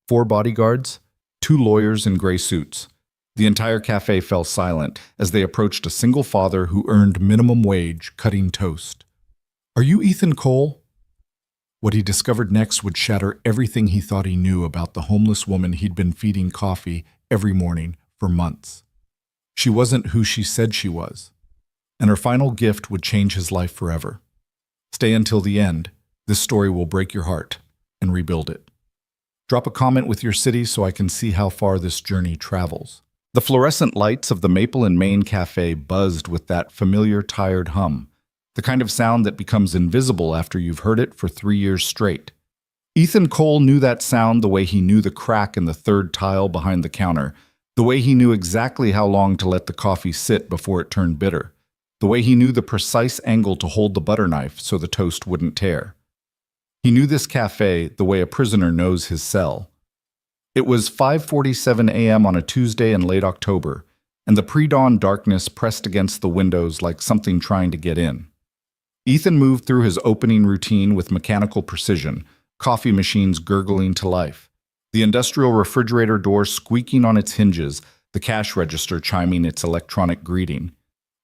4 bodyguards, 2 lawyers in gray suits. The entire cafe fell silent as they approached a single father who earned minimum wage cutting toast. "Are you Ethan Cole?" What he discovered next would shatter everything he thought he knew about the homeless woman he'd been feeding coffee every morning for months. She wasn't who she said she was, and her final gift would change his life forever. Stay until the end. This story will break your heart and rebuild it. Drop a comment with your city so I can see how far this journey travels. The fluorescent lights of the Maple and Main Cafe buzzed with that familiar tired hum, the kind of sound that becomes invisible after you've heard it for 3 years straight. Ethan Cole knew that sound the way he knew the crack in the third tile behind the counter, the way he knew exactly how long to let the coffee sit before it turned bitter, the way he knew the precise angle to hold the butter knife so the toast wouldn't tear. He knew this cafe the way a prisoner knows his cell. It was 5:47 a.m. on a Tuesday in late October, and the pre-dawn darkness pressed against the windows like something trying to get in. Ethan moved through his opening routine with mechanical precision, coffee machines gurgling to life, the industrial refrigerator door squeaking on its hinges, the cash register chiming its electronic greeting.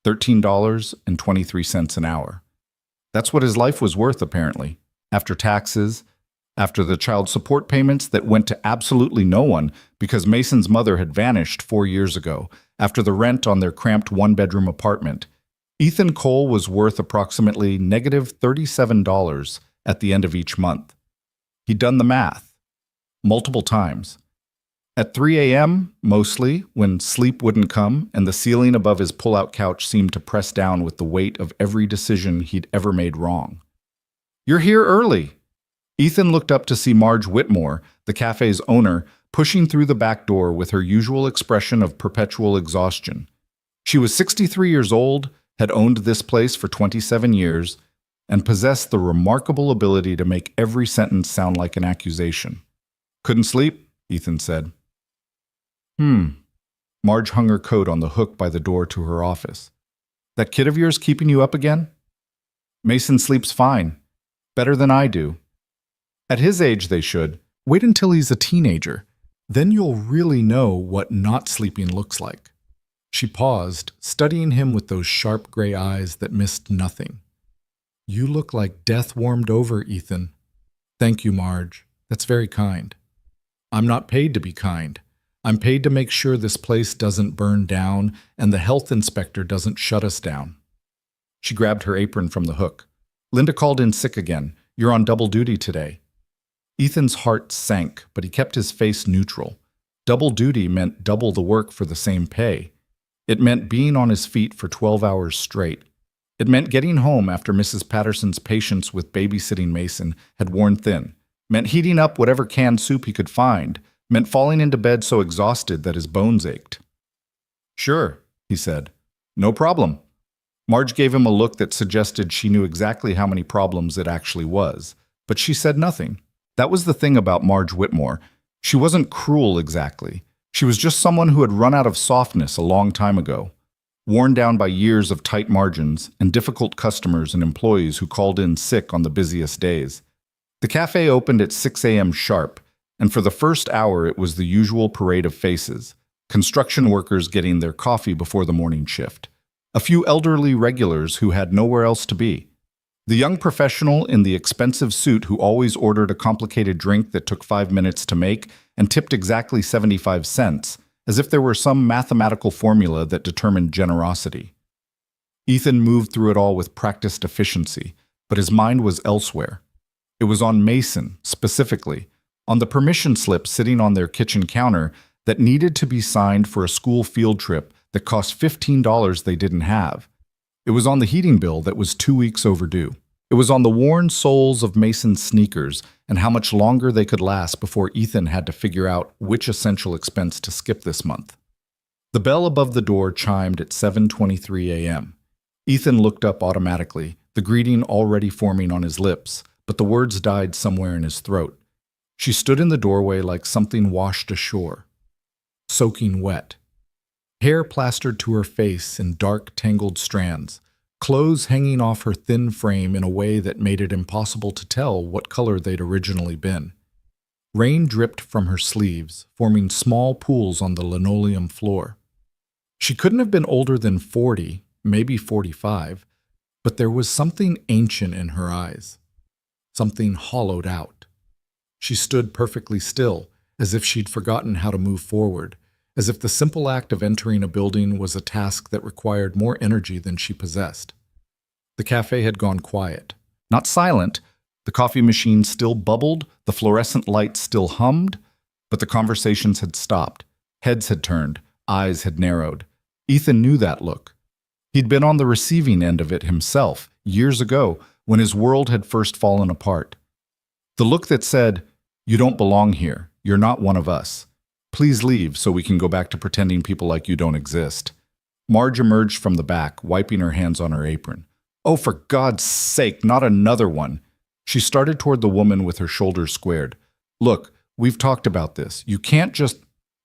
$13.23 an hour. That's what his life was worth, apparently. After taxes, after the child support payments that went to absolutely no one because Mason's mother had vanished 4 years ago, after the rent on their cramped one-bedroom apartment, Ethan Cole was worth approximately negative $37 at the end of each month. He'd done the math, multiple times. At 3 a.m., mostly, when sleep wouldn't come and the ceiling above his pull-out couch seemed to press down with the weight of every decision he'd ever made wrong. "You're here early." Ethan looked up to see Marge Whitmore, the cafe's owner, pushing through the back door with her usual expression of perpetual exhaustion. She was 63 years old, had owned this place for 27 years, and possessed the remarkable ability to make every sentence sound like an accusation. "Couldn't sleep?" Ethan said. Marge hung her coat on the hook by the door to her office. "That kid of yours keeping you up again?" "Mason sleeps fine. Better than I do. At his age, they should. Wait until he's a teenager. Then you'll really know what not sleeping looks like." She paused, studying him with those sharp gray eyes that missed nothing. "You look like death warmed over, Ethan." "Thank you, Marge. That's very kind." "I'm not paid to be kind. I'm paid to make sure this place doesn't burn down and the health inspector doesn't shut us down." She grabbed her apron from the hook. "Linda called in sick again. You're on double duty today." Ethan's heart sank, but he kept his face neutral. Double duty meant double the work for the same pay. It meant being on his feet for 12 hours straight. It meant getting home after Mrs. Patterson's patience with babysitting Mason had worn thin. Meant heating up whatever canned soup he could find. Meant falling into bed so exhausted that his bones ached. "Sure," he said. "No problem." Marge gave him a look that suggested she knew exactly how many problems it actually was, but she said nothing. That was the thing about Marge Whitmore. She wasn't cruel exactly. She was just someone who had run out of softness a long time ago, worn down by years of tight margins and difficult customers and employees who called in sick on the busiest days. The cafe opened at 6 a.m. sharp, and for the first hour it was the usual parade of faces, construction workers getting their coffee before the morning shift, a few elderly regulars who had nowhere else to be, the young professional in the expensive suit who always ordered a complicated drink that took 5 minutes to make and tipped exactly 75 cents, as if there were some mathematical formula that determined generosity. Ethan moved through it all with practiced efficiency, but his mind was elsewhere. It was on Mason, specifically, on the permission slip sitting on their kitchen counter that needed to be signed for a school field trip that cost $15 they didn't have. It was on the heating bill that was 2 weeks overdue. It was on the worn soles of Mason's sneakers and how much longer they could last before Ethan had to figure out which essential expense to skip this month. The bell above the door chimed at 7:23 a.m. Ethan looked up automatically, the greeting already forming on his lips, but the words died somewhere in his throat. She stood in the doorway like something washed ashore, soaking wet. Hair plastered to her face in dark, tangled strands, clothes hanging off her thin frame in a way that made it impossible to tell what color they'd originally been. Rain dripped from her sleeves, forming small pools on the linoleum floor. She couldn't have been older than 40, maybe 45, but there was something ancient in her eyes, something hollowed out. She stood perfectly still, as if she'd forgotten how to move forward, as if the simple act of entering a building was a task that required more energy than she possessed. The cafe had gone quiet. Not silent. The coffee machine still bubbled, the fluorescent lights still hummed, but the conversations had stopped. Heads had turned, eyes had narrowed. Ethan knew that look. He'd been on the receiving end of it himself, years ago, when his world had first fallen apart. The look that said, "You don't belong here. You're not one of us. Please leave so we can go back to pretending people like you don't exist." Marge emerged from the back, wiping her hands on her apron. "Oh, for God's sake, not another one." She started toward the woman with her shoulders squared. "Look, we've talked about this. You can't just—"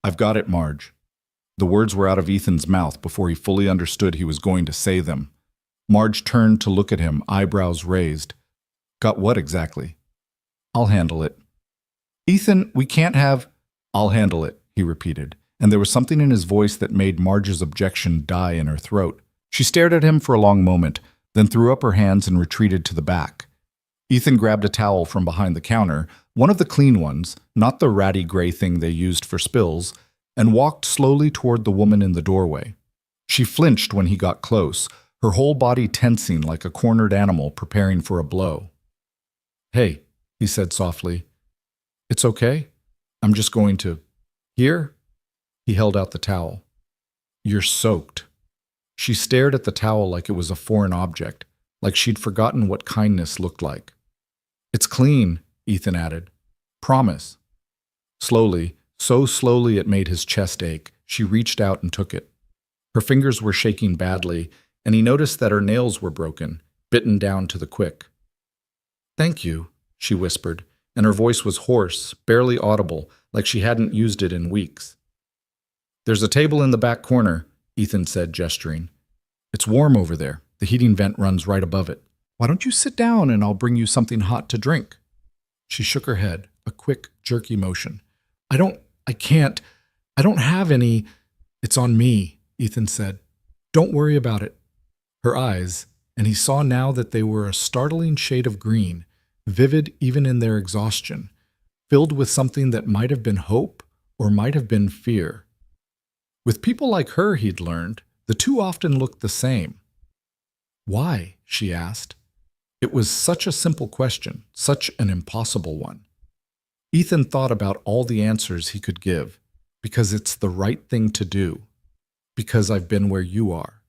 "I've got it, Marge." The words were out of Ethan's mouth before he fully understood he was going to say them. Marge turned to look at him, eyebrows raised. "Got what exactly?" "I'll handle it." "Ethan, we can't have—" "I'll handle it," he repeated, and there was something in his voice that made Marge's objection die in her throat. She stared at him for a long moment, then threw up her hands and retreated to the back. Ethan grabbed a towel from behind the counter, one of the clean ones, not the ratty gray thing they used for spills, and walked slowly toward the woman in the doorway. She flinched when he got close, her whole body tensing like a cornered animal preparing for a blow. "Hey," he said softly. "It's okay. I'm just going to—" "Here?" He held out the towel. "You're soaked." She stared at the towel like it was a foreign object, like she'd forgotten what kindness looked like. "It's clean," Ethan added. "Promise." Slowly, so slowly it made his chest ache, she reached out and took it. Her fingers were shaking badly, and he noticed that her nails were broken, bitten down to the quick. "Thank you," she whispered, and her voice was hoarse, barely audible, like she hadn't used it in weeks. "There's a table in the back corner," Ethan said, gesturing. "It's warm over there. The heating vent runs right above it. Why don't you sit down and I'll bring you something hot to drink?" She shook her head, a quick, jerky motion. I don't have any." "It's on me," Ethan said. "Don't worry about it." Her eyes, and he saw now that they were a startling shade of green, vivid even in their exhaustion, filled with something that might have been hope or might have been fear. With people like her, he'd learned, the two often looked the same. "Why?" she asked. It was such a simple question, such an impossible one. Ethan thought about all the answers he could give. Because it's the right thing to do. Because I've been where you are.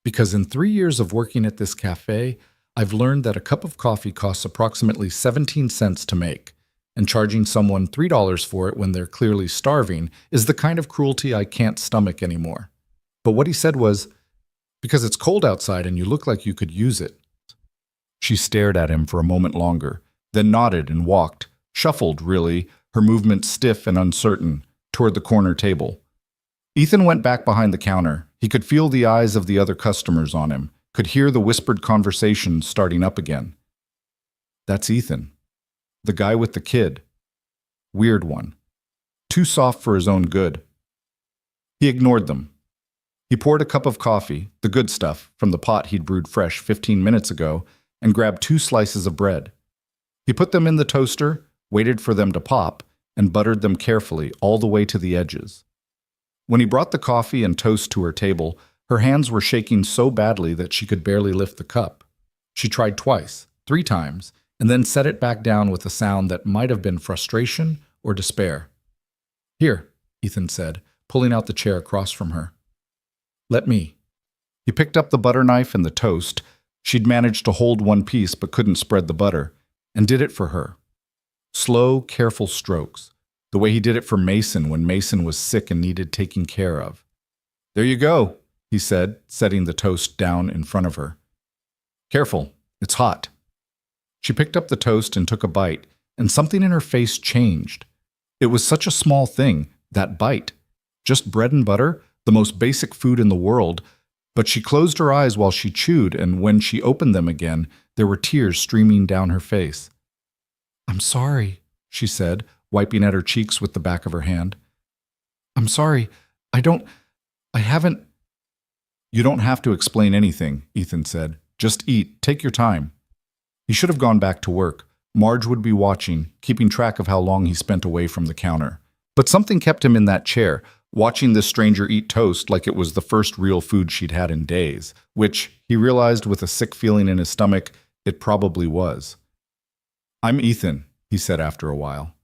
Because in 3 years of working at this cafe, I've learned that a cup of coffee costs approximately 17 cents to make, and charging someone $3 for it when they're clearly starving is the kind of cruelty I can't stomach anymore. But what he said was, "Because it's cold outside and you look like you could use it." She stared at him for a moment longer, then nodded and walked, shuffled really, her movements stiff and uncertain, toward the corner table. Ethan went back behind the counter. He could feel the eyes of the other customers on him, could hear the whispered conversations starting up again. That's Ethan. The guy with the kid. Weird one. Too soft for his own good. He ignored them. He poured a cup of coffee, the good stuff, from the pot he'd brewed fresh 15 minutes ago, and grabbed 2 slices of bread. He put them in the toaster, waited for them to pop, and buttered them carefully all the way to the edges. When he brought the coffee and toast to her table, her hands were shaking so badly that she could barely lift the cup. She tried twice, 3 times, and then set it back down with a sound that might have been frustration or despair. "Here," Ethan said, pulling out the chair across from her. "Let me." He picked up the butter knife and the toast. She'd managed to hold one piece but couldn't spread the butter, and did it for her. Slow, careful strokes, the way he did it for Mason when Mason was sick and needed taking care of. "There you go," he said, setting the toast down in front of her. "Careful, it's hot." She picked up the toast and took a bite, and something in her face changed. It was such a small thing, that bite. Just bread and butter, the most basic food in the world, but she closed her eyes while she chewed, and when she opened them again, there were tears streaming down her face. "I'm sorry," she said, wiping at her cheeks with the back of her hand. I'm sorry. I haven't. You don't have to explain anything, Ethan said. Just eat. Take your time. He should have gone back to work. Marge would be watching, keeping track of how long he spent away from the counter. But something kept him in that chair, watching this stranger eat toast like it was the first real food she'd had in days, which, he realized with a sick feeling in his stomach, it probably was. I'm Ethan, he said after a while.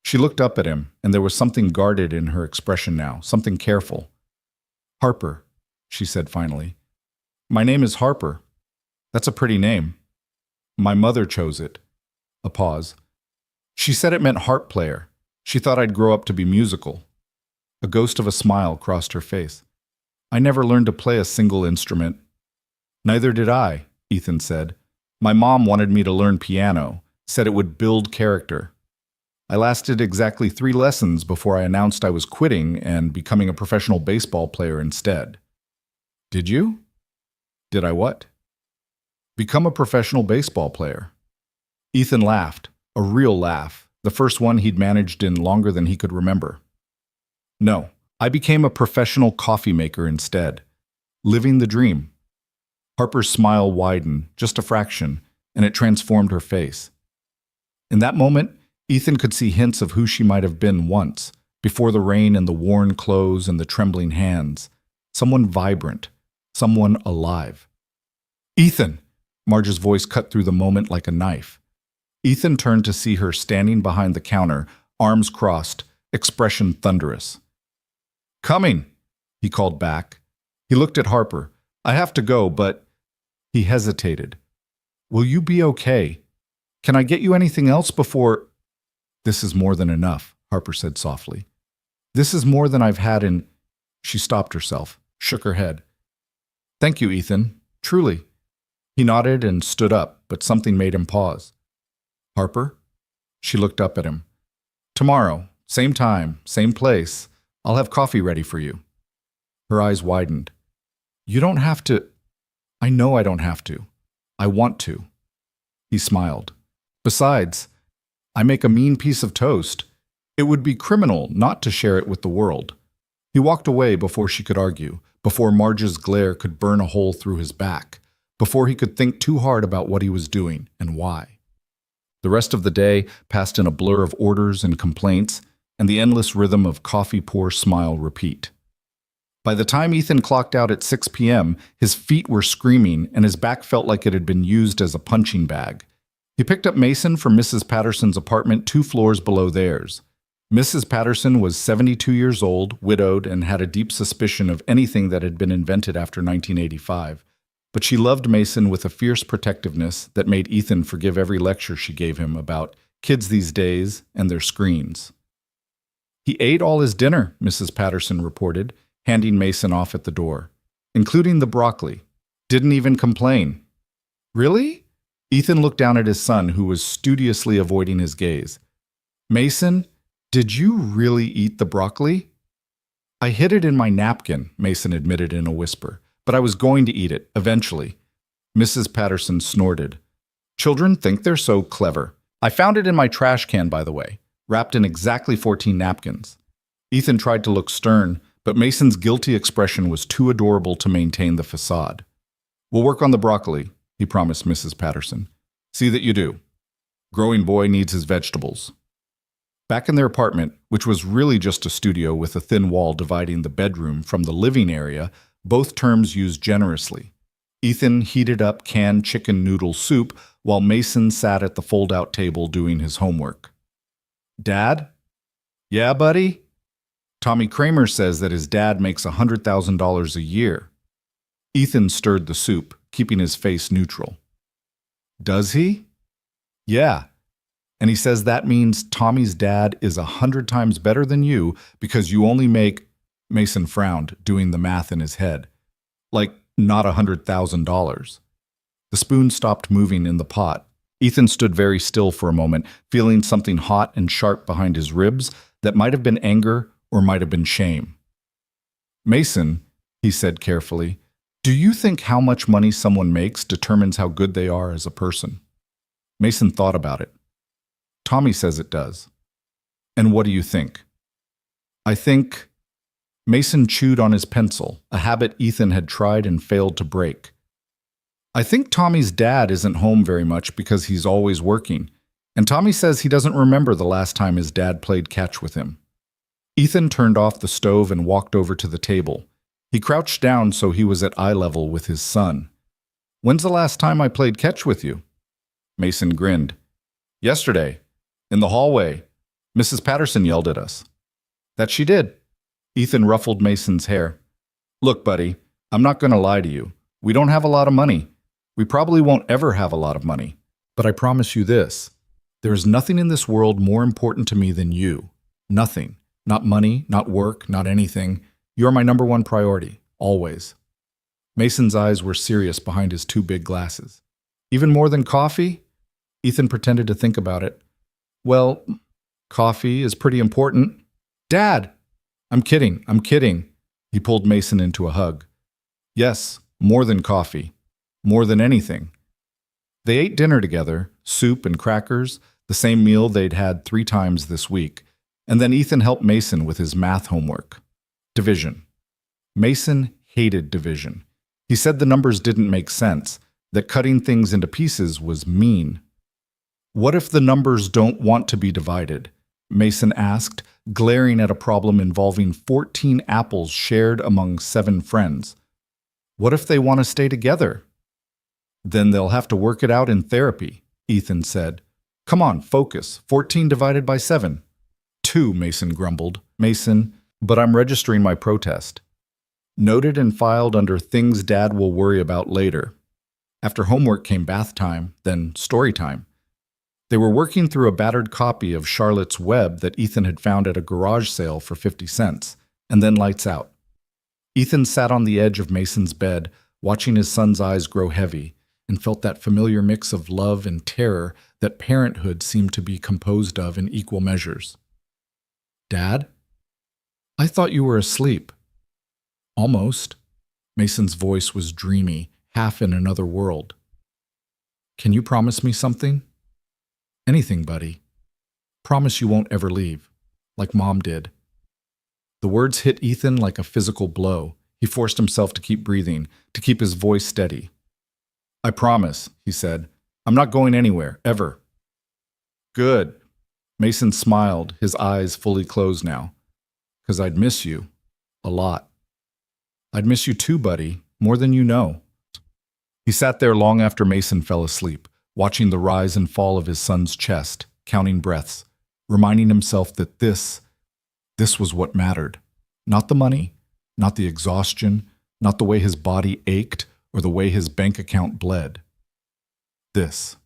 She looked up at him, and there was something guarded in her expression now, something careful. Harper, she said finally. My name is Harper. That's a pretty name. My mother chose it. A pause. She said it meant harp player. She thought I'd grow up to be musical. A ghost of a smile crossed her face. I never learned to play a single instrument. Neither did I, Ethan said. My mom wanted me to learn piano, said it would build character. I lasted exactly 3 lessons before I announced I was quitting and becoming a professional baseball player instead. Did you? Did I what? Become a professional baseball player. Ethan laughed, a real laugh, the first one he'd managed in longer than he could remember. No, I became a professional coffee maker instead. Living the dream. Harper's smile widened, just a fraction, and it transformed her face. In that moment, Ethan could see hints of who she might have been once, before the rain and the worn clothes and the trembling hands. Someone vibrant, someone alive. Ethan! Marge's voice cut through the moment like a knife. Ethan turned to see her standing behind the counter, arms crossed, expression thunderous. Coming, he called back. He looked at Harper. I have to go, but... He hesitated. Will you be okay? Can I get you anything else before... This is more than enough, Harper said softly. This is more than I've had in... She stopped herself, shook her head. Thank you, Ethan. Truly. He nodded and stood up, but something made him pause. Harper? She looked up at him. Tomorrow, same time, same place. I'll have coffee ready for you. Her eyes widened. You don't have to... I know I don't have to. I want to. He smiled. Besides, I make a mean piece of toast. It would be criminal not to share it with the world. He walked away before she could argue, before Marge's glare could burn a hole through his back, before he could think too hard about what he was doing and why. The rest of the day passed in a blur of orders and complaints, and the endless rhythm of coffee pour smile repeat. By the time Ethan clocked out at 6 p.m., his feet were screaming and his back felt like it had been used as a punching bag. He picked up Mason from Mrs. Patterson's apartment 2 floors below theirs. Mrs. Patterson was 72 years old, widowed, and had a deep suspicion of anything that had been invented after 1985. But she loved Mason with a fierce protectiveness that made Ethan forgive every lecture she gave him about kids these days and their screens. He ate all his dinner, Mrs. Patterson reported, handing Mason off at the door, including the broccoli. Didn't even complain. Really? Ethan looked down at his son, who was studiously avoiding his gaze. Mason, did you really eat the broccoli? I hid it in my napkin, Mason admitted in a whisper, but I was going to eat it, eventually. Mrs. Patterson snorted. Children think they're so clever. I found it in my trash can, by the way, wrapped in exactly 14 napkins. Ethan tried to look stern, but Mason's guilty expression was too adorable to maintain the facade. We'll work on the broccoli, he promised Mrs. Patterson. See that you do. Growing boy needs his vegetables. Back in their apartment, which was really just a studio with a thin wall dividing the bedroom from the living area, both terms used generously. Ethan heated up canned chicken noodle soup while Mason sat at the fold-out table doing his homework. Dad? Yeah, buddy? Tommy Kramer says that his dad makes $100,000 a year. Ethan stirred the soup, keeping his face neutral. Does he? Yeah. And he says that means Tommy's dad is 100 times better than you because you only make... Mason frowned, doing the math in his head. Like, not $100,000. The spoon stopped moving in the pot. Ethan stood very still for a moment, feeling something hot and sharp behind his ribs that might have been anger or might have been shame. Mason, he said carefully, do you think how much money someone makes determines how good they are as a person? Mason thought about it. Tommy says it does. And what do you think? I think Mason chewed on his pencil, a habit Ethan had tried and failed to break. I think Tommy's dad isn't home very much because he's always working, and Tommy says he doesn't remember the last time his dad played catch with him. Ethan turned off the stove and walked over to the table. He crouched down so he was at eye level with his son. When's the last time I played catch with you? Mason grinned. Yesterday, in the hallway. Mrs. Patterson yelled at us. That she did. Ethan ruffled Mason's hair. Look, buddy, I'm not going to lie to you. We don't have a lot of money. We probably won't ever have a lot of money. But I promise you this. There is nothing in this world more important to me than you. Nothing. Not money, not work, not anything. You're my number one priority, always. Mason's eyes were serious behind his two big glasses. Even more than coffee? Ethan pretended to think about it. Well, coffee is pretty important. Dad! I'm kidding. He pulled Mason into a hug. Yes, more than coffee. More than anything. They ate dinner together, soup and crackers, the same meal they'd had 3 times this week, and then Ethan helped Mason with his math homework. Division. Mason hated division. He said the numbers didn't make sense, that cutting things into pieces was mean. What if the numbers don't want to be divided? Mason asked, glaring at a problem involving 14 apples shared among 7 friends. What if they want to stay together? Then they'll have to work it out in therapy, Ethan said. Come on, focus. 14 divided by 7. 2, Mason grumbled. Mason, but I'm registering my protest. Noted and filed under things Dad will worry about later. After homework came bath time, then story time. They were working through a battered copy of Charlotte's Web that Ethan had found at a garage sale for 50 cents, and then lights out. Ethan sat on the edge of Mason's bed, watching his son's eyes grow heavy, and felt that familiar mix of love and terror that parenthood seemed to be composed of in equal measures. Dad? I thought you were asleep. Almost. Mason's voice was dreamy, half in another world. Can you promise me something? Anything, buddy. Promise you won't ever leave, like Mom did. The words hit Ethan like a physical blow. He forced himself to keep breathing, to keep his voice steady. I promise, he said. I'm not going anywhere, ever. Good. Mason smiled, his eyes fully closed now. 'Cause I'd miss you. A lot. I'd miss you too, buddy, more than you know. He sat there long after Mason fell asleep, watching the rise and fall of his son's chest, counting breaths, reminding himself that this was what mattered. Not the money, not the exhaustion, not the way his body ached or the way his bank account bled. This.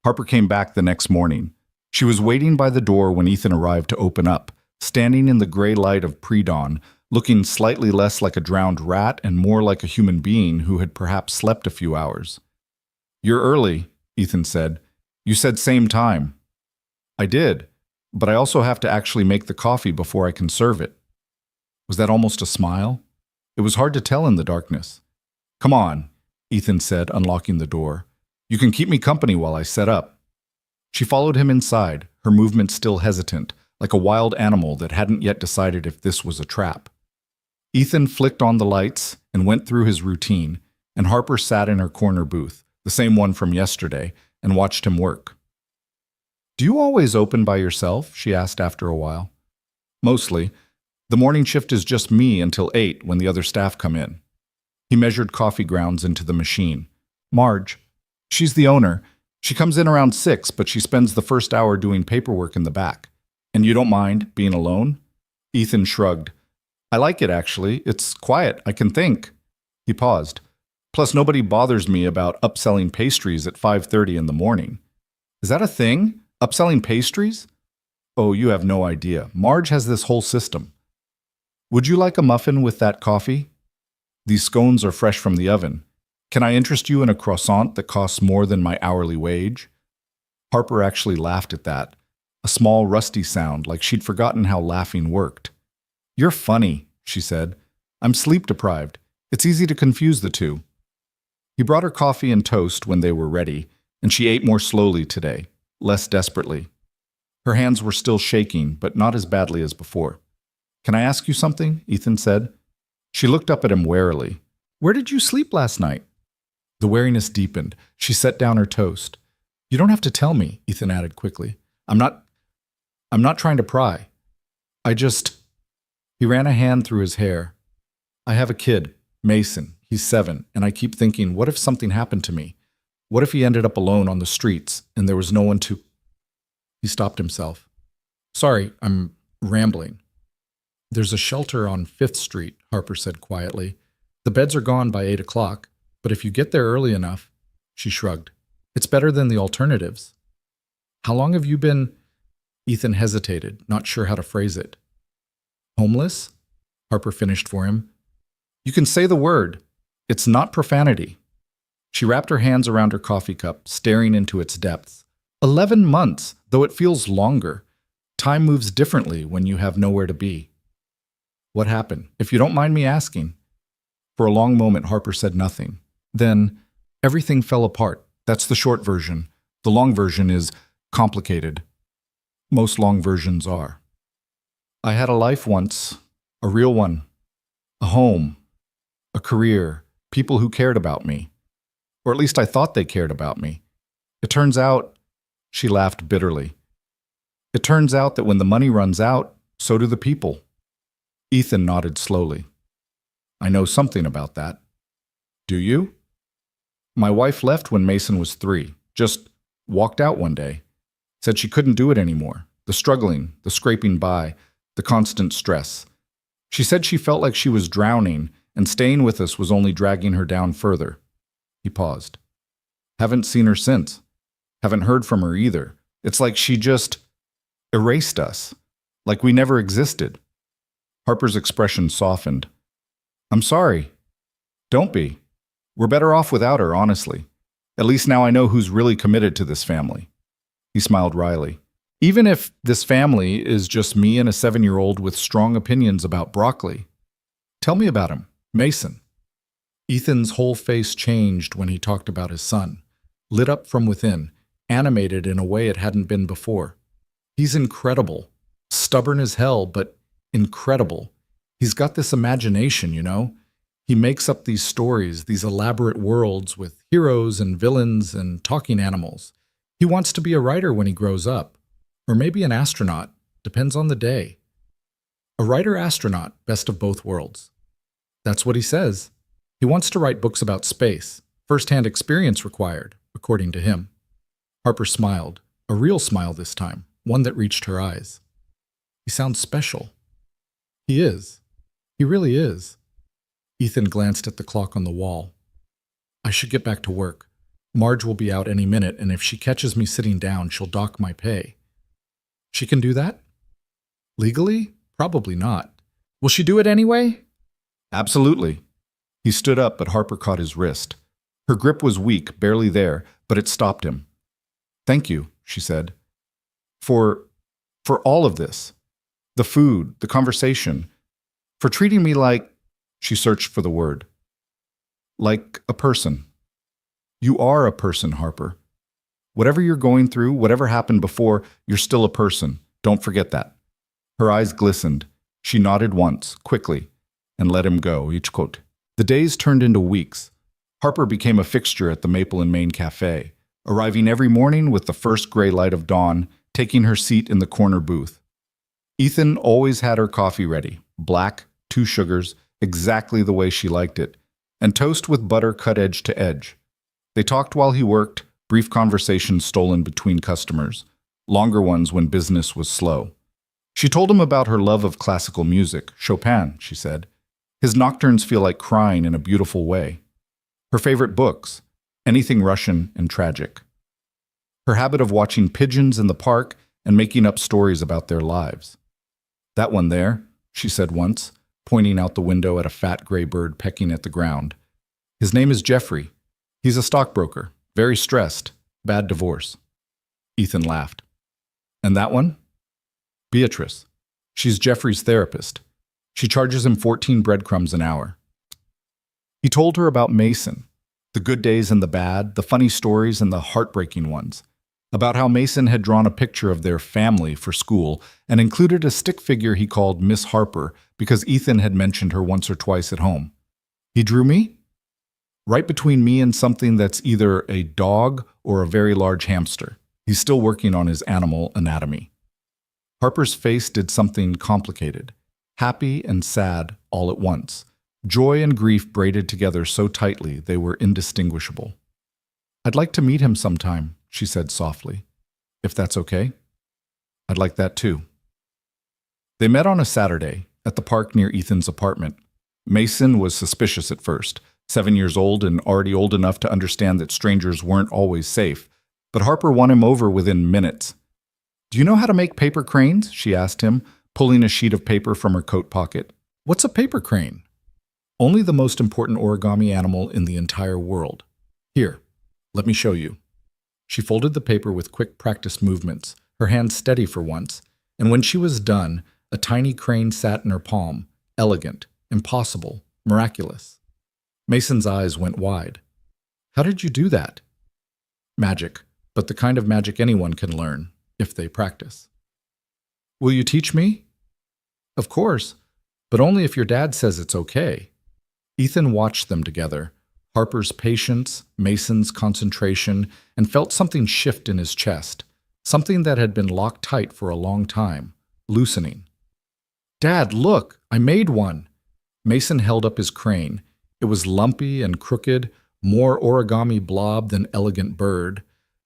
Harper came back the next morning. She was waiting by the door when Ethan arrived to open up, standing in the gray light of pre-dawn, looking slightly less like a drowned rat and more like a human being who had perhaps slept a few hours. You're early, Ethan said. You said same time. I did, but I also have to actually make the coffee before I can serve it. Was that almost a smile? It was hard to tell in the darkness. Come on, Ethan said, unlocking the door. You can keep me company while I set up. She followed him inside, her movements still hesitant, like a wild animal that hadn't yet decided if this was a trap. Ethan flicked on the lights and went through his routine, and Harper sat in her corner booth, the same one from yesterday, and watched him work. Do you always open by yourself? She asked after a while. Mostly. The morning shift is just me until 8 when the other staff come in. He measured coffee grounds into the machine. Marge. She's the owner. She comes in around 6, but she spends the first hour doing paperwork in the back. And you don't mind being alone? Ethan shrugged. I like it, actually. It's quiet. I can think. He paused. Plus, nobody bothers me about upselling pastries at 5:30 in the morning. Is that a thing? Upselling pastries? Oh, you have no idea. Marge has this whole system. Would you like a muffin with that coffee? These scones are fresh from the oven. Can I interest you in a croissant that costs more than my hourly wage? Harper actually laughed at that, a small rusty sound like she'd forgotten how laughing worked. You're funny, she said. I'm sleep deprived. It's easy to confuse the two. He brought her coffee and toast when they were ready, and she ate more slowly today, less desperately. Her hands were still shaking, but not as badly as before. "Can I ask you something?" Ethan said. She looked up at him warily. "Where did you sleep last night?" The wariness deepened. She set down her toast. "You don't have to tell me," Ethan added quickly. I'm not trying to pry. He ran a hand through his hair. "I have a kid, Mason. He's 7, and I keep thinking, what if something happened to me? What if he ended up alone on the streets, and there was no one to—" He stopped himself. "Sorry, I'm rambling." "There's a shelter on 5th Street, Harper said quietly. "The beds are gone by 8 o'clock, but if you get there early enough—" She shrugged. "It's better than the alternatives." "How long have you been—" Ethan hesitated, not sure how to phrase it. "Homeless?" Harper finished for him. "You can say the word. It's not profanity." She wrapped her hands around her coffee cup, staring into its depths. 11 months, though it feels longer. Time moves differently when you have nowhere to be. "What happened, if you don't mind me asking?" For a long moment, Harper said nothing. Then, everything fell apart. That's the short version. The long version is complicated. Most long versions are. "I had a life once, a real one. A home, a career, people who cared about me. Or at least I thought they cared about me. It turns out," she laughed bitterly, "it turns out that when the money runs out, so do the people." Ethan nodded slowly. "I know something about that." "Do you?" "My wife left when Mason was 3. Just walked out one day. Said she couldn't do it anymore. The struggling, the scraping by, the constant stress. She said she felt like she was drowning, and staying with us was only dragging her down further." He paused. "Haven't seen her since. Haven't heard from her either. It's like she just erased us. Like we never existed." Harper's expression softened. "I'm sorry." "Don't be. We're better off without her, honestly. At least now I know who's really committed to this family." He smiled wryly. "Even if this family is just me and a 7-year-old with strong opinions about broccoli. Tell me about him, Mason." Ethan's whole face changed when he talked about his son, lit up from within, animated in a way it hadn't been before. "He's incredible. Stubborn as hell, but incredible. He's got this imagination, you know? He makes up these stories, these elaborate worlds with heroes and villains and talking animals. He wants to be a writer when he grows up. Or maybe an astronaut. Depends on the day. A writer-astronaut, best of both worlds. That's what he says. He wants to write books about space. First-hand experience required, according to him." Harper smiled. A real smile this time, one that reached her eyes. "He sounds special." "He is. He really is." Ethan glanced at the clock on the wall. "I should get back to work. Marge will be out any minute, and if she catches me sitting down, she'll dock my pay." "She can do that?" "Legally? Probably not." "Will she do it anyway?" "Absolutely." He stood up, but Harper caught his wrist. Her grip was weak, barely there, but it stopped him. "Thank you," she said. For all of this. The food, the conversation. For treating me like—" She searched for the word. "Like a person." "You are a person, Harper. Whatever you're going through, whatever happened before, you're still a person. Don't forget that." Her eyes glistened. She nodded once, quickly, and let him go, each quote. The days turned into weeks. Harper became a fixture at the Maple and Main Cafe, arriving every morning with the first gray light of dawn, taking her seat in the corner booth. Ethan always had her coffee ready, black, 2 sugars, exactly the way she liked it, and toast with butter cut edge to edge. They talked while he worked, brief conversations stolen between customers, longer ones when business was slow. She told him about her love of classical music, Chopin, she said. His nocturnes feel like crying in a beautiful way. Her favorite books, anything Russian and tragic. Her habit of watching pigeons in the park and making up stories about their lives. "That one there," she said once, pointing out the window at a fat gray bird pecking at the ground. "His name is Jeffrey. He's a stockbroker, very stressed, bad divorce." Ethan laughed. "And that one?" "Beatrice. She's Jeffrey's therapist. She charges him 14 breadcrumbs an hour." He told her about Mason, the good days and the bad, the funny stories and the heartbreaking ones, about how Mason had drawn a picture of their family for school and included a stick figure he called Miss Harper because Ethan had mentioned her once or twice at home. He drew me? Right between me and something that's either a dog or a very large hamster. He's still working on his animal anatomy. Harper's face did something complicated, happy and sad all at once. Joy and grief braided together so tightly they were indistinguishable. I'd like to meet him sometime, she said softly. If that's okay? I'd like that too. They met on a Saturday at the park near Ethan's apartment. Mason was suspicious at first, 7 years old and already old enough to understand that strangers weren't always safe, but Harper won him over within minutes. Do you know how to make paper cranes? She asked him, pulling a sheet of paper from her coat pocket. What's a paper crane? Only the most important origami animal in the entire world. Here, let me show you. She folded the paper with quick practiced movements, her hands steady for once, and when she was done, a tiny crane sat in her palm, elegant, impossible, miraculous. Mason's eyes went wide. How did you do that? Magic, but the kind of magic anyone can learn, if they practice. Will you teach me? Of course, but only if your dad says it's okay. Ethan watched them together, Harper's patience, Mason's concentration, and felt something shift in his chest, something that had been locked tight for a long time, loosening. Dad, look, I made one. Mason held up his crane. It was lumpy and crooked, more origami blob than elegant bird,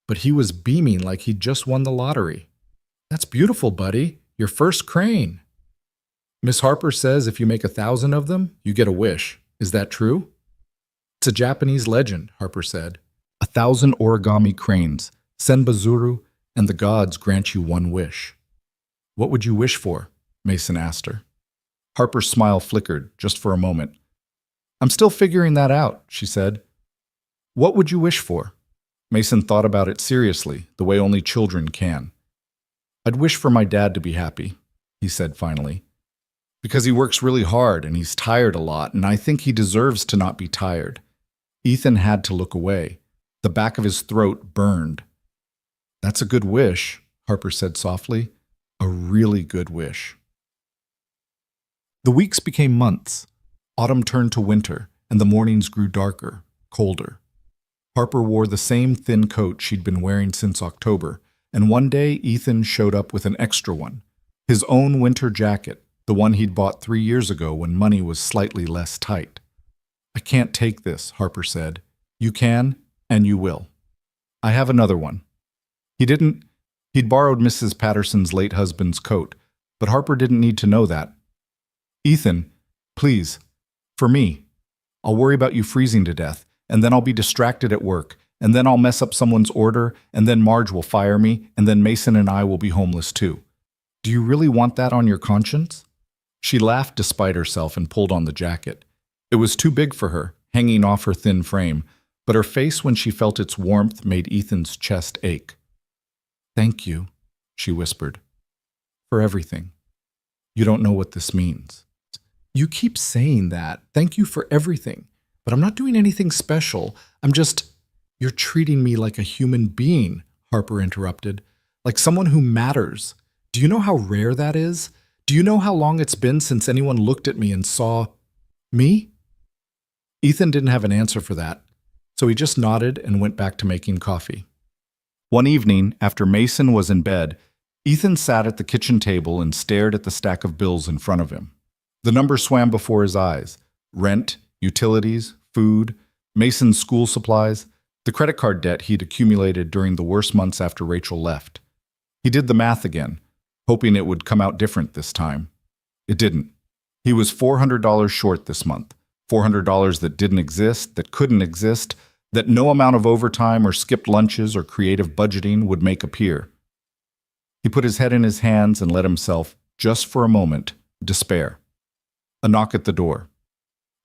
but he was beaming like he'd just won the lottery. That's beautiful, buddy. Your first crane. Miss Harper says if you make 1,000 of them, you get a wish. Is that true? It's a Japanese legend, Harper said. 1,000 origami cranes, senbazuru, and the gods grant you one wish. What would you wish for? Mason asked her. Harper's smile flickered, just for a moment. I'm still figuring that out, she said. What would you wish for? Mason thought about it seriously, the way only children can. I'd wish for my dad to be happy, he said finally. Because he works really hard and he's tired a lot, and I think he deserves to not be tired. Ethan had to look away. The back of his throat burned. That's a good wish, Harper said softly. A really good wish. The weeks became months. Autumn turned to winter, and the mornings grew darker, colder. Harper wore the same thin coat she'd been wearing since October, and one day Ethan showed up with an extra one, his own winter jacket, the one he'd bought 3 years ago when money was slightly less tight. I can't take this, Harper said. You can, and you will. I have another one. He'd borrowed Mrs. Patterson's late husband's coat, but Harper didn't need to know that. Ethan, please, for me. I'll worry about you freezing to death, and then I'll be distracted at work, and then I'll mess up someone's order, and then Marge will fire me, and then Mason and I will be homeless too. Do you really want that on your conscience? She laughed despite herself and pulled on the jacket. It was too big for her, hanging off her thin frame, but her face when she felt its warmth made Ethan's chest ache. Thank you, she whispered, for everything. You don't know what this means. You keep saying that. Thank you for everything. But I'm not doing anything special. You're treating me like a human being, Harper interrupted, like someone who matters. Do you know how rare that is? Do you know how long it's been since anyone looked at me and saw me? Ethan didn't have an answer for that, so he just nodded and went back to making coffee. One evening, after Mason was in bed, Ethan sat at the kitchen table and stared at the stack of bills in front of him. The numbers swam before his eyes. Rent, utilities, food, Mason's school supplies, the credit card debt he'd accumulated during the worst months after Rachel left. He did the math again, hoping it would come out different this time. It didn't. He was $400 short this month. $400 that didn't exist, that couldn't exist, that no amount of overtime or skipped lunches or creative budgeting would make appear. He put his head in his hands and let himself, just for a moment, despair. A knock at the door.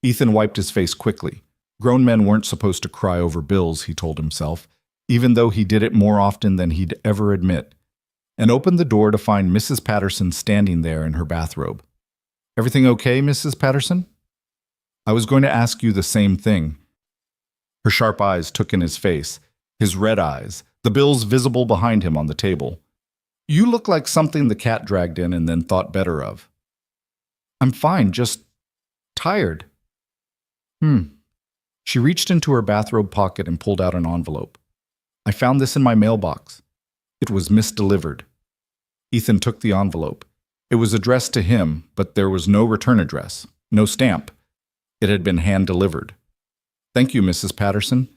Ethan wiped his face quickly. Grown men weren't supposed to cry over bills, he told himself, even though he did it more often than he'd ever admit, and opened the door to find Mrs. Patterson standing there in her bathrobe. Everything okay, Mrs. Patterson? I was going to ask you the same thing. Her sharp eyes took in his face, his red eyes, the bills visible behind him on the table. You look like something the cat dragged in and then thought better of. I'm fine, just tired. She reached into her bathrobe pocket and pulled out an envelope. I found this in my mailbox. It was misdelivered. Ethan took the envelope. It was addressed to him, but there was no return address, no stamp. It had been hand-delivered. Thank you, Mrs. Patterson.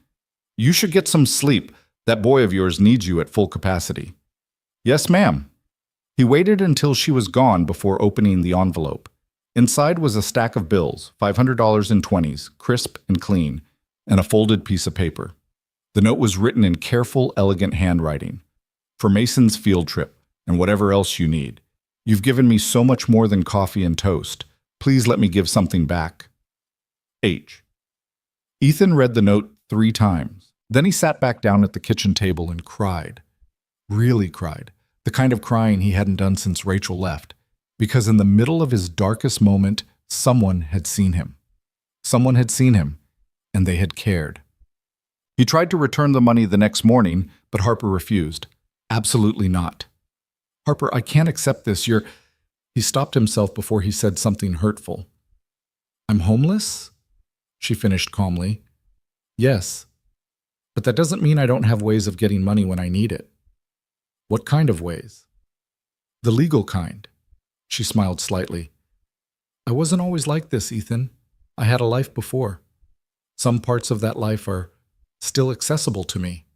You should get some sleep. That boy of yours needs you at full capacity. Yes, ma'am. He waited until she was gone before opening the envelope. Inside was a stack of bills, $500 in 20s, crisp and clean, and a folded piece of paper. The note was written in careful, elegant handwriting. For Mason's field trip, and whatever else you need. You've given me so much more than coffee and toast. Please let me give something back. H. Ethan read the note 3 times. Then he sat back down at the kitchen table and cried. Really cried. The kind of crying he hadn't done since Rachel left. Because in the middle of his darkest moment, someone had seen him. Someone had seen him, and they had cared. He tried to return the money the next morning, but Harper refused. Absolutely not. Harper, I can't accept this. He stopped himself before he said something hurtful. I'm homeless? She finished calmly. Yes, but that doesn't mean I don't have ways of getting money when I need it. What kind of ways? The legal kind. She smiled slightly. I wasn't always like this, Ethan. I had a life before. Some parts of that life are still accessible to me.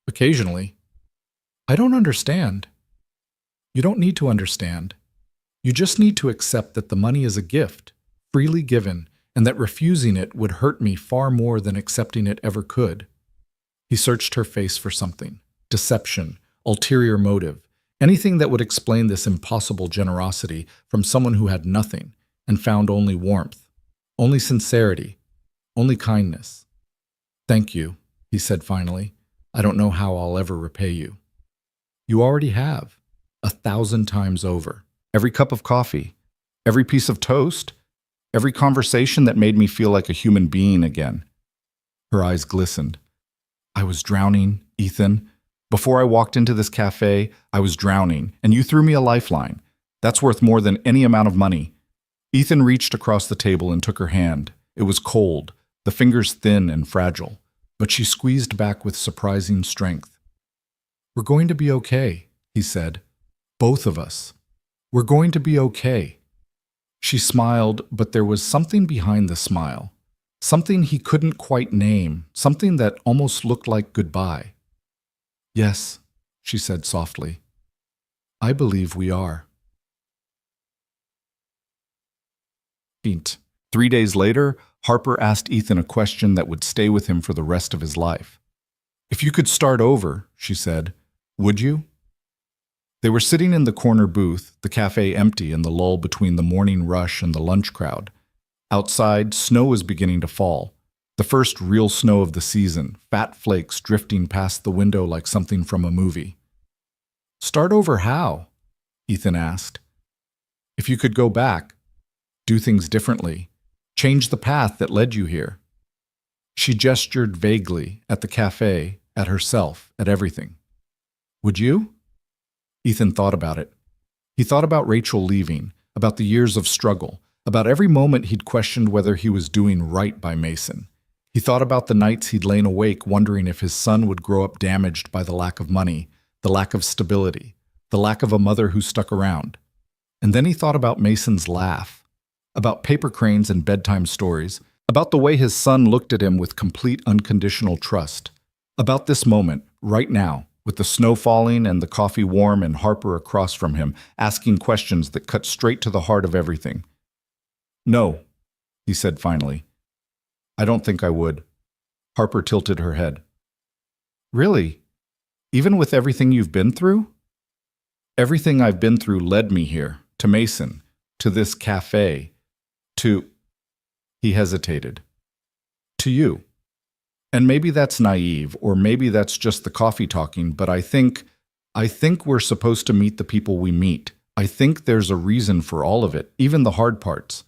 Occasionally. I don't understand. You don't need to understand. You just need to accept that the money is a gift, freely given, and that refusing it would hurt me far more than accepting it ever could. He searched her face for something. Deception, ulterior motive, anything that would explain this impossible generosity from someone who had nothing and found only warmth, only sincerity, only kindness. Thank you, he said finally. I don't know how I'll ever repay you. You already have, 1,000 times over. Every cup of coffee, every piece of toast, every conversation that made me feel like a human being again. Her eyes glistened. I was drowning, Ethan. Before I walked into this cafe, I was drowning, and you threw me a lifeline. That's worth more than any amount of money. Ethan reached across the table and took her hand. It was cold, the fingers thin and fragile, but she squeezed back with surprising strength. We're going to be okay, he said. Both of us. We're going to be okay. She smiled, but there was something behind the smile. Something he couldn't quite name, something that almost looked like goodbye. Yes, she said softly. I believe we are. 3 days later, Harper asked Ethan a question that would stay with him for the rest of his life. If you could start over, she said, would you? They were sitting in the corner booth, the cafe empty in the lull between the morning rush and the lunch crowd. Outside, snow was beginning to fall. The first real snow of the season, fat flakes drifting past the window like something from a movie. Start over how? Ethan asked. If you could go back, do things differently, change the path that led you here. She gestured vaguely at the cafe, at herself, at everything. Would you? Ethan thought about it. He thought about Rachel leaving, about the years of struggle, about every moment he'd questioned whether he was doing right by Mason. He thought about the nights he'd lain awake wondering if his son would grow up damaged by the lack of money, the lack of stability, the lack of a mother who stuck around. And then he thought about Mason's laugh, about paper cranes and bedtime stories, about the way his son looked at him with complete unconditional trust, about this moment, right now, with the snow falling and the coffee warm and Harper across from him, asking questions that cut straight to the heart of everything. No, he said finally. I don't think I would. Harper tilted her head. Really? Even with everything you've been through? Everything I've been through led me here, to Mason, to this cafe, to... He hesitated. To you. And maybe that's naive, or maybe that's just the coffee talking, but I think we're supposed to meet the people we meet. I think there's a reason for all of it, even the hard parts.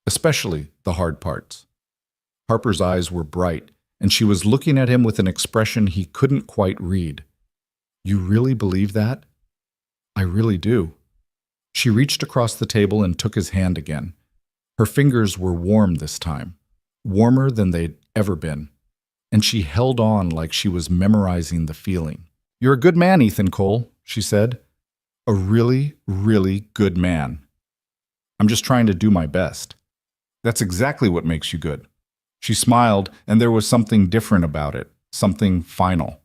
Especially the hard parts. Harper's eyes were bright, and she was looking at him with an expression he couldn't quite read. You really believe that? I really do. She reached across the table and took his hand again. Her fingers were warm this time, warmer than they'd ever been, and she held on like she was memorizing the feeling. You're a good man, Ethan Cole, she said. A really, really good man. I'm just trying to do my best. That's exactly what makes you good. She smiled, and there was something different about it, something final.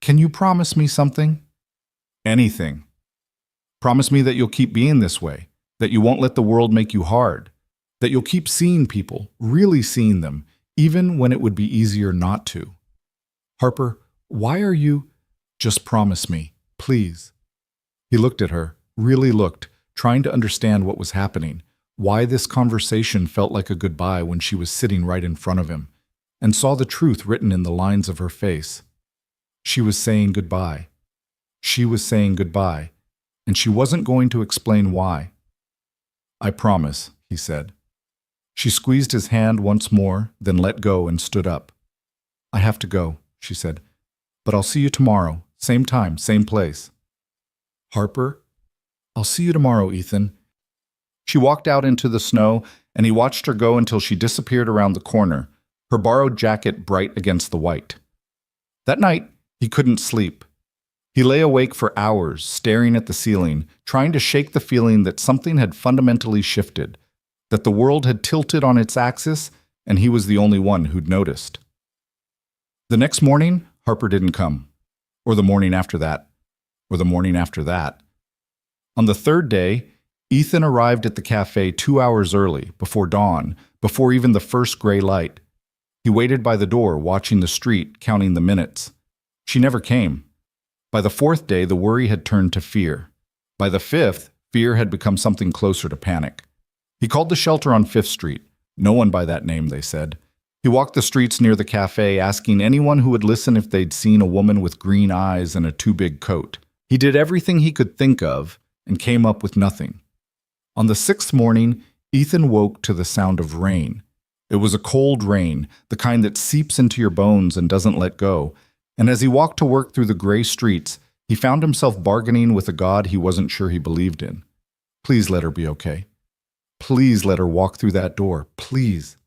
Can you promise me something? Anything. Promise me that you'll keep being this way, that you won't let the world make you hard, that you'll keep seeing people, really seeing them, even when it would be easier not to. Harper, why are you? Just promise me, please. He looked at her, really looked, trying to understand what was happening, why this conversation felt like a goodbye when she was sitting right in front of him, and saw the truth written in the lines of her face. She was saying goodbye. She was saying goodbye, and she wasn't going to explain why. I promise, he said. She squeezed his hand once more, then let go and stood up. I have to go, she said, but I'll see you tomorrow, same time, same place. Harper, I'll see you tomorrow, Ethan. She walked out into the snow, and he watched her go until she disappeared around the corner, her borrowed jacket bright against the white. That night, he couldn't sleep. He lay awake for hours, staring at the ceiling, trying to shake the feeling that something had fundamentally shifted, that the world had tilted on its axis, and he was the only one who'd noticed. The next morning, Harper didn't come, or the morning after that, or the morning after that. On the third day, Ethan arrived at the cafe 2 hours early, before dawn, before even the first gray light. He waited by the door, watching the street, counting the minutes. She never came. By the fourth day, the worry had turned to fear. By the fifth, fear had become something closer to panic. He called the shelter on 5th Street. No one by that name, they said. He walked the streets near the cafe, asking anyone who would listen if they'd seen a woman with green eyes and a too big coat. He did everything he could think of and came up with nothing. On the 6th morning, Ethan woke to the sound of rain. It was a cold rain, the kind that seeps into your bones and doesn't let go. And as he walked to work through the gray streets, he found himself bargaining with a God he wasn't sure he believed in. Please let her be okay. Please let her walk through that door, please.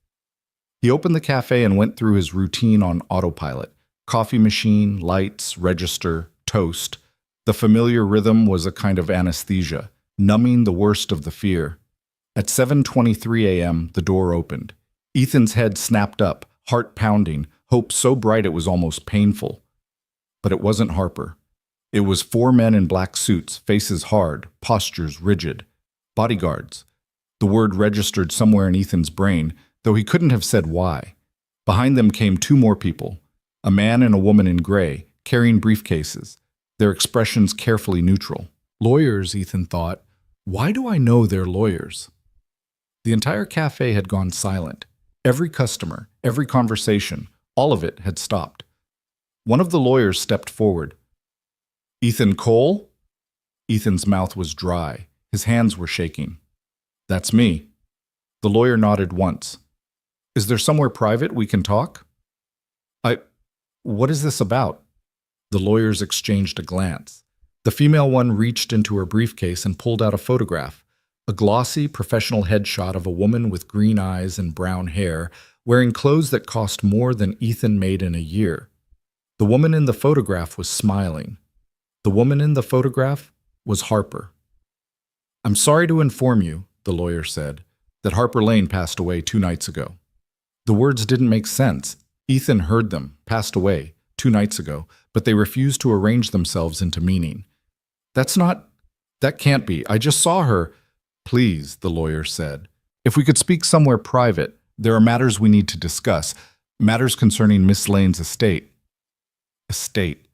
He opened the cafe and went through his routine on autopilot. Coffee machine, lights, register, toast. The familiar rhythm was a kind of anesthesia, numbing the worst of the fear. At 7:23 a.m., the door opened. Ethan's head snapped up, heart pounding, hope so bright it was almost painful. But it wasn't Harper. It was 4 men in black suits, faces hard, postures rigid. Bodyguards. The word registered somewhere in Ethan's brain, though he couldn't have said why. Behind them came 2 more people, a man and a woman in gray, carrying briefcases, their expressions carefully neutral. Lawyers, Ethan thought. Why do I know they're lawyers? The entire cafe had gone silent. Every customer, every conversation, all of it had stopped. One of the lawyers stepped forward. Ethan Cole? Ethan's mouth was dry. His hands were shaking. That's me. The lawyer nodded once. Is there somewhere private we can talk? What is this about? The lawyers exchanged a glance. The female one reached into her briefcase and pulled out a photograph, a glossy, professional headshot of a woman with green eyes and brown hair, wearing clothes that cost more than Ethan made in a year. The woman in the photograph was smiling. The woman in the photograph was Harper. I'm sorry to inform you, the lawyer said, that Harper Lane passed away 2 nights ago. The words didn't make sense. Ethan heard them, passed away, 2 nights ago, but they refused to arrange themselves into meaning. That can't be. I just saw her. Please, the lawyer said. If we could speak somewhere private, there are matters we need to discuss, matters concerning Miss Lane's estate. Estate.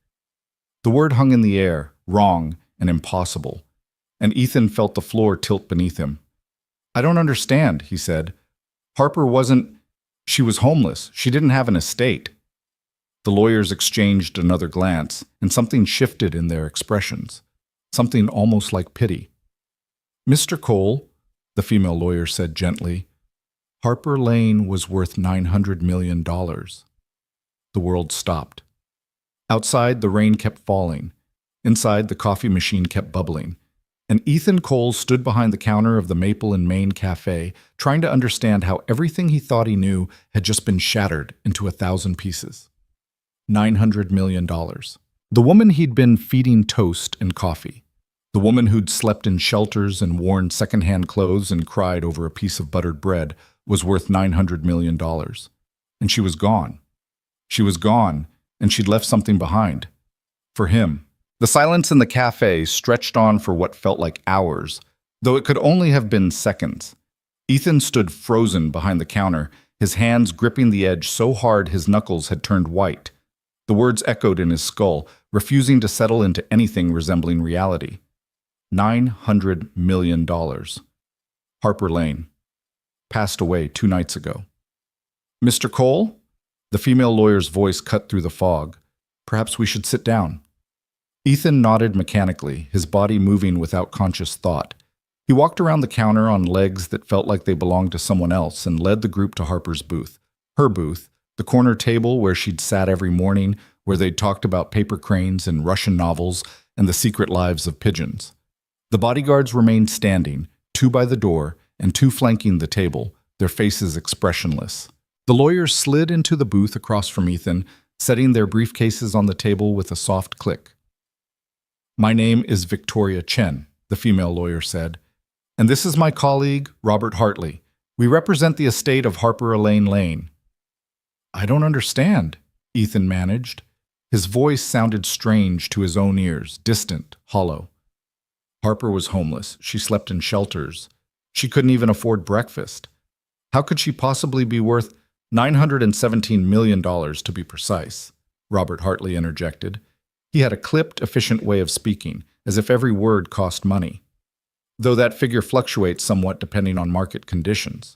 The word hung in the air, wrong and impossible, and Ethan felt the floor tilt beneath him. I don't understand, he said. Harper wasn't. She was homeless. She didn't have an estate. The lawyers exchanged another glance, and something shifted in their expressions, something almost like pity. Mr. Cole, the female lawyer said gently, Harper Lane was worth $900 million. The world stopped. Outside, the rain kept falling. Inside, the coffee machine kept bubbling, and Ethan Cole stood behind the counter of the Maple and Main Cafe, trying to understand how everything he thought he knew had just been shattered into 1,000 pieces. $900 million. The woman he'd been feeding toast and coffee. The woman who'd slept in shelters and worn secondhand clothes and cried over a piece of buttered bread was worth $900 million. And she was gone. She was gone, and she'd left something behind. For him. The silence in the cafe stretched on for what felt like hours, though it could only have been seconds. Ethan stood frozen behind the counter, his hands gripping the edge so hard his knuckles had turned white. The words echoed in his skull, refusing to settle into anything resembling reality. $900 million. Harper Lane. Passed away 2 nights ago. Mr. Cole? The female lawyer's voice cut through the fog. Perhaps we should sit down. Ethan nodded mechanically, his body moving without conscious thought. He walked around the counter on legs that felt like they belonged to someone else and led the group to Harper's booth. Her booth, the corner table where she'd sat every morning, where they'd talked about paper cranes and Russian novels and the secret lives of pigeons. The bodyguards remained standing, 2 by the door and 2 flanking the table, their faces expressionless. The lawyers slid into the booth across from Ethan, setting their briefcases on the table with a soft click. My name is Victoria Chen, the female lawyer said, and this is my colleague, Robert Hartley. We represent the estate of Harper Elaine Lane. I don't understand, Ethan managed. His voice sounded strange to his own ears, distant, hollow. Harper was homeless. She slept in shelters. She couldn't even afford breakfast. How could she possibly be worth $917 million to be precise? Robert Hartley interjected. He had a clipped, efficient way of speaking, as if every word cost money, though that figure fluctuates somewhat depending on market conditions.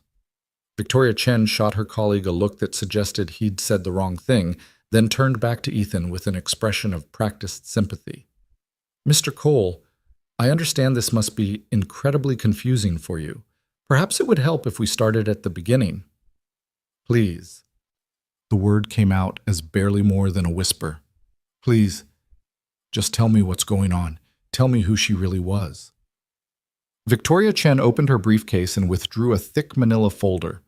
Victoria Chen shot her colleague a look that suggested he'd said the wrong thing, then turned back to Ethan with an expression of practiced sympathy. Mr. Cole, I understand this must be incredibly confusing for you. Perhaps it would help if we started at the beginning. Please. The word came out as barely more than a whisper. Please, just tell me what's going on. Tell me who she really was. Victoria Chen opened her briefcase and withdrew a thick manila folder.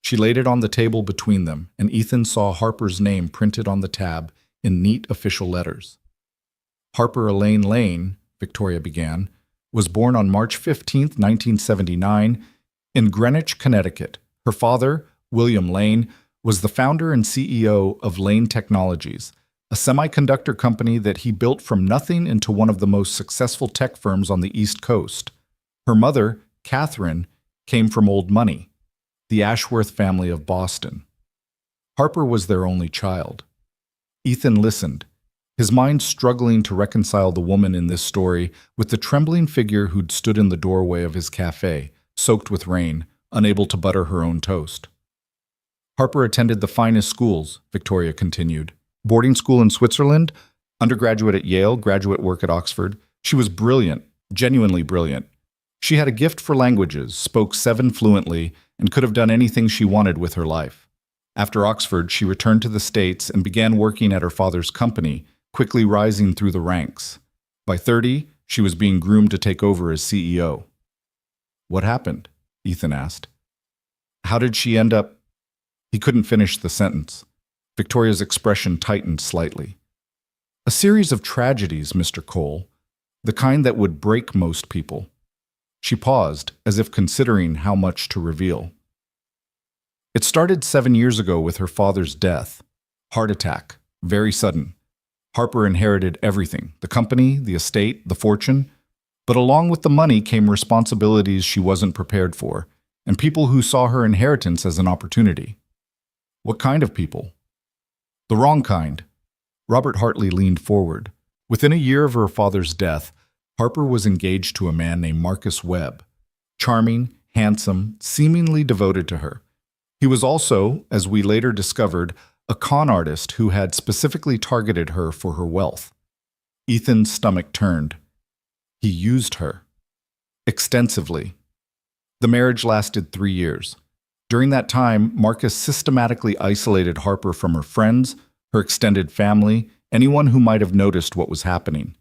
She laid it on the table between them, and Ethan saw Harper's name printed on the tab in neat official letters. Harper Elaine Lane, Victoria began, was born on March 15, 1979, in Greenwich, Connecticut. Her father, William Lane, was the founder and CEO of Lane Technologies, a semiconductor company that he built from nothing into one of the most successful tech firms on the East Coast. Her mother, Catherine, came from old money, the Ashworth family of Boston. Harper was their only child. Ethan listened, his mind struggling to reconcile the woman in this story with the trembling figure who'd stood in the doorway of his cafe, soaked with rain, unable to butter her own toast. Harper attended the finest schools, Victoria continued. Boarding school in Switzerland, undergraduate at Yale, graduate work at Oxford. She was brilliant, genuinely brilliant. She had a gift for languages, spoke 7 fluently, and could have done anything she wanted with her life. After Oxford, she returned to the States and began working at her father's company, quickly rising through the ranks. By 30, she was being groomed to take over as CEO. What happened? Ethan asked. How did she end up? He couldn't finish the sentence. Victoria's expression tightened slightly. A series of tragedies, Mr. Cole, the kind that would break most people. She paused, as if considering how much to reveal. It started 7 years ago with her father's death. Heart attack, very sudden. Harper inherited everything, the company, the estate, the fortune. But along with the money came responsibilities she wasn't prepared for, and people who saw her inheritance as an opportunity. What kind of people? The wrong kind. Robert Hartley leaned forward. Within a year of her father's death, Harper was engaged to a man named Marcus Webb. Charming, handsome, seemingly devoted to her. He was also, as we later discovered, a con artist who had specifically targeted her for her wealth. Ethan's stomach turned. He used her. Extensively. The marriage lasted 3 years. During that time, Marcus systematically isolated Harper from her friends, her extended family, anyone who might have noticed what was happening.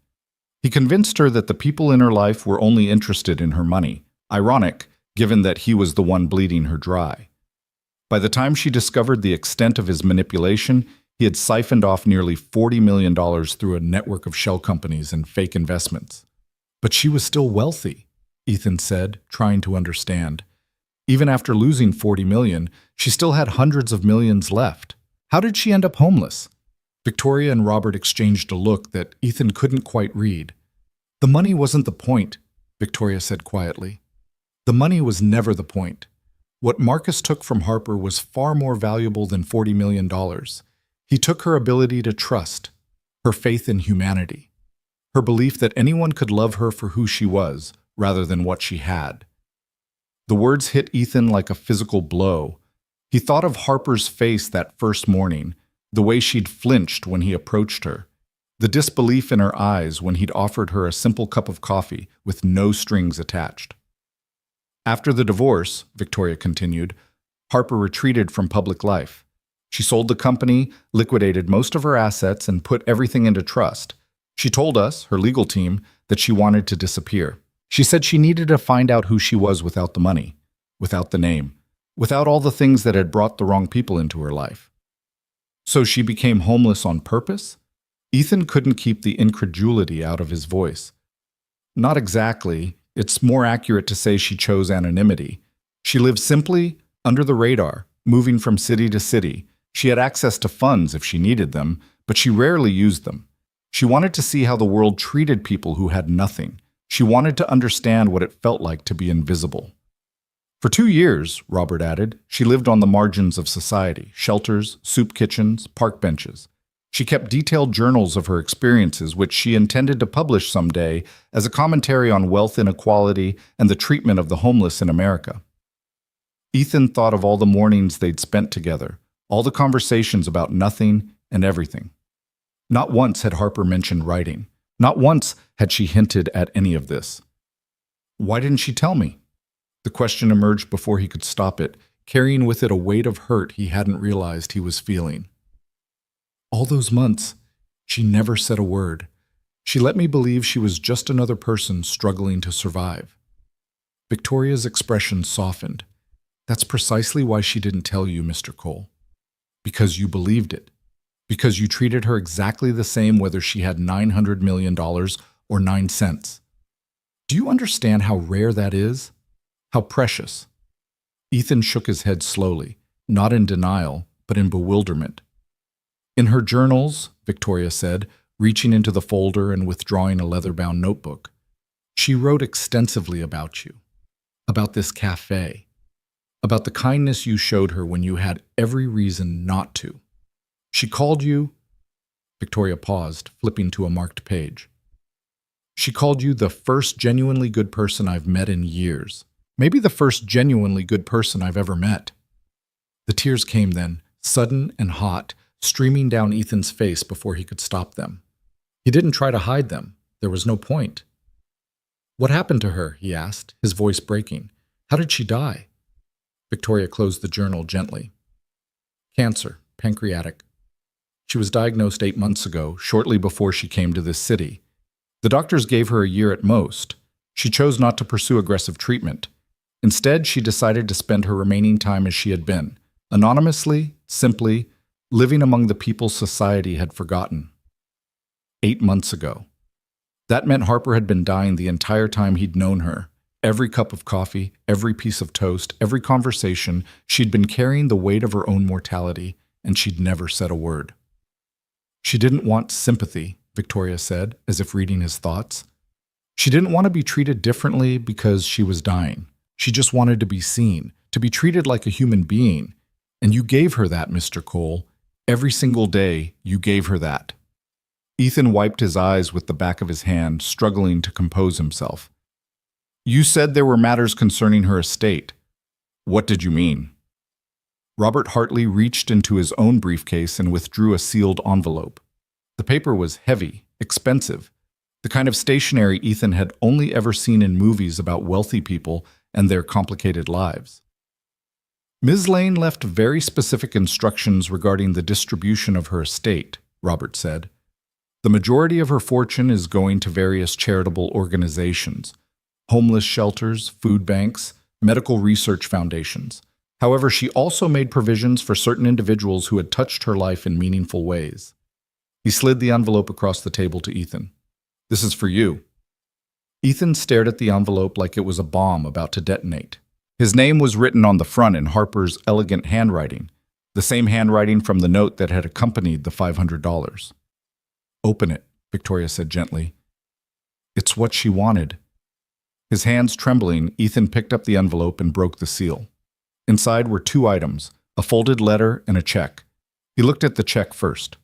He convinced her that the people in her life were only interested in her money. Ironic, given that he was the one bleeding her dry. By the time she discovered the extent of his manipulation, he had siphoned off nearly $40 million through a network of shell companies and fake investments. But she was still wealthy, Ethan said, trying to understand. Even after losing $40 million, she still had hundreds of millions left. How did she end up homeless? Victoria and Robert exchanged a look that Ethan couldn't quite read. The money wasn't the point, Victoria said quietly. The money was never the point. What Marcus took from Harper was far more valuable than $40 million. He took her ability to trust, her faith in humanity, her belief that anyone could love her for who she was, rather than what she had. The words hit Ethan like a physical blow. He thought of Harper's face that first morning, the way she'd flinched when he approached her, the disbelief in her eyes when he'd offered her a simple cup of coffee with no strings attached. After the divorce, Victoria continued, Harper retreated from public life. She sold the company, liquidated most of her assets, and put everything into trust. She told us, her legal team, that she wanted to disappear. She said she needed to find out who she was without the money, without the name, without all the things that had brought the wrong people into her life. So she became homeless on purpose? Ethan couldn't keep the incredulity out of his voice. Not exactly. It's more accurate to say she chose anonymity. She lived simply, under the radar, moving from city to city. She had access to funds if she needed them, but she rarely used them. She wanted to see how the world treated people who had nothing. She wanted to understand what it felt like to be invisible. For 2 years, Robert added, she lived on the margins of society, shelters, soup kitchens, park benches. She kept detailed journals of her experiences, which she intended to publish someday as a commentary on wealth inequality and the treatment of the homeless in America. Ethan thought of all the mornings they'd spent together, all the conversations about nothing and everything. Not once had Harper mentioned writing. Not once had she hinted at any of this. Why didn't she tell me? The question emerged before he could stop it, carrying with it a weight of hurt he hadn't realized he was feeling. All those months, she never said a word. She let me believe she was just another person struggling to survive. Victoria's expression softened. That's precisely why she didn't tell you, Mr. Cole. Because you believed it. Because you treated her exactly the same whether she had $900 million or 9 cents. Do you understand how rare that is? How precious? Ethan shook his head slowly, not in denial, but in bewilderment. In her journals, Victoria said, reaching into the folder and withdrawing a leather-bound notebook, she wrote extensively about you, about this cafe, about the kindness you showed her when you had every reason not to. She called you, Victoria paused, flipping to a marked page. She called you the first genuinely good person I've met in years. Maybe the first genuinely good person I've ever met. The tears came then, sudden and hot, streaming down Ethan's face before he could stop them. He didn't try to hide them. There was no point. What happened to her? He asked, his voice breaking. How did she die? Victoria closed the journal gently. Cancer, pancreatic. She was diagnosed 8 months ago, shortly before she came to this city. The doctors gave her a year at most. She chose not to pursue aggressive treatment. Instead, she decided to spend her remaining time as she had been, anonymously, simply, living among the people society had forgotten. 8 months ago. That meant Harper had been dying the entire time he'd known her. Every cup of coffee, every piece of toast, every conversation, she'd been carrying the weight of her own mortality, and she'd never said a word. She didn't want sympathy, Victoria said, as if reading his thoughts. She didn't want to be treated differently because she was dying. She just wanted to be seen, to be treated like a human being. And you gave her that, Mr. Cole. Every single day, you gave her that. Ethan wiped his eyes with the back of his hand, struggling to compose himself. You said there were matters concerning her estate. What did you mean? Robert Hartley reached into his own briefcase and withdrew a sealed envelope. The paper was heavy, expensive, the kind of stationery Ethan had only ever seen in movies about wealthy people and their complicated lives. Ms. Lane left very specific instructions regarding the distribution of her estate, Robert said. The majority of her fortune is going to various charitable organizations, homeless shelters, food banks, medical research foundations. However, she also made provisions for certain individuals who had touched her life in meaningful ways. He slid the envelope across the table to Ethan. "This is for you." Ethan stared at the envelope like it was a bomb about to detonate. His name was written on the front in Harper's elegant handwriting, the same handwriting from the note that had accompanied the $500. "Open it," Victoria said gently. It's what she wanted. His hands trembling, Ethan picked up the envelope and broke the seal. Inside were two items, a folded letter and a check. He looked at the check first.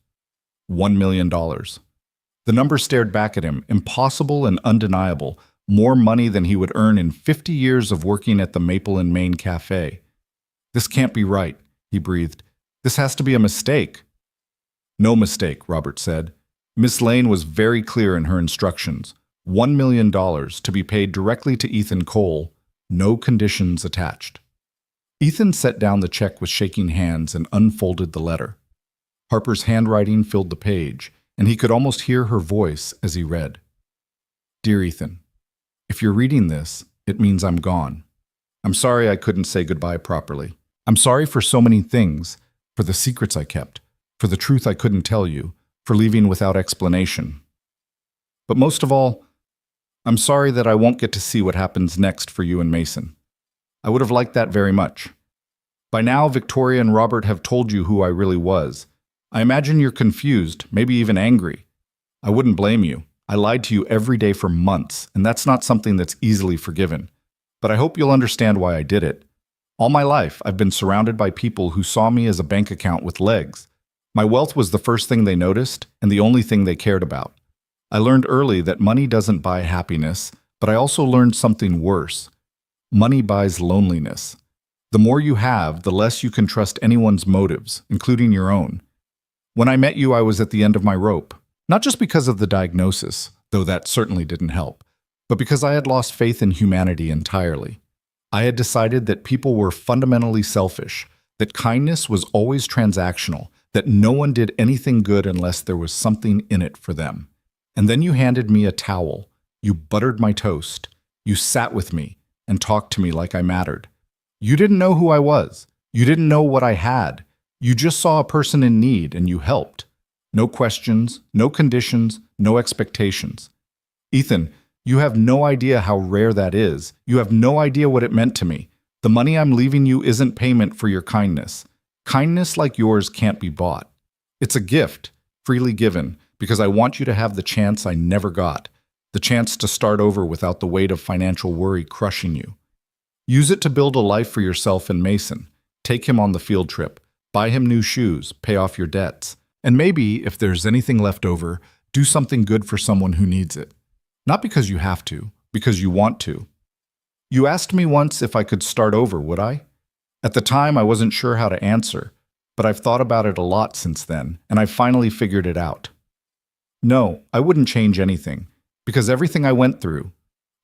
$1 million. The number stared back at him, impossible and undeniable, more money than he would earn in 50 years of working at the Maple and Main Cafe. "This can't be right," he breathed. "This has to be a mistake." "No mistake," Robert said. Miss Lane was very clear in her instructions. $1 million to be paid directly to Ethan Cole, no conditions attached. Ethan set down the check with shaking hands and unfolded the letter. Harper's handwriting filled the page, and he could almost hear her voice as he read. "Dear Ethan, if you're reading this, it means I'm gone. I'm sorry I couldn't say goodbye properly. I'm sorry for so many things, for the secrets I kept, for the truth I couldn't tell you, for leaving without explanation. But most of all, I'm sorry that I won't get to see what happens next for you and Mason. I would have liked that very much. By now, Victoria and Robert have told you who I really was. I imagine you're confused, maybe even angry. I wouldn't blame you. I lied to you every day for months, and that's not something that's easily forgiven. But I hope you'll understand why I did it. All my life, I've been surrounded by people who saw me as a bank account with legs. My wealth was the first thing they noticed, and the only thing they cared about. I learned early that money doesn't buy happiness, but I also learned something worse. Money buys loneliness. The more you have, the less you can trust anyone's motives, including your own. When I met you, I was at the end of my rope. Not just because of the diagnosis, though that certainly didn't help, but because I had lost faith in humanity entirely. I had decided that people were fundamentally selfish, that kindness was always transactional, that no one did anything good unless there was something in it for them. And then you handed me a towel. You buttered my toast. You sat with me and talked to me like I mattered. You didn't know who I was. You didn't know what I had. You just saw a person in need and you helped. No questions, no conditions, no expectations. Ethan, you have no idea how rare that is. You have no idea what it meant to me. The money I'm leaving you isn't payment for your kindness. Kindness like yours can't be bought. It's a gift, freely given, because I want you to have the chance I never got, the chance to start over without the weight of financial worry crushing you. Use it to build a life for yourself and Mason. Take him on the field trip. Buy him new shoes. Pay off your debts. And maybe, if there's anything left over, do something good for someone who needs it. Not because you have to, because you want to. You asked me once if I could start over, would I? At the time, I wasn't sure how to answer, but I've thought about it a lot since then, and I've finally figured it out. No, I wouldn't change anything, because everything I went through,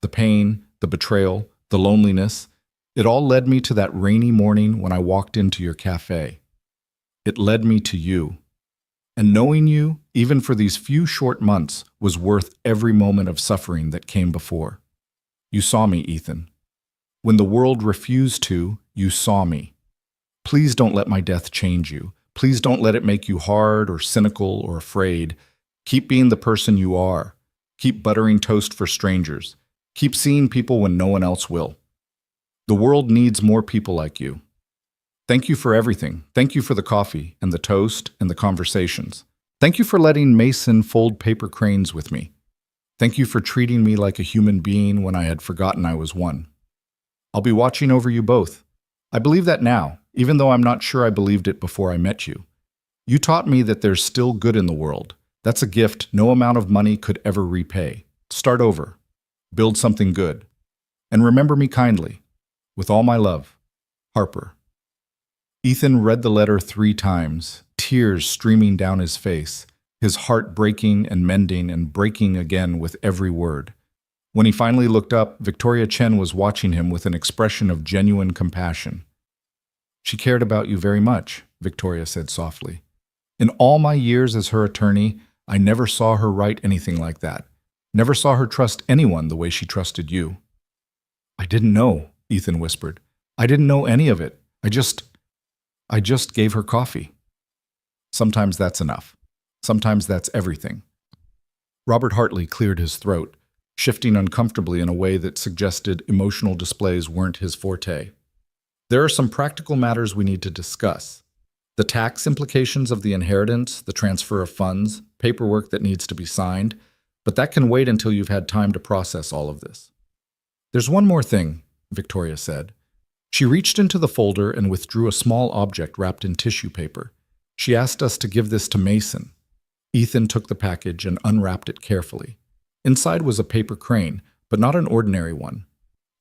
the pain, the betrayal, the loneliness, it all led me to that rainy morning when I walked into your cafe. It led me to you. And knowing you, even for these few short months, was worth every moment of suffering that came before. You saw me, Ethan. When the world refused to, you saw me. Please don't let my death change you. Please don't let it make you hard or cynical or afraid. Keep being the person you are. Keep buttering toast for strangers. Keep seeing people when no one else will. The world needs more people like you. Thank you for everything. Thank you for the coffee and the toast and the conversations. Thank you for letting Mason fold paper cranes with me. Thank you for treating me like a human being when I had forgotten I was one. I'll be watching over you both. I believe that now, even though I'm not sure I believed it before I met you. You taught me that there's still good in the world. That's a gift no amount of money could ever repay. Start over. Build something good. And remember me kindly. With all my love, Harper. Ethan read the letter 3 times, tears streaming down his face, his heart breaking and mending and breaking again with every word. When he finally looked up, Victoria Chen was watching him with an expression of genuine compassion. She cared about you very much, Victoria said softly. In all my years as her attorney, I never saw her write anything like that. Never saw her trust anyone the way she trusted you." "I didn't know," Ethan whispered. "I didn't know any of it. I just gave her coffee." Sometimes that's enough. Sometimes that's everything. Robert Hartley cleared his throat, shifting uncomfortably in a way that suggested emotional displays weren't his forte. "There are some practical matters we need to discuss. The tax implications of the inheritance, the transfer of funds, paperwork that needs to be signed, but that can wait until you've had time to process all of this." "There's one more thing," Victoria said. She reached into the folder and withdrew a small object wrapped in tissue paper. "She asked us to give this to Mason." Ethan took the package and unwrapped it carefully. Inside was a paper crane, but not an ordinary one.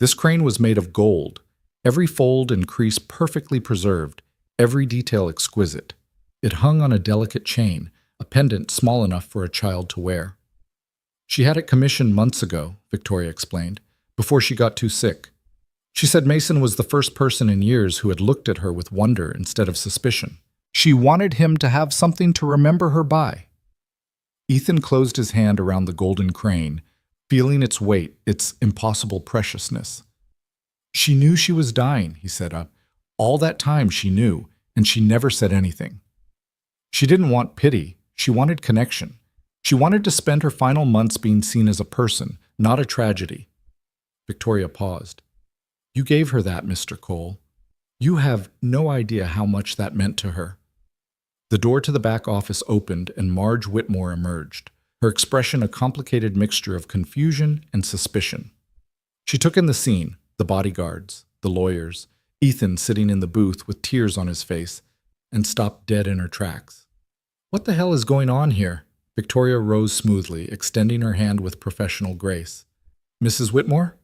This crane was made of gold, every fold and crease perfectly preserved, every detail exquisite. It hung on a delicate chain, a pendant small enough for a child to wear. "She had it commissioned months ago," Victoria explained, "before she got too sick. She said Mason was the first person in years who had looked at her with wonder instead of suspicion. She wanted him to have something to remember her by." Ethan closed his hand around the golden crane, feeling its weight, its impossible preciousness. "She knew she was dying," he said up. "All that time she knew, and she never said anything. She didn't want pity, she wanted connection. She wanted to spend her final months being seen as a person, not a tragedy." Victoria paused. "You gave her that, Mr. Cole. You have no idea how much that meant to her." The door to the back office opened and Marge Whitmore emerged, her expression a complicated mixture of confusion and suspicion. She took in the scene, the bodyguards, the lawyers, Ethan sitting in the booth with tears on his face, and stopped dead in her tracks. "What the hell is going on here?" Victoria rose smoothly, extending her hand with professional grace. "Mrs. Whitmore?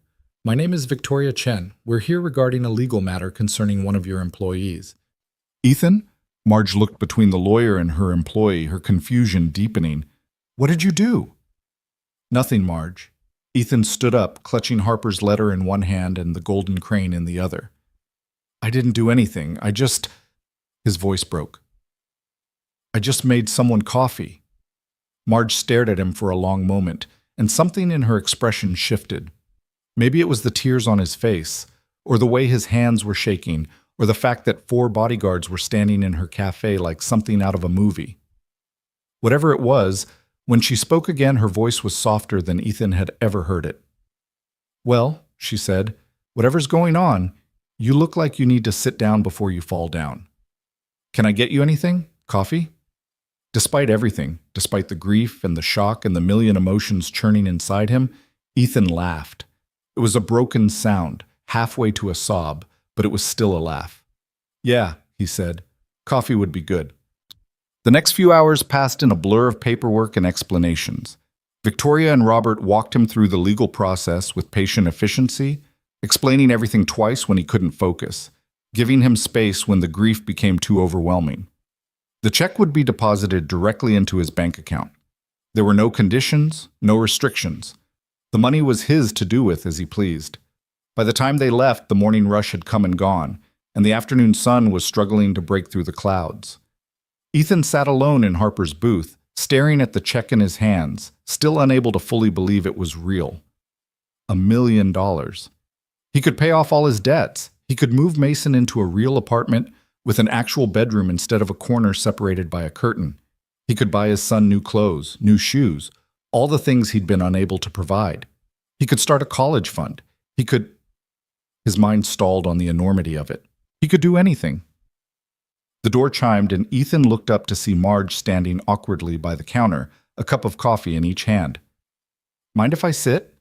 My name is Victoria Chen. We're here regarding a legal matter concerning one of your employees." "Ethan?" Marge looked between the lawyer and her employee, her confusion deepening. "What did you do?" "Nothing, Marge." Ethan stood up, clutching Harper's letter in one hand and the golden crane in the other. "I didn't do anything. His voice broke. "I just made someone coffee." Marge stared at him for a long moment, and something in her expression shifted. Maybe it was the tears on his face, or the way his hands were shaking, or the fact that 4 bodyguards were standing in her cafe like something out of a movie. Whatever it was, when she spoke again, her voice was softer than Ethan had ever heard it. "Well," she said, "whatever's going on, you look like you need to sit down before you fall down. Can I get you anything? Coffee?" Despite everything, despite the grief and the shock and the million emotions churning inside him, Ethan laughed. It was a broken sound, halfway to a sob, but it was still a laugh. "Yeah," he said, "coffee would be good." The next few hours passed in a blur of paperwork and explanations. Victoria and Robert walked him through the legal process with patient efficiency, explaining everything twice when he couldn't focus, giving him space when the grief became too overwhelming. The check would be deposited directly into his bank account. There were no conditions, no restrictions. The money was his to do with as he pleased. By the time they left, the morning rush had come and gone, and the afternoon sun was struggling to break through the clouds. Ethan sat alone in Harper's booth, staring at the check in his hands, still unable to fully believe it was real. $1 million. He could pay off all his debts. He could move Mason into a real apartment with an actual bedroom instead of a corner separated by a curtain. He could buy his son new clothes, new shoes, all the things he'd been unable to provide. He could start a college fund. He could... His mind stalled on the enormity of it. He could do anything. The door chimed and Ethan looked up to see Marge standing awkwardly by the counter, a cup of coffee in each hand. "Mind if I sit?"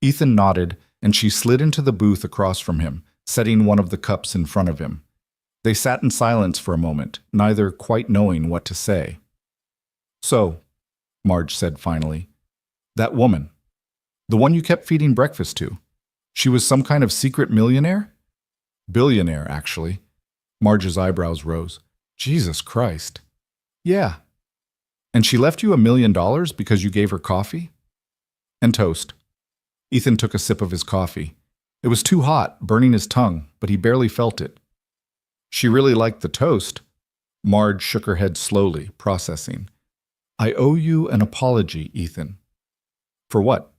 Ethan nodded, and she slid into the booth across from him, setting one of the cups in front of him. They sat in silence for a moment, neither quite knowing what to say. "So," Marge said finally, "that woman, the one you kept feeding breakfast to, she was some kind of secret millionaire?" "Billionaire, actually." Marge's eyebrows rose. "Jesus Christ." "Yeah." "And she left you $1 million because you gave her coffee?" "And toast." Ethan took a sip of his coffee. It was too hot, burning his tongue, but he barely felt it. "She really liked the toast." Marge shook her head slowly, processing. I owe you an apology, Ethan. For what?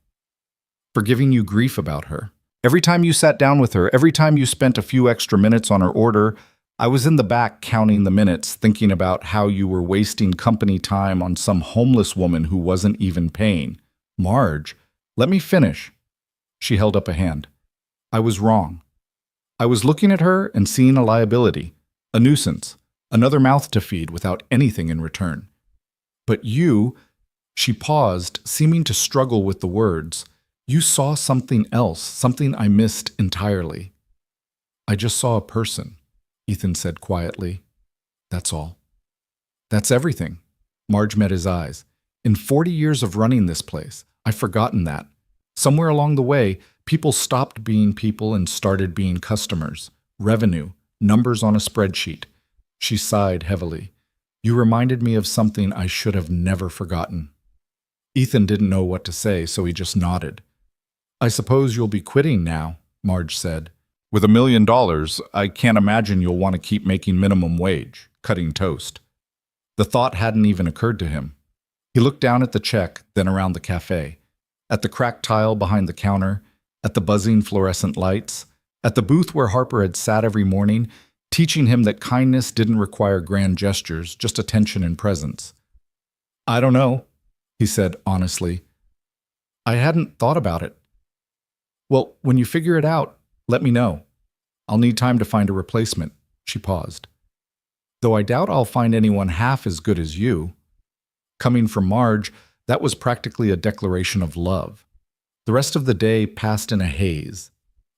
For giving you grief about her. Every time you sat down with her, every time you spent a few extra minutes on her order, I was in the back counting the minutes, thinking about how you were wasting company time on some homeless woman who wasn't even paying. Marge, let me finish. She held up a hand. I was wrong. I was looking at her and seeing a liability, a nuisance, another mouth to feed without anything in return. But you, she paused, seeming to struggle with the words. You saw something else, something I missed entirely. I just saw a person, Ethan said quietly. That's all. That's everything. Marge met his eyes. In 40 years of running this place, I've forgotten that. Somewhere along the way, people stopped being people and started being customers, revenue, numbers on a spreadsheet. She sighed heavily. You reminded me of something I should have never forgotten. Ethan didn't know what to say, so he just nodded. I suppose you'll be quitting now, Marge said. With $1 million, I can't imagine you'll want to keep making minimum wage, cutting toast. The thought hadn't even occurred to him. He looked down at the check, then around the cafe, at the cracked tile behind the counter, at the buzzing fluorescent lights, at the booth where Harper had sat every morning, teaching him that kindness didn't require grand gestures, just attention and presence. I don't know, he said honestly. I hadn't thought about it. Well, when you figure it out, let me know. I'll need time to find a replacement. She paused. Though I doubt I'll find anyone half as good as you. Coming from Marge, that was practically a declaration of love. The rest of the day passed in a haze.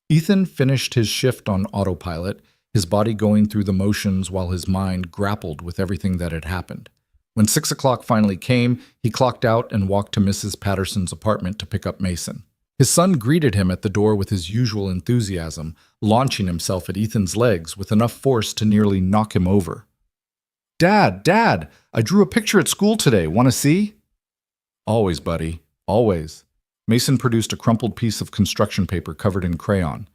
Ethan finished his shift on autopilot, his body going through the motions while his mind grappled with everything that had happened. When 6 o'clock finally came, he clocked out and walked to Mrs. Patterson's apartment to pick up Mason. His son greeted him at the door with his usual enthusiasm, launching himself at Ethan's legs with enough force to nearly knock him over. Dad, I drew a picture at school today. Want to see? Always, buddy, always. Mason produced a crumpled piece of construction paper covered in crayon.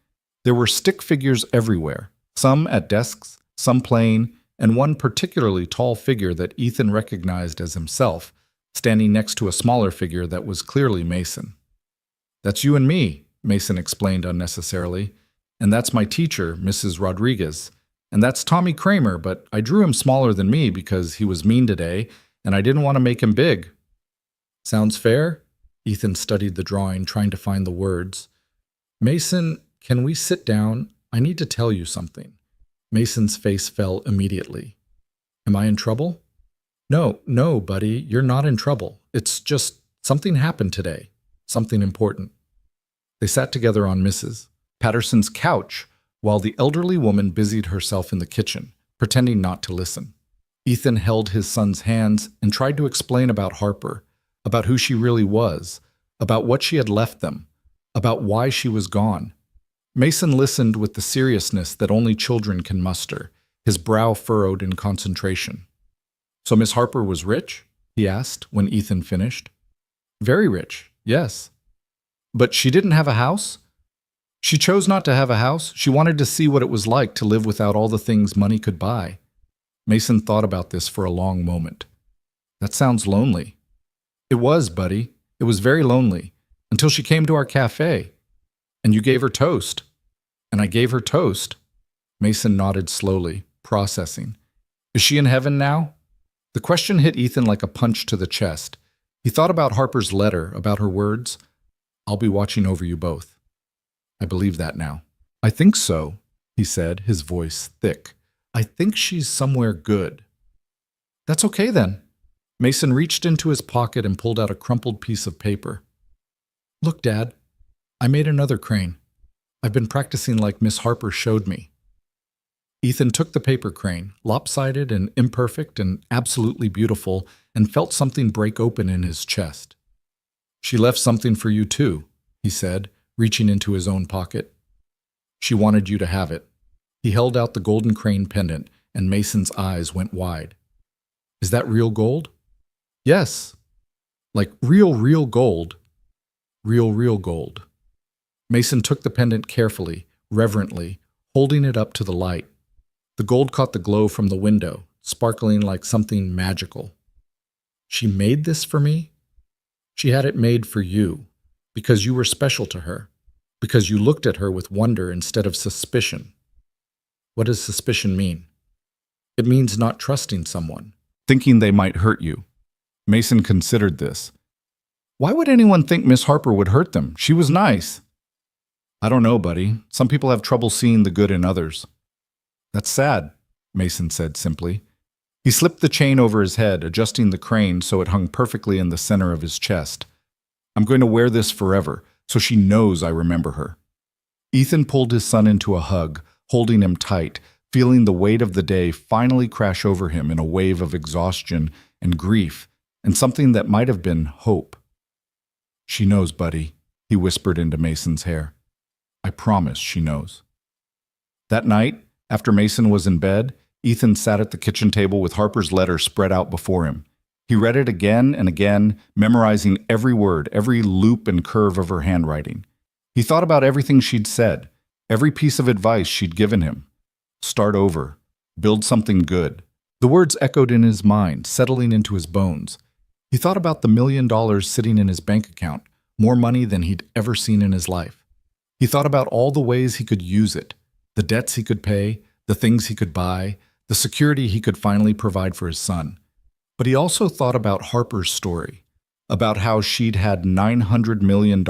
There were stick figures everywhere, some at desks, some playing, and one particularly tall figure that Ethan recognized as himself, standing next to a smaller figure that was clearly Mason. That's you and me, Mason explained unnecessarily. And that's my teacher, Mrs. Rodriguez. And that's Tommy Kramer, but I drew him smaller than me because he was mean today, and I didn't want to make him big. Sounds fair? Ethan studied the drawing, trying to find the words. Mason, can we sit down? I need to tell you something. Mason's face fell immediately. Am I in trouble? No, buddy, you're not in trouble. It's just something happened today. Something important. They sat together on Mrs. Patterson's couch while the elderly woman busied herself in the kitchen, pretending not to listen. Ethan held his son's hands and tried to explain about Harper, about who she really was, about what she had left them, about why she was gone. Mason listened with the seriousness that only children can muster, his brow furrowed in concentration. So Miss Harper was rich? He asked when Ethan finished. Very rich, yes. But she didn't have a house? She chose not to have a house. She wanted to see what it was like to live without all the things money could buy. Mason thought about this for a long moment. That sounds lonely. It was, buddy. It was very lonely, until she came to our cafe. And you gave her toast. And I gave her toast. Mason nodded slowly, processing. Is she in heaven now? The question hit Ethan like a punch to the chest. He thought about Harper's letter, about her words. I'll be watching over you both. I believe that now. I think so, he said, his voice thick. I think she's somewhere good. That's okay then. Mason reached into his pocket and pulled out a crumpled piece of paper. Look, Dad, I made another crane. I've been practicing like Miss Harper showed me. Ethan took the paper crane, lopsided and imperfect and absolutely beautiful, and felt something break open in his chest. She left something for you too, he said, reaching into his own pocket. She wanted you to have it. He held out the golden crane pendant, and Mason's eyes went wide. Is that real gold? Yes. Like real gold. Real gold. Mason took the pendant carefully, reverently, holding it up to the light. The gold caught the glow from the window, sparkling like something magical. She made this for me? She had it made for you, because you were special to her, because you looked at her with wonder instead of suspicion. What does suspicion mean? It means not trusting someone. Thinking they might hurt you. Mason considered this. Why would anyone think Miss Harper would hurt them? She was nice. I don't know, buddy. Some people have trouble seeing the good in others. That's sad, Mason said simply. He slipped the chain over his head, adjusting the crane so it hung perfectly in the center of his chest. I'm going to wear this forever, so she knows I remember her. Ethan pulled his son into a hug, holding him tight, feeling the weight of the day finally crash over him in a wave of exhaustion and grief, and something that might have been hope. She knows, buddy, he whispered into Mason's hair. I promise she knows. That night, after Mason was in bed, Ethan sat at the kitchen table with Harper's letter spread out before him. He read it again and again, memorizing every word, every loop and curve of her handwriting. He thought about everything she'd said, every piece of advice she'd given him. Start over. Build something good. The words echoed in his mind, settling into his bones. He thought about the $1 million sitting in his bank account, more money than he'd ever seen in his life. He thought about all the ways he could use it, the debts he could pay, the things he could buy, the security he could finally provide for his son. But he also thought about Harper's story, about how she'd had $900 million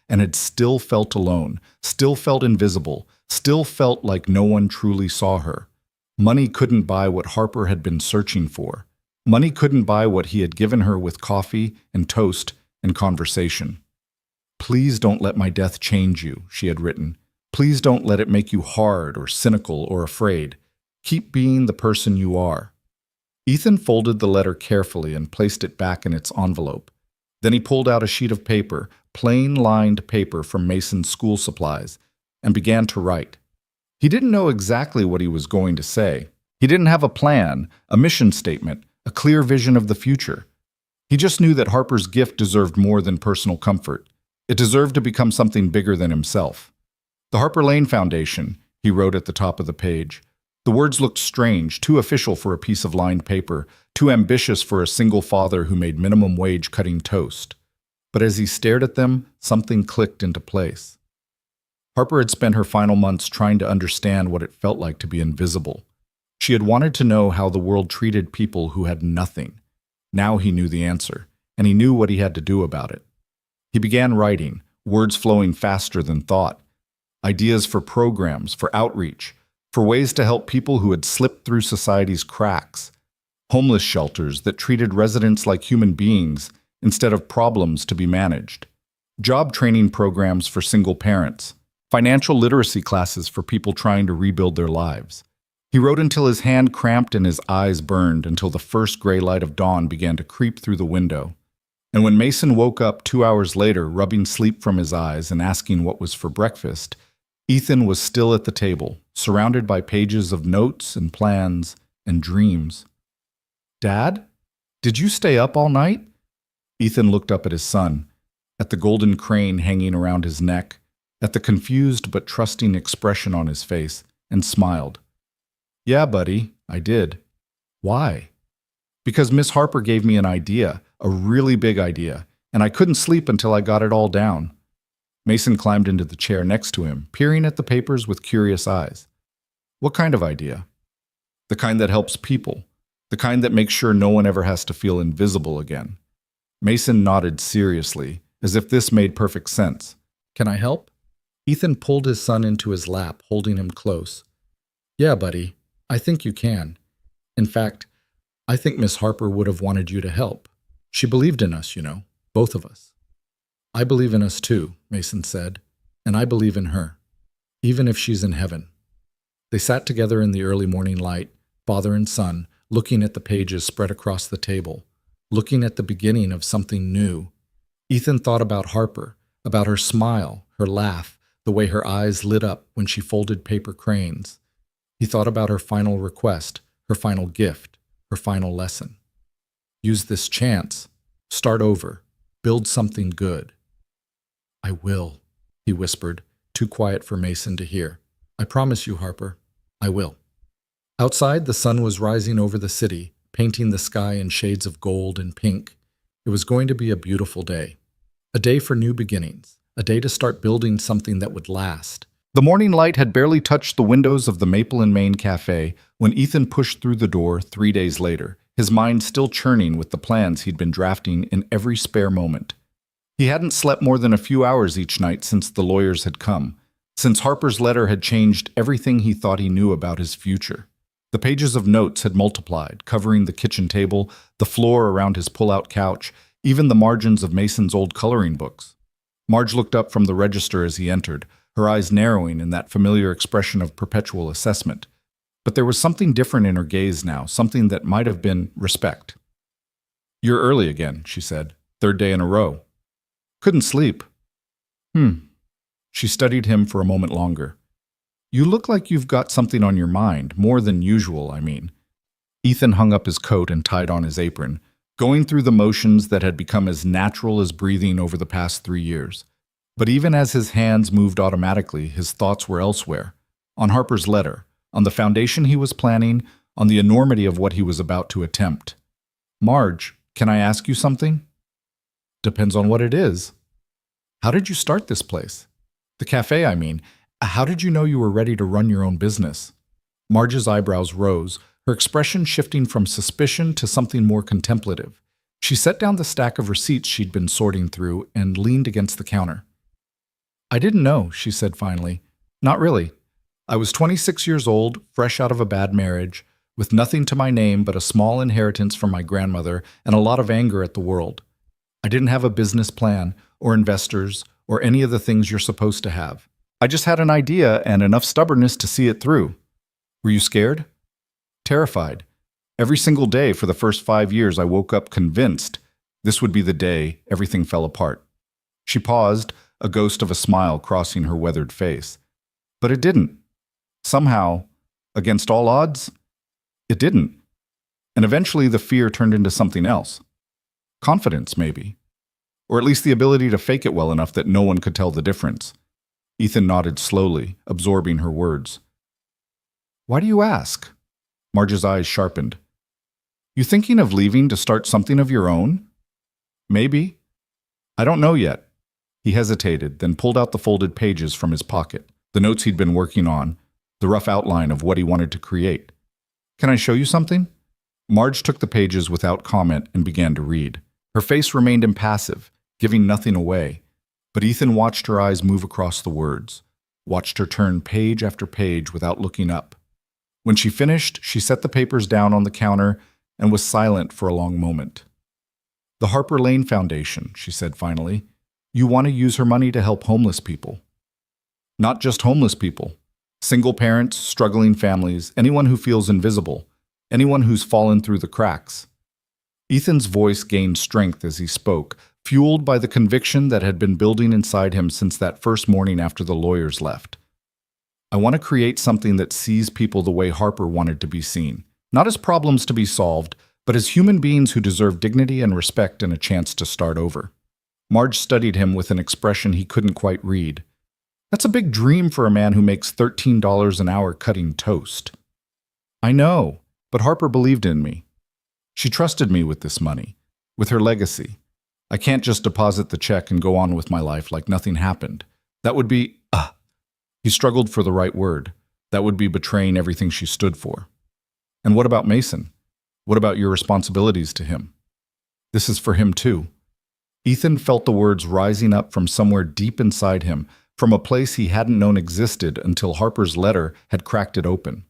and had still felt alone, still felt invisible, still felt like no one truly saw her. Money couldn't buy what Harper had been searching for. Money couldn't buy what he had given her with coffee and toast and conversation. Please don't let my death change you, she had written. Please don't let it make you hard or cynical or afraid. Keep being the person you are. Ethan folded the letter carefully and placed it back in its envelope. Then he pulled out a sheet of paper, plain lined paper from Mason's school supplies, and began to write. He didn't know exactly what he was going to say. He didn't have a plan, a mission statement, a clear vision of the future. He just knew that Harper's gift deserved more than personal comfort. It deserved to become something bigger than himself. The Harper Lane Foundation, he wrote at the top of the page. The words looked strange, too official for a piece of lined paper, too ambitious for a single father who made minimum wage cutting toast. But as he stared at them, something clicked into place. Harper had spent her final months trying to understand what it felt like to be invisible. She had wanted to know how the world treated people who had nothing. Now he knew the answer, and he knew what he had to do about it. He began writing, words flowing faster than thought. Ideas for programs, for outreach, for ways to help people who had slipped through society's cracks. Homeless shelters that treated residents like human beings instead of problems to be managed. Job training programs for single parents. Financial literacy classes for people trying to rebuild their lives. He wrote until his hand cramped and his eyes burned, until the first gray light of dawn began to creep through the window. And when Mason woke up 2 hours later, rubbing sleep from his eyes and asking what was for breakfast, Ethan was still at the table, surrounded by pages of notes and plans and dreams. Dad? Did you stay up all night? Ethan looked up at his son, at the golden crane hanging around his neck, at the confused but trusting expression on his face, and smiled. Yeah, buddy, I did. Why? Because Miss Harper gave me an idea, a really big idea, and I couldn't sleep until I got it all down. Mason climbed into the chair next to him, peering at the papers with curious eyes. What kind of idea? The kind that helps people, the kind that makes sure no one ever has to feel invisible again. Mason nodded seriously, as if this made perfect sense. Can I help? Ethan pulled his son into his lap, holding him close. Yeah, buddy, I think you can. In fact, I think Miss Harper would have wanted you to help. She believed in us, you know, both of us. I believe in us too, Mason said, and I believe in her, even if she's in heaven. They sat together in the early morning light, father and son, looking at the pages spread across the table, looking at the beginning of something new. Ethan thought about Harper, about her smile, her laugh, the way her eyes lit up when she folded paper cranes. He thought about her final request, her final gift, her final lesson. Use this chance. Start over. Build something good. I will, he whispered, too quiet for Mason to hear. I promise you, Harper, I will. Outside, the sun was rising over the city, painting the sky in shades of gold and pink. It was going to be a beautiful day. A day for new beginnings. A day to start building something that would last. The morning light had barely touched the windows of the Maple and Main Cafe when Ethan pushed through the door 3 days later, his mind still churning with the plans he'd been drafting in every spare moment. He hadn't slept more than a few hours each night since the lawyers had come, since Harper's letter had changed everything he thought he knew about his future. The pages of notes had multiplied, covering the kitchen table, the floor around his pull-out couch, even the margins of Mason's old coloring books. Marge looked up from the register as he entered, her eyes narrowing in that familiar expression of perpetual assessment. But there was something different in her gaze now, something that might have been respect. "You're early again," she said. "Third day in a row." "Couldn't sleep." She studied him for a moment longer. "You look like you've got something on your mind, more than usual, I mean." Ethan hung up his coat and tied on his apron, going through the motions that had become as natural as breathing over the past 3 years. But even as his hands moved automatically, his thoughts were elsewhere, on Harper's letter, on the foundation he was planning, on the enormity of what he was about to attempt. "Marge, can I ask you something?" "Depends on what it is." "How did you start this place? The cafe, I mean. How did you know you were ready to run your own business?" Marge's eyebrows rose, her expression shifting from suspicion to something more contemplative. She set down the stack of receipts she'd been sorting through and leaned against the counter. "I didn't know," she said finally. "Not really. I was 26 years old, fresh out of a bad marriage, with nothing to my name but a small inheritance from my grandmother and a lot of anger at the world. I didn't have a business plan, or investors, or any of the things you're supposed to have. I just had an idea and enough stubbornness to see it through." "Were you scared?" "Terrified. Every single day for the first 5 years I woke up convinced this would be the day everything fell apart." She paused, a ghost of a smile crossing her weathered face. "But it didn't. Somehow, against all odds, it didn't. And eventually the fear turned into something else. Confidence, maybe. Or at least the ability to fake it well enough that no one could tell the difference." Ethan nodded slowly, absorbing her words. "Why do you ask?" Marge's eyes sharpened. "You thinking of leaving to start something of your own?" "Maybe. I don't know yet." He hesitated, then pulled out the folded pages from his pocket, the notes he'd been working on, the rough outline of what he wanted to create. "Can I show you something?" Marge took the pages without comment and began to read. Her face remained impassive, giving nothing away, but Ethan watched her eyes move across the words, watched her turn page after page without looking up. When she finished, she set the papers down on the counter and was silent for a long moment. "The Harper Lane Foundation," she said finally. "You want to use her money to help homeless people." "Not just homeless people. Single parents, struggling families, anyone who feels invisible, anyone who's fallen through the cracks." Ethan's voice gained strength as he spoke, fueled by the conviction that had been building inside him since that first morning after the lawyers left. "I want to create something that sees people the way Harper wanted to be seen, not as problems to be solved, but as human beings who deserve dignity and respect and a chance to start over." Marge studied him with an expression he couldn't quite read. "That's a big dream for a man who makes $13 an hour cutting toast." "I know, but Harper believed in me. She trusted me with this money, with her legacy. I can't just deposit the check and go on with my life like nothing happened. That would be, He struggled for the right word. That would be betraying everything she stood for. "And what about Mason? What about your responsibilities to him?" "This is for him too." Ethan felt the words rising up from somewhere deep inside him, from a place he hadn't known existed until Harper's letter had cracked it open.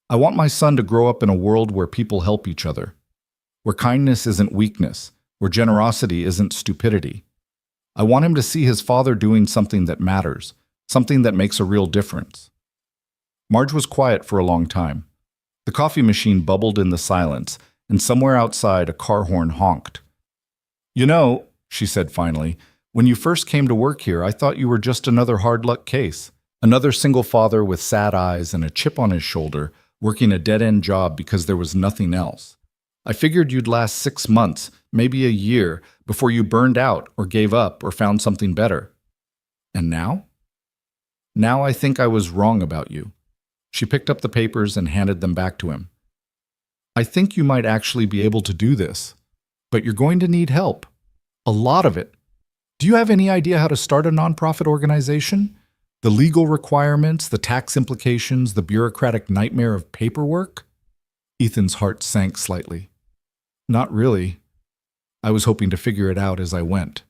"I want my son to grow up in a world where people help each other, where kindness isn't weakness, where generosity isn't stupidity. I want him to see his father doing something that matters, something that makes a real difference." Marge was quiet for a long time. The coffee machine bubbled in the silence, and somewhere outside a car horn honked. "You know," she said finally, "when you first came to work here, I thought you were just another hard-luck case, another single father with sad eyes and a chip on his shoulder, working a dead-end job because there was nothing else. I figured you'd last 6 months, maybe a year, before you burned out or gave up or found something better. And now? Now I think I was wrong about you." She picked up the papers and handed them back to him. I think you might actually be able to do this, but you're going to need help. A lot of it. Do you have any idea how to start a nonprofit organization? The legal requirements, the tax implications, the bureaucratic nightmare of paperwork? Ethan's heart sank slightly. Not really. I was hoping to figure it out as I went.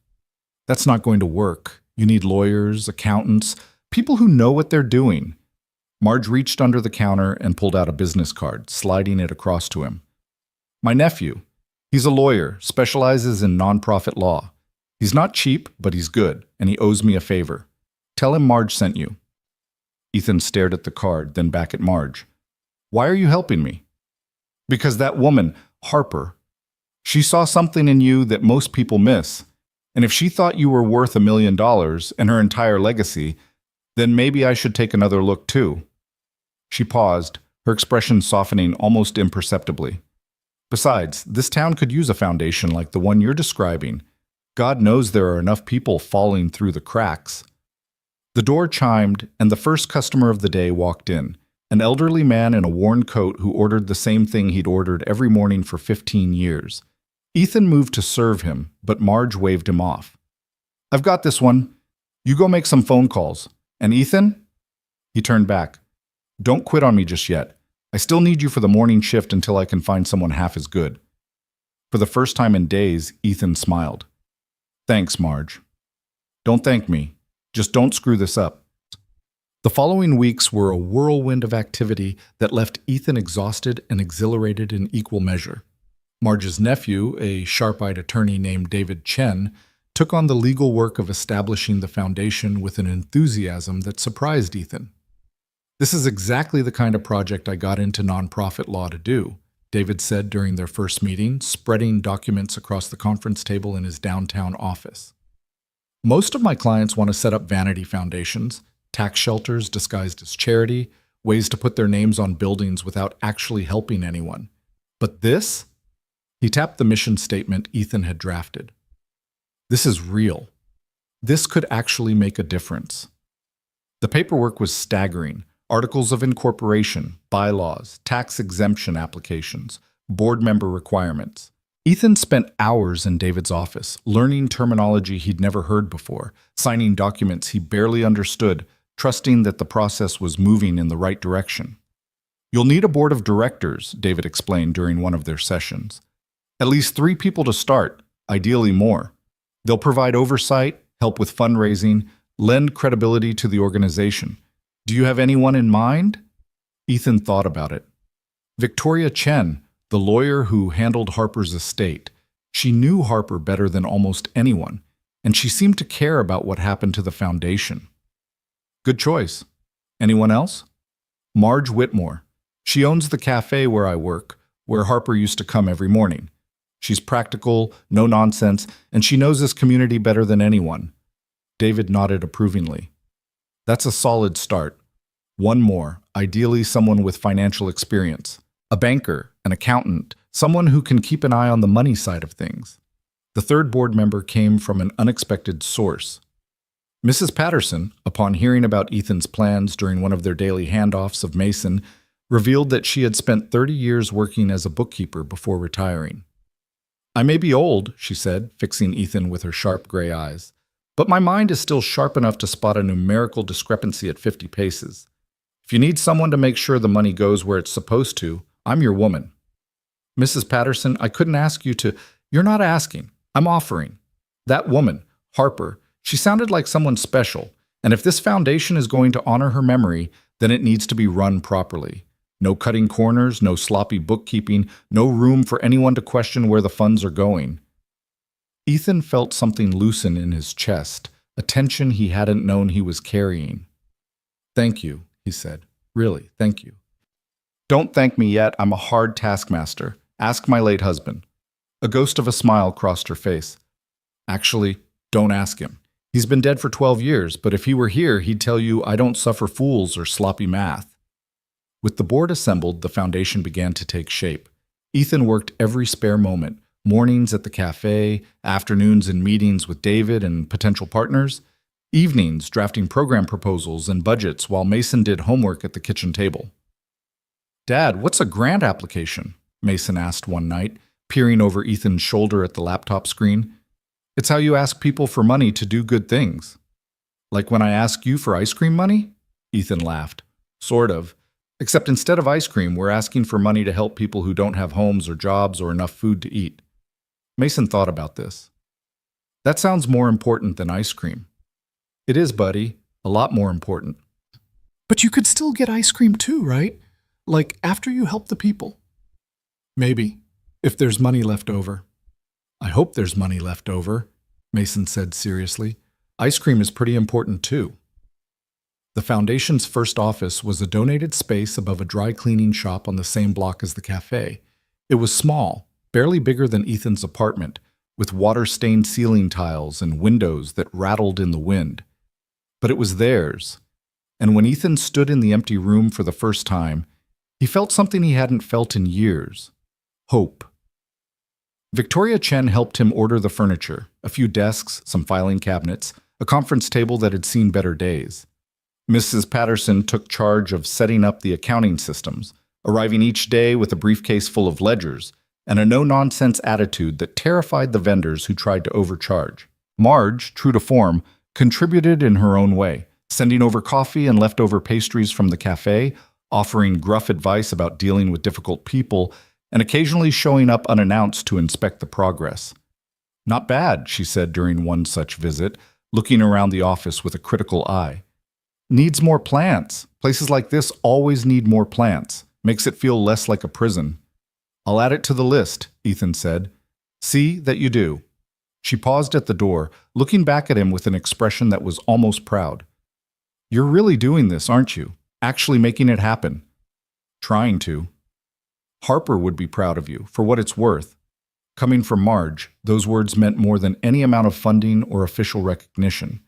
That's not going to work. You need lawyers, accountants, people who know what they're doing. Marge reached under the counter and pulled out a business card, sliding it across to him. My nephew. He's a lawyer, specializes in nonprofit law. He's not cheap, but he's good, and he owes me a favor. Tell him Marge sent you. Ethan stared at the card, then back at Marge. Why are you helping me? Because that woman, Harper, she saw something in you that most people miss. And if she thought you were worth $1 million and her entire legacy, then maybe I should take another look too. She paused, her expression softening almost imperceptibly. Besides, this town could use a foundation like the one you're describing. God knows there are enough people falling through the cracks. The door chimed, and the first customer of the day walked in, an elderly man in a worn coat who ordered the same thing he'd ordered every morning for 15 years. Ethan moved to serve him, but Marge waved him off. I've got this one. You go make some phone calls. And Ethan? He turned back. Don't quit on me just yet. I still need you for the morning shift until I can find someone half as good. For the first time in days, Ethan smiled. Thanks, Marge. Don't thank me. Just don't screw this up. The following weeks were a whirlwind of activity that left Ethan exhausted and exhilarated in equal measure. Marge's nephew, a sharp-eyed attorney named David Chen, took on the legal work of establishing the foundation with an enthusiasm that surprised Ethan. This is exactly the kind of project I got into nonprofit law to do, David said during their first meeting, spreading documents across the conference table in his downtown office. Most of my clients want to set up vanity foundations, tax shelters disguised as charity, ways to put their names on buildings without actually helping anyone. But this? He tapped the mission statement Ethan had drafted. This is real. This could actually make a difference. The paperwork was staggering. Articles of incorporation, bylaws, tax exemption applications, board member requirements. Ethan spent hours in David's office, learning terminology he'd never heard before, signing documents he barely understood, trusting that the process was moving in the right direction. You'll need a board of directors, David explained during one of their sessions. At least 3 people to start, ideally more. They'll provide oversight, help with fundraising, lend credibility to the organization. Do you have anyone in mind? Ethan thought about it. Victoria Chen, the lawyer who handled Harper's estate. She knew Harper better than almost anyone, and she seemed to care about what happened to the foundation. Good choice. Anyone else? Marge Whitmore. She owns the cafe where I work, where Harper used to come every morning. She's practical, no nonsense, and she knows this community better than anyone. David nodded approvingly. That's a solid start. One more, ideally someone with financial experience. A banker, an accountant, someone who can keep an eye on the money side of things. The third board member came from an unexpected source. Mrs. Patterson, upon hearing about Ethan's plans during one of their daily handoffs of Mason, revealed that she had spent 30 years working as a bookkeeper before retiring. I may be old, she said, fixing Ethan with her sharp gray eyes, but my mind is still sharp enough to spot a numerical discrepancy at 50 paces. If you need someone to make sure the money goes where it's supposed to, I'm your woman. Mrs. Patterson, I couldn't ask you to. You're not asking. I'm offering. That woman, Harper, she sounded like someone special, and if this foundation is going to honor her memory, then it needs to be run properly. No cutting corners, no sloppy bookkeeping, no room for anyone to question where the funds are going. Ethan felt something loosen in his chest, a tension he hadn't known he was carrying. Thank you, he said. Really, thank you. Don't thank me yet. I'm a hard taskmaster. Ask my late husband. A ghost of a smile crossed her face. Actually, don't ask him. He's been dead for 12 years, but if he were here, he'd tell you I don't suffer fools or sloppy math. With the board assembled, the foundation began to take shape. Ethan worked every spare moment, mornings at the cafe, afternoons in meetings with David and potential partners, evenings drafting program proposals and budgets while Mason did homework at the kitchen table. Dad, what's a grant application? Mason asked one night, peering over Ethan's shoulder at the laptop screen. It's how you ask people for money to do good things. Like when I ask you for ice cream money? Ethan laughed. Sort of. Except instead of ice cream, we're asking for money to help people who don't have homes or jobs or enough food to eat. Mason thought about this. That sounds more important than ice cream. It is, buddy. A lot more important. But you could still get ice cream too, right? Like after you help the people. Maybe, if there's money left over. I hope there's money left over, Mason said seriously. Ice cream is pretty important too. The foundation's first office was a donated space above a dry cleaning shop on the same block as the cafe. It was small, barely bigger than Ethan's apartment, with water-stained ceiling tiles and windows that rattled in the wind. But it was theirs, and when Ethan stood in the empty room for the first time, he felt something he hadn't felt in years: hope. Victoria Chen helped him order the furniture, a few desks, some filing cabinets, a conference table that had seen better days. Mrs. Patterson took charge of setting up the accounting systems, arriving each day with a briefcase full of ledgers and a no-nonsense attitude that terrified the vendors who tried to overcharge. Marge, true to form, contributed in her own way, sending over coffee and leftover pastries from the cafe, offering gruff advice about dealing with difficult people, and occasionally showing up unannounced to inspect the progress. Not bad, she said during one such visit, looking around the office with a critical eye. Needs more plants. Places like this always need more plants. Makes it feel less like a prison. I'll add it to the list, Ethan said. See that you do. She paused at the door, looking back at him with an expression that was almost proud. You're really doing this, aren't you? Actually making it happen. Trying to. Harper would be proud of you, for what it's worth. Coming from Marge, those words meant more than any amount of funding or official recognition.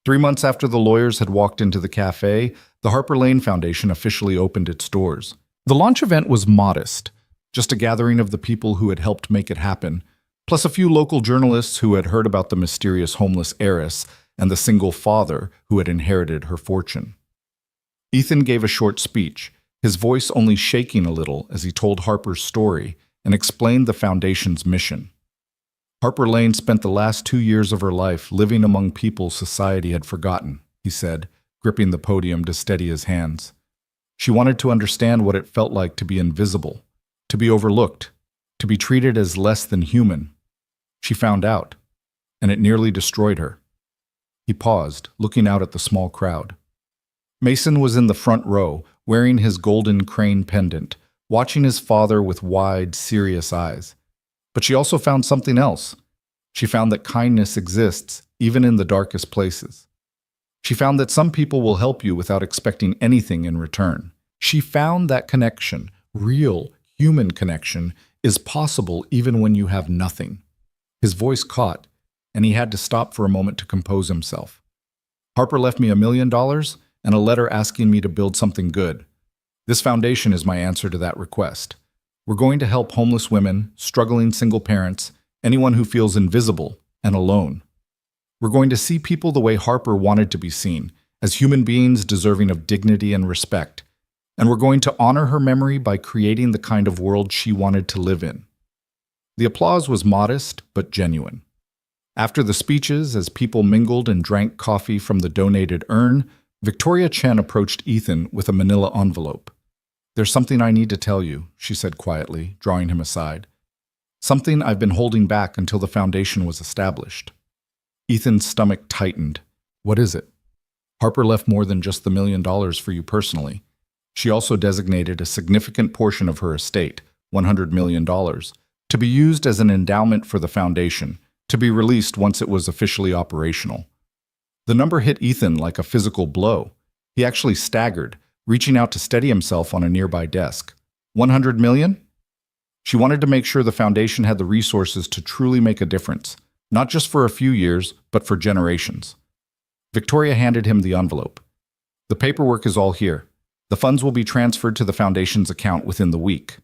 3 months after the lawyers had walked into the cafe, the Harper Lane Foundation officially opened its doors. The launch event was modest, just a gathering of the people who had helped make it happen, plus a few local journalists who had heard about the mysterious homeless heiress and the single father who had inherited her fortune. Ethan gave a short speech, his voice only shaking a little as he told Harper's story and explained the foundation's mission. Harper Lane spent the last 2 years of her life living among people society had forgotten, he said, gripping the podium to steady his hands. She wanted to understand what it felt like to be invisible, to be overlooked, to be treated as less than human. She found out, and it nearly destroyed her. He paused, looking out at the small crowd. Mason was in the front row, wearing his golden crane pendant, watching his father with wide, serious eyes. But she also found something else. She found that kindness exists, even in the darkest places. She found that some people will help you without expecting anything in return. She found that connection, real, human connection, is possible even when you have nothing. His voice caught, and he had to stop for a moment to compose himself. Harper left me $1 million and a letter asking me to build something good. This foundation is my answer to that request. We're going to help homeless women, struggling single parents, anyone who feels invisible and alone. We're going to see people the way Harper wanted to be seen, as human beings deserving of dignity and respect. And we're going to honor her memory by creating the kind of world she wanted to live in. The applause was modest but genuine. After the speeches, as people mingled and drank coffee from the donated urn, Victoria Chen approached Ethan with a manila envelope. There's something I need to tell you, she said quietly, drawing him aside. Something I've been holding back until the foundation was established. Ethan's stomach tightened. What is it? Harper left more than just the $1 million for you personally. She also designated a significant portion of her estate, $100 million, to be used as an endowment for the foundation, to be released once it was officially operational. The number hit Ethan like a physical blow. He actually staggered, reaching out to steady himself on a nearby desk. 100 million? She wanted to make sure the foundation had the resources to truly make a difference, not just for a few years, but for generations. Victoria handed him the envelope. The paperwork is all here. The funds will be transferred to the foundation's account within the week.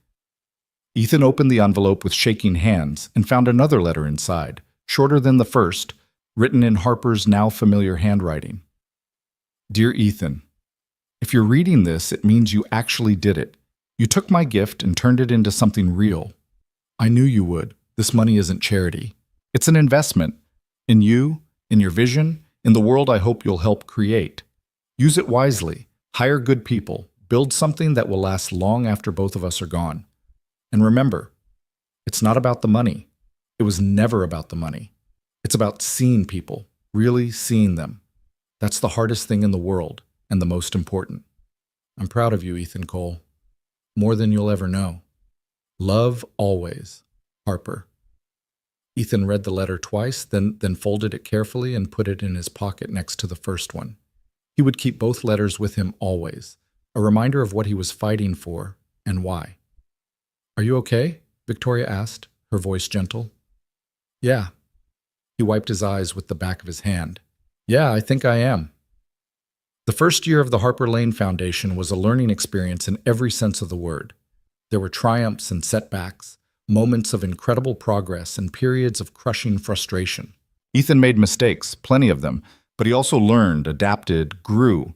Ethan opened the envelope with shaking hands and found another letter inside, shorter than the first, written in Harper's now familiar handwriting. Dear Ethan, if you're reading this, it means you actually did it. You took my gift and turned it into something real. I knew you would. This money isn't charity. It's an investment. In you, in your vision, in the world I hope you'll help create. Use it wisely. Hire good people. Build something that will last long after both of us are gone. And remember, it's not about the money. It was never about the money. It's about seeing people, really seeing them. That's the hardest thing in the world and the most important. I'm proud of you, Ethan Cole. More than you'll ever know. Love always, Harper. Ethan read the letter twice, then folded it carefully and put it in his pocket next to the first one. He would keep both letters with him always, a reminder of what he was fighting for and why. Are you okay? Victoria asked, her voice gentle. Yeah. He wiped his eyes with the back of his hand. Yeah, I think I am. The first year of the Harper Lane Foundation was a learning experience in every sense of the word. There were triumphs and setbacks, moments of incredible progress and periods of crushing frustration. Ethan made mistakes, plenty of them, but he also learned, adapted, grew.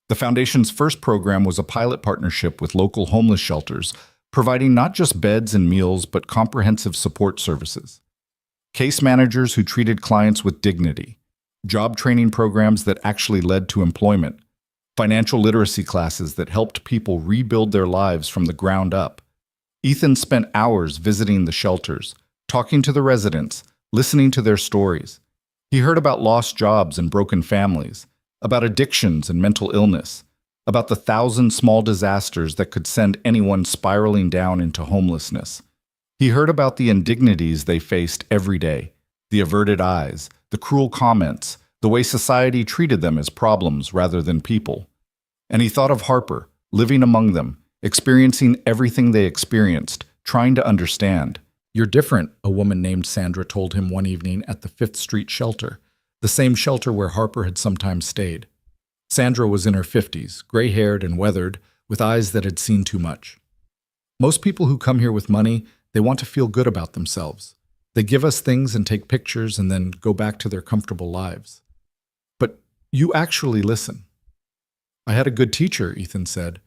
The Foundation's first program was a pilot partnership with local homeless shelters, providing not just beds and meals, but comprehensive support services. Case managers who treated clients with dignity, job training programs that actually led to employment, financial literacy classes that helped people rebuild their lives from the ground up. Ethan spent hours visiting the shelters, talking to the residents, listening to their stories. He heard about lost jobs and broken families, about addictions and mental illness, about the 1,000 small disasters that could send anyone spiraling down into homelessness. He heard about the indignities they faced every day, the averted eyes, the cruel comments, the way society treated them as problems rather than people. And he thought of Harper, living among them, experiencing everything they experienced, trying to understand. You're different, a woman named Sandra told him one evening at the 5th Street shelter, the same shelter where Harper had sometimes stayed. Sandra was in her 50s, gray-haired and weathered, with eyes that had seen too much. Most people who come here with money, they want to feel good about themselves. They give us things and take pictures and then go back to their comfortable lives. But you actually listen. I had a good teacher, Ethan said.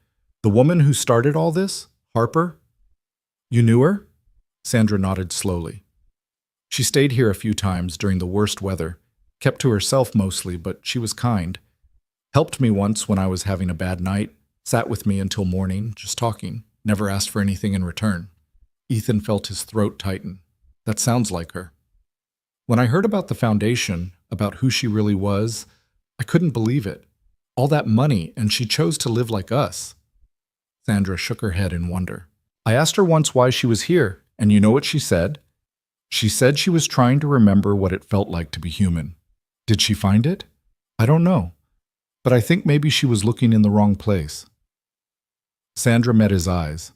The woman who started all this, Harper? You knew her? Sandra nodded slowly. She stayed here a few times during the worst weather, kept to herself mostly, but she was kind. Helped me once when I was having a bad night, sat with me until morning, just talking, never asked for anything in return. Ethan felt his throat tighten. That sounds like her. When I heard about the foundation, about who she really was, I couldn't believe it. All that money, and she chose to live like us. Sandra shook her head in wonder. I asked her once why she was here, and you know what she said? She said she was trying to remember what it felt like to be human. Did she find it? I don't know. But I think maybe she was looking in the wrong place. Sandra met his eyes.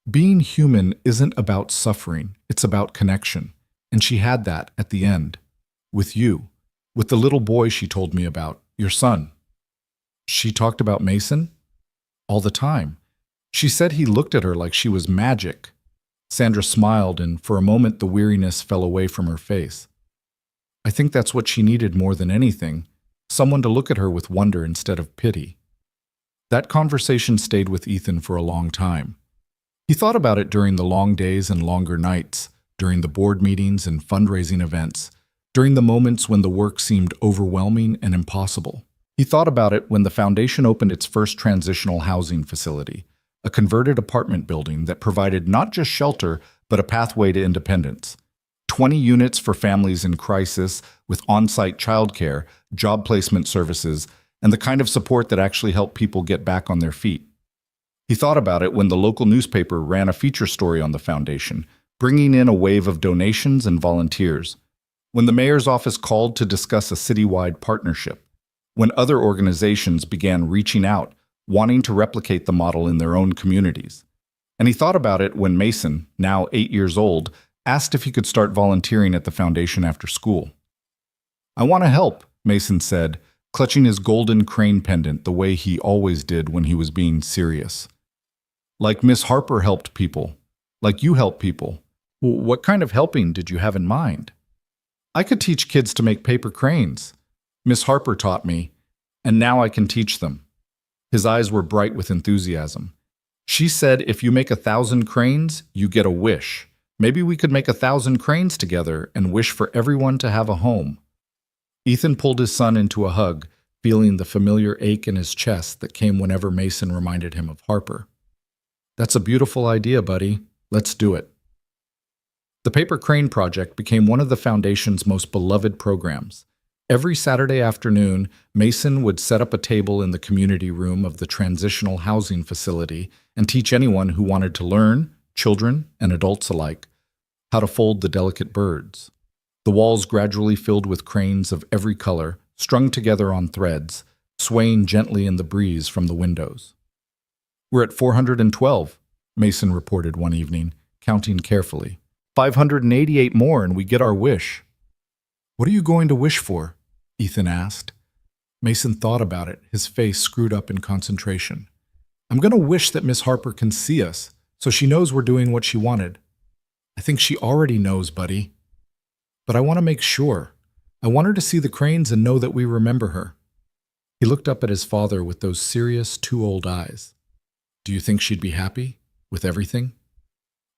Being human isn't about suffering, it's about connection. And she had that at the end. With you. With the little boy she told me about, your son. She talked about Mason? All the time. She said he looked at her like she was magic. Sandra smiled, and for a moment the weariness fell away from her face. I think that's what she needed more than anything, someone to look at her with wonder instead of pity. That conversation stayed with Ethan for a long time. He thought about it during the long days and longer nights, during the board meetings and fundraising events, during the moments when the work seemed overwhelming and impossible. He thought about it when the foundation opened its first transitional housing facility, a converted apartment building that provided not just shelter, but a pathway to independence. 20 units for families in crisis with on-site childcare, job placement services, and the kind of support that actually helped people get back on their feet. He thought about it when the local newspaper ran a feature story on the foundation, bringing in a wave of donations and volunteers. When the mayor's office called to discuss a citywide partnership. When other organizations began reaching out, wanting to replicate the model in their own communities. And he thought about it when Mason, now 8 years old, asked if he could start volunteering at the foundation after school. I want to help, Mason said, clutching his golden crane pendant the way he always did when he was being serious. Like Miss Harper helped people. Like you help people. What kind of helping did you have in mind? I could teach kids to make paper cranes. Miss Harper taught me, and now I can teach them. His eyes were bright with enthusiasm. She said if you make 1,000 cranes, you get a wish. Maybe we could make 1,000 cranes together and wish for everyone to have a home. Ethan pulled his son into a hug, feeling the familiar ache in his chest that came whenever Mason reminded him of Harper. That's a beautiful idea, buddy. Let's do it. The Paper Crane Project became one of the Foundation's most beloved programs. Every Saturday afternoon, Mason would set up a table in the community room of the transitional housing facility and teach anyone who wanted to learn, children and adults alike, how to fold the delicate birds. The walls gradually filled with cranes of every color, strung together on threads, swaying gently in the breeze from the windows. "We're at 412, Mason reported one evening, counting carefully. 588 more and we get our wish. "What are you going to wish for?" Ethan asked. Mason thought about it, his face screwed up in concentration. "I'm going to wish that Miss Harper can see us, so she knows we're doing what she wanted." "I think she already knows, buddy. But I want to make sure. I want her to see the cranes and know that we remember her." He looked up at his father with those serious, too old eyes. "Do you think she'd be happy with everything?"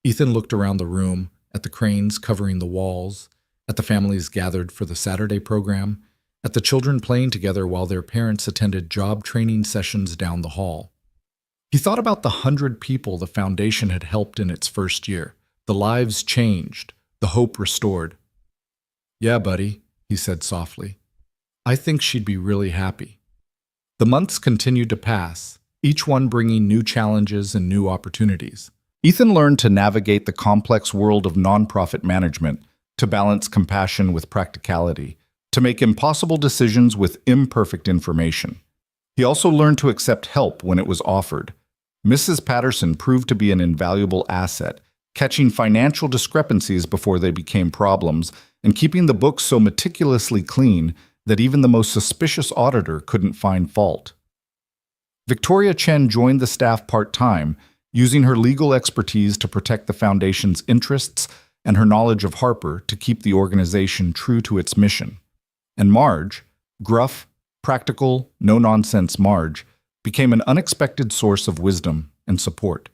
Ethan looked around the room, at the cranes covering the walls, at the families gathered for the Saturday program, at the children playing together while their parents attended job training sessions down the hall. He thought about the 100 people the Foundation had helped in its first year, the lives changed, the hope restored. "Yeah, buddy," he said softly. "I think she'd be really happy." The months continued to pass, each one bringing new challenges and new opportunities. Ethan learned to navigate the complex world of nonprofit management, to balance compassion with practicality, to make impossible decisions with imperfect information. He also learned to accept help when it was offered. Mrs. Patterson proved to be an invaluable asset, catching financial discrepancies before they became problems, and keeping the books so meticulously clean that even the most suspicious auditor couldn't find fault. Victoria Chen joined the staff part-time, using her legal expertise to protect the Foundation's interests and her knowledge of Harper to keep the organization true to its mission. And Marge, gruff, practical, no-nonsense Marge, became an unexpected source of wisdom and support.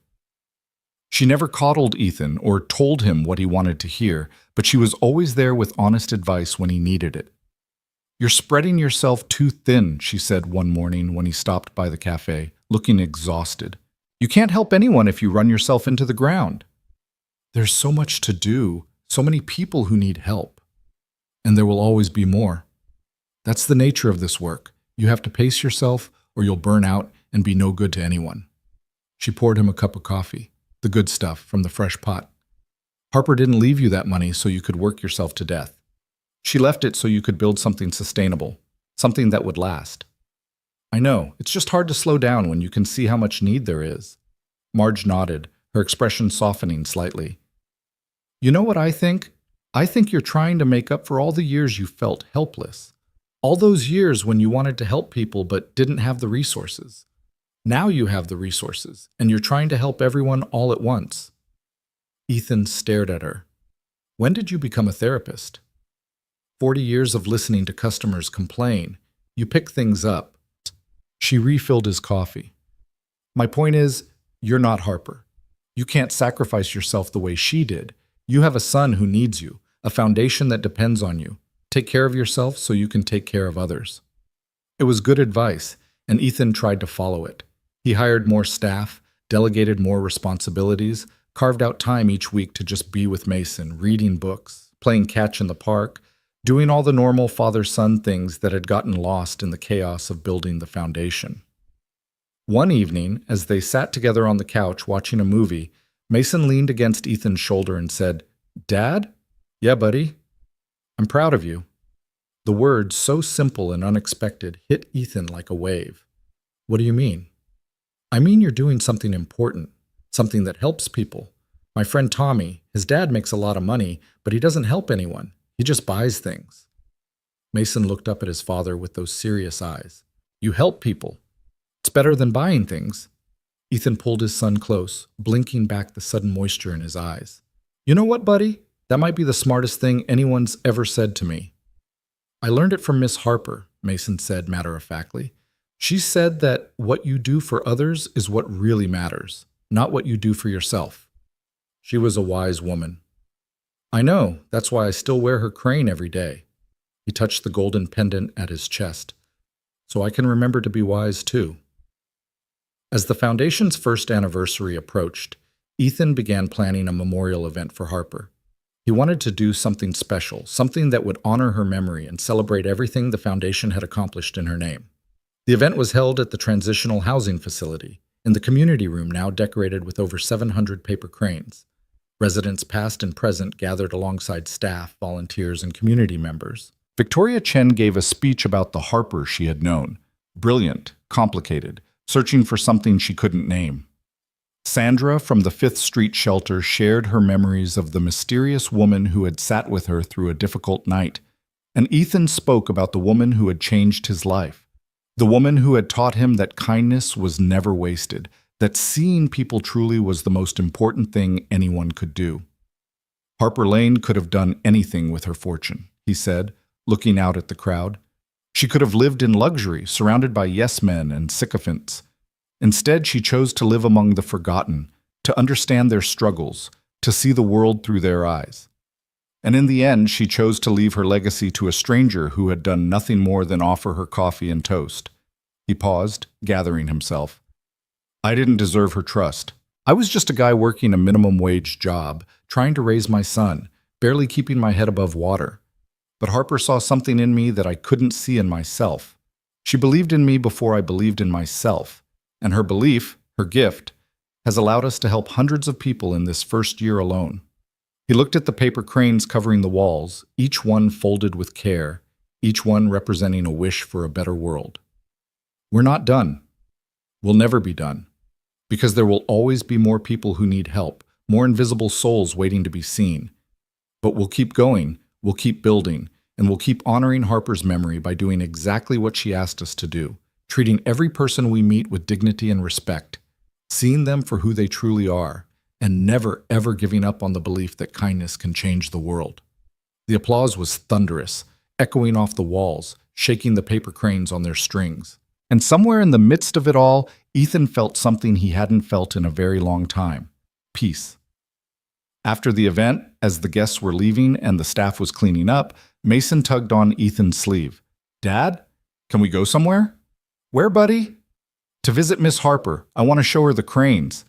She never coddled Ethan or told him what he wanted to hear, but she was always there with honest advice when he needed it. "You're spreading yourself too thin," she said one morning when he stopped by the cafe, looking exhausted. "You can't help anyone if you run yourself into the ground." "There's so much to do, so many people who need help. And there will always be more. That's the nature of this work. You have to pace yourself or you'll burn out and be no good to anyone." She poured him a cup of coffee, the good stuff from the fresh pot. "Harper didn't leave you that money so you could work yourself to death. She left it so you could build something sustainable, something that would last." "I know, it's just hard to slow down when you can see how much need there is." Marge nodded, her expression softening slightly. "You know what I think? I think you're trying to make up for all the years you felt helpless. All those years when you wanted to help people but didn't have the resources. Now you have the resources, and you're trying to help everyone all at once." Ethan stared at her. "When did you become a therapist?" 40 years of listening to customers complain. You pick things up." She refilled his coffee. "My point is, you're not Harper. You can't sacrifice yourself the way she did. You have a son who needs you, a foundation that depends on you. Take care of yourself so you can take care of others." It was good advice, and Ethan tried to follow it. He hired more staff, delegated more responsibilities, carved out time each week to just be with Mason, reading books, playing catch in the park, doing all the normal father-son things that had gotten lost in the chaos of building the foundation. One evening, as they sat together on the couch watching a movie, Mason leaned against Ethan's shoulder and said, "Dad?" "Yeah, buddy." "I'm proud of you." The words, so simple and unexpected, hit Ethan like a wave. "What do you mean?" "I mean you're doing something important, something that helps people. My friend Tommy, his dad makes a lot of money, but he doesn't help anyone. He just buys things." Mason looked up at his father with those serious eyes. "You help people. It's better than buying things." Ethan pulled his son close, blinking back the sudden moisture in his eyes. "You know what, buddy? That might be the smartest thing anyone's ever said to me." "I learned it from Miss Harper," Mason said matter-of-factly. "She said that what you do for others is what really matters." not what you do for yourself. She was a wise woman. I know, that's why I still wear her crane every day. He touched the golden pendant at his chest. So I can remember to be wise too. As the Foundation's first anniversary approached, Ethan began planning a memorial event for Harper. He wanted to do something special, something that would honor her memory and celebrate everything the Foundation had accomplished in her name. The event was held at the Transitional Housing Facility, in the community room now decorated with over 700 paper cranes. Residents past and present gathered alongside staff, volunteers, and community members. Victoria Chen gave a speech about the Harper she had known. Brilliant, complicated, searching for something she couldn't name. Sandra from the Fifth Street shelter shared her memories of the mysterious woman who had sat with her through a difficult night. And Ethan spoke about the woman who had changed his life. The woman who had taught him that kindness was never wasted, that seeing people truly was the most important thing anyone could do. Harper Lane could have done anything with her fortune, he said, looking out at the crowd. She could have lived in luxury, surrounded by yes-men and sycophants. Instead, she chose to live among the forgotten, to understand their struggles, to see the world through their eyes. And in the end, she chose to leave her legacy to a stranger who had done nothing more than offer her coffee and toast. He paused, gathering himself. I didn't deserve her trust. I was just a guy working a minimum-wage job, trying to raise my son, barely keeping my head above water. But Harper saw something in me that I couldn't see in myself. She believed in me before I believed in myself. And her belief, her gift, has allowed us to help hundreds of people in this first year alone. He looked at the paper cranes covering the walls, each one folded with care, each one representing a wish for a better world. We're not done. We'll never be done. Because there will always be more people who need help, more invisible souls waiting to be seen. But we'll keep going, we'll keep building, and we'll keep honoring Harper's memory by doing exactly what she asked us to do, treating every person we meet with dignity and respect, seeing them for who they truly are, and never, ever giving up on the belief that kindness can change the world. The applause was thunderous, echoing off the walls, shaking the paper cranes on their strings. And somewhere in the midst of it all, Ethan felt something he hadn't felt in a very long time: peace. After the event, as the guests were leaving and the staff was cleaning up, Mason tugged on Ethan's sleeve. Dad, can we go somewhere? Where, buddy? To visit Miss Harper. I want to show her the cranes.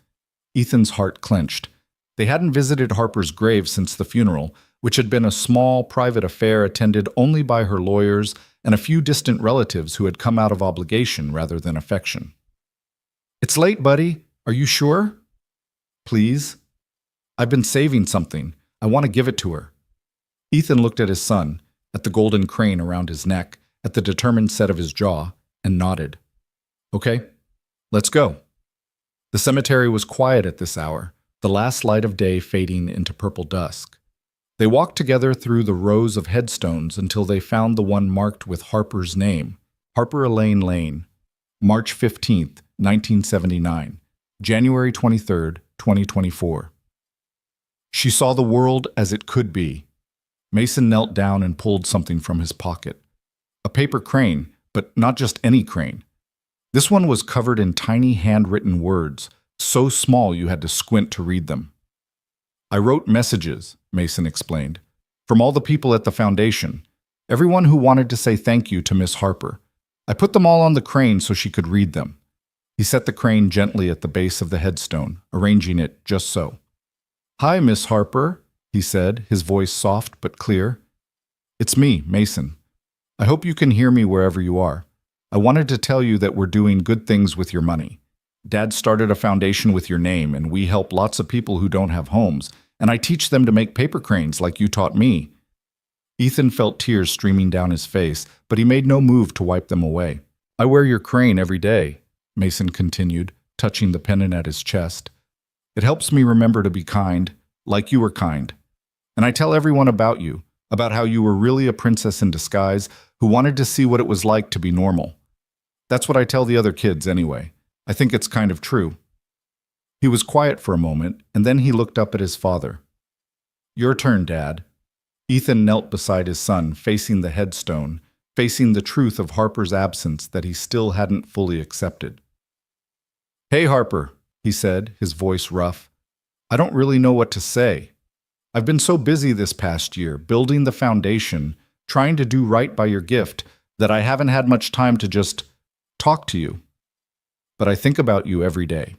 Ethan's heart clenched. They hadn't visited Harper's grave since the funeral, which had been a small, private affair attended only by her lawyers and a few distant relatives who had come out of obligation rather than affection. It's late, buddy. Are you sure? Please. I've been saving something. I want to give it to her. Ethan looked at his son, at the golden crane around his neck, at the determined set of his jaw, and nodded. Okay, let's go. The cemetery was quiet at this hour, the last light of day fading into purple dusk. They walked together through the rows of headstones until they found the one marked with Harper's name, Harper Elaine Lane, March 15th, 1979, January 23rd, 2024. She saw the world as it could be. Mason knelt down and pulled something from his pocket. A paper crane, but not just any crane. This one was covered in tiny handwritten words, so small you had to squint to read them. I wrote messages, Mason explained, from all the people at the foundation, everyone who wanted to say thank you to Miss Harper. I put them all on the crane so she could read them. He set the crane gently at the base of the headstone, arranging it just so. Hi, Miss Harper, he said, his voice soft but clear. It's me, Mason. I hope you can hear me wherever you are. I wanted to tell you that we're doing good things with your money. Dad started a foundation with your name, and we help lots of people who don't have homes, and I teach them to make paper cranes like you taught me. Ethan felt tears streaming down his face, but he made no move to wipe them away. I wear your crane every day, Mason continued, touching the pendant at his chest. It helps me remember to be kind, like you were kind. And I tell everyone about you, about how you were really a princess in disguise who wanted to see what it was like to be normal. That's what I tell the other kids anyway. I think it's kind of true. He was quiet for a moment, and then he looked up at his father. Your turn, Dad. Ethan knelt beside his son, facing the headstone, facing the truth of Harper's absence that he still hadn't fully accepted. Hey, Harper, he said, his voice rough. I don't really know what to say. I've been so busy this past year, building the foundation, trying to do right by your gift, that I haven't had much time to just talk to you. But I think about you every day.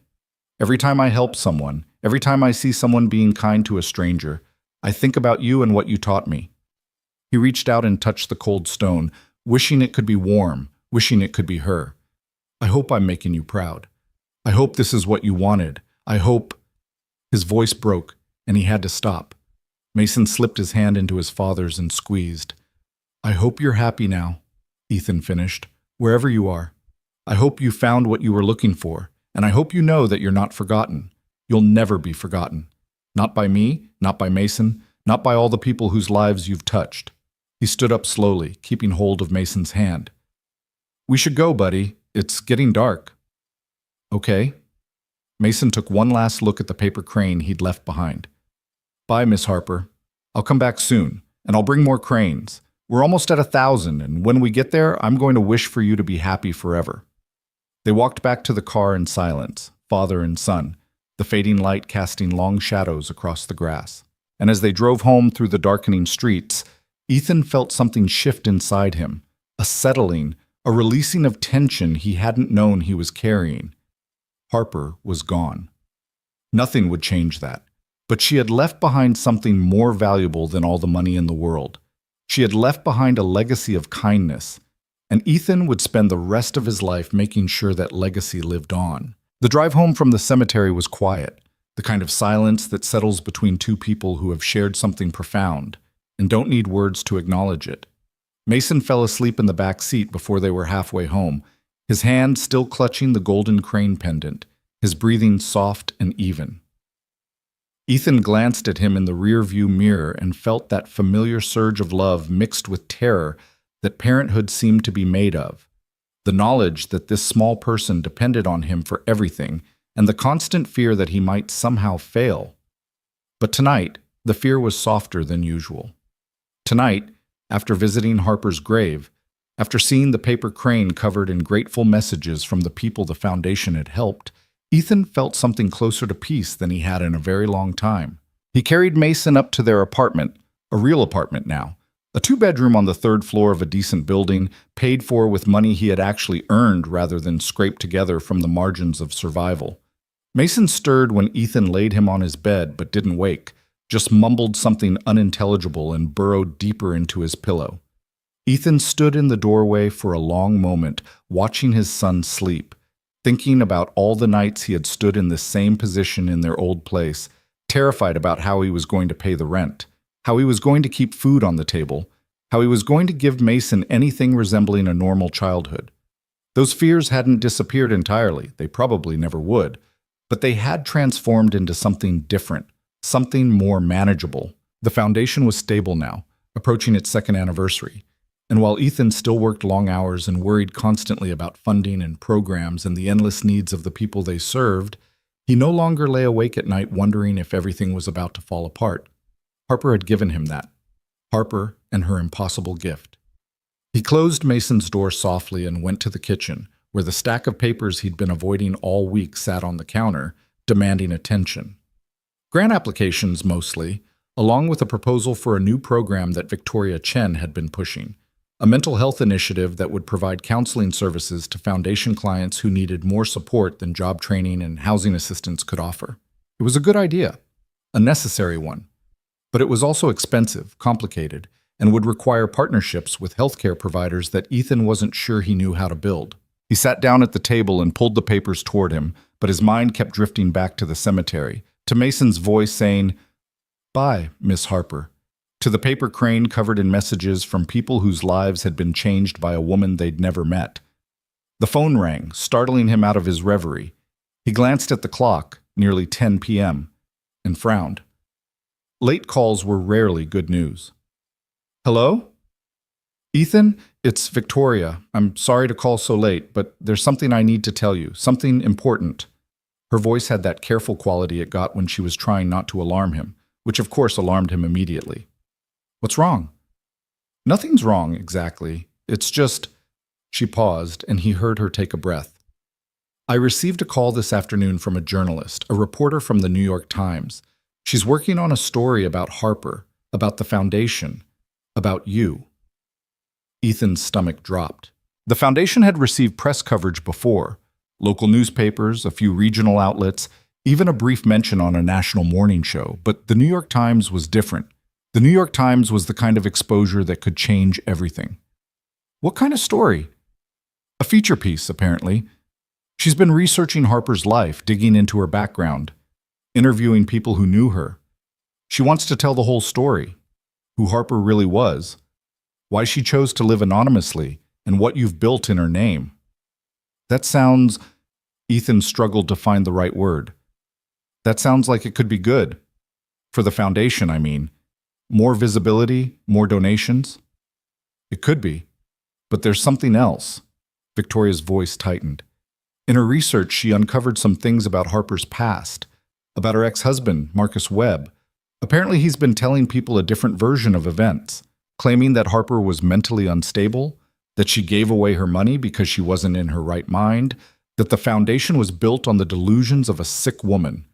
Every time I help someone, every time I see someone being kind to a stranger, I think about you and what you taught me. He reached out and touched the cold stone, wishing it could be warm, wishing it could be her. I hope I'm making you proud. I hope this is what you wanted. I hope... His voice broke, and he had to stop. Mason slipped his hand into his father's and squeezed. I hope you're happy now, Ethan finished, wherever you are. I hope you found what you were looking for, and I hope you know that you're not forgotten. You'll never be forgotten. Not by me, not by Mason, not by all the people whose lives you've touched. He stood up slowly, keeping hold of Mason's hand. We should go, buddy. It's getting dark. Okay. Mason took one last look at the paper crane he'd left behind. Bye, Miss Harper. I'll come back soon, and I'll bring more cranes. We're almost at 1,000, and when we get there, I'm going to wish for you to be happy forever. They walked back to the car in silence, father and son, the fading light casting long shadows across the grass. And as they drove home through the darkening streets, Ethan felt something shift inside him, a settling, a releasing of tension he hadn't known he was carrying. Harper was gone. Nothing would change that, but she had left behind something more valuable than all the money in the world. She had left behind a legacy of kindness, and Ethan would spend the rest of his life making sure that legacy lived on. The drive home from the cemetery was quiet, the kind of silence that settles between two people who have shared something profound and don't need words to acknowledge it. Mason fell asleep in the back seat before they were halfway home, his hand still clutching the golden crane pendant, his breathing soft and even. Ethan glanced at him in the rear-view mirror and felt that familiar surge of love mixed with terror that parenthood seemed to be made of. The knowledge that this small person depended on him for everything, and the constant fear that he might somehow fail. But tonight, the fear was softer than usual. Tonight, after visiting Harper's grave, after seeing the paper crane covered in grateful messages from the people the foundation had helped, Ethan felt something closer to peace than he had in a very long time. He carried Mason up to their apartment, a real apartment now, a 2-bedroom on the 3rd floor of a decent building, paid for with money he had actually earned rather than scraped together from the margins of survival. Mason stirred when Ethan laid him on his bed but didn't wake, just mumbled something unintelligible and burrowed deeper into his pillow. Ethan stood in the doorway for a long moment, watching his son sleep, thinking about all the nights he had stood in the same position in their old place, terrified about how he was going to pay the rent, how he was going to keep food on the table, how he was going to give Mason anything resembling a normal childhood. Those fears hadn't disappeared entirely, they probably never would, but they had transformed into something different, something more manageable. The foundation was stable now, approaching its 2nd anniversary. And while Ethan still worked long hours and worried constantly about funding and programs and the endless needs of the people they served, he no longer lay awake at night wondering if everything was about to fall apart. Harper had given him that. Harper and her impossible gift. He closed Mason's door softly and went to the kitchen, where the stack of papers he'd been avoiding all week sat on the counter, demanding attention. Grant applications mostly, along with a proposal for a new program that Victoria Chen had been pushing. A mental health initiative that would provide counseling services to foundation clients who needed more support than job training and housing assistance could offer. It was a good idea, a necessary one, but it was also expensive, complicated, and would require partnerships with healthcare providers that Ethan wasn't sure he knew how to build. He sat down at the table and pulled the papers toward him, but his mind kept drifting back to the cemetery, to Mason's voice saying, "Bye, Miss Harper," to the paper crane covered in messages from people whose lives had been changed by a woman they'd never met. The phone rang, startling him out of his reverie. He glanced at the clock, nearly 10 p.m., and frowned. Late calls were rarely good news. "Hello? Ethan, it's Victoria. I'm sorry to call so late, but there's something I need to tell you, something important." Her voice had that careful quality it got when she was trying not to alarm him, which of course alarmed him immediately. "What's wrong?" "Nothing's wrong, exactly. It's just..." She paused, and he heard her take a breath. I received a call this afternoon from a journalist, a reporter from the New York Times. She's working on a story about Harper, about the foundation, about you. Ethan's stomach dropped. The foundation had received press coverage before. Local newspapers, a few regional outlets, even a brief mention on a national morning show. But the New York Times was different. The New York Times was the kind of exposure that could change everything. What kind of story? A feature piece, apparently. She's been researching Harper's life, digging into her background, interviewing people who knew her. She wants to tell the whole story, who Harper really was, why she chose to live anonymously, and what you've built in her name. That sounds... Ethan struggled to find the right word. That sounds like it could be good. For the foundation, I mean. More visibility, more donations? It could be. But there's something else. Victoria's voice tightened. In her research, she uncovered some things about Harper's past, about her ex-husband, Marcus Webb. Apparently, he's been telling people a different version of events, claiming that Harper was mentally unstable, that she gave away her money because she wasn't in her right mind, that the foundation was built on the delusions of a sick woman.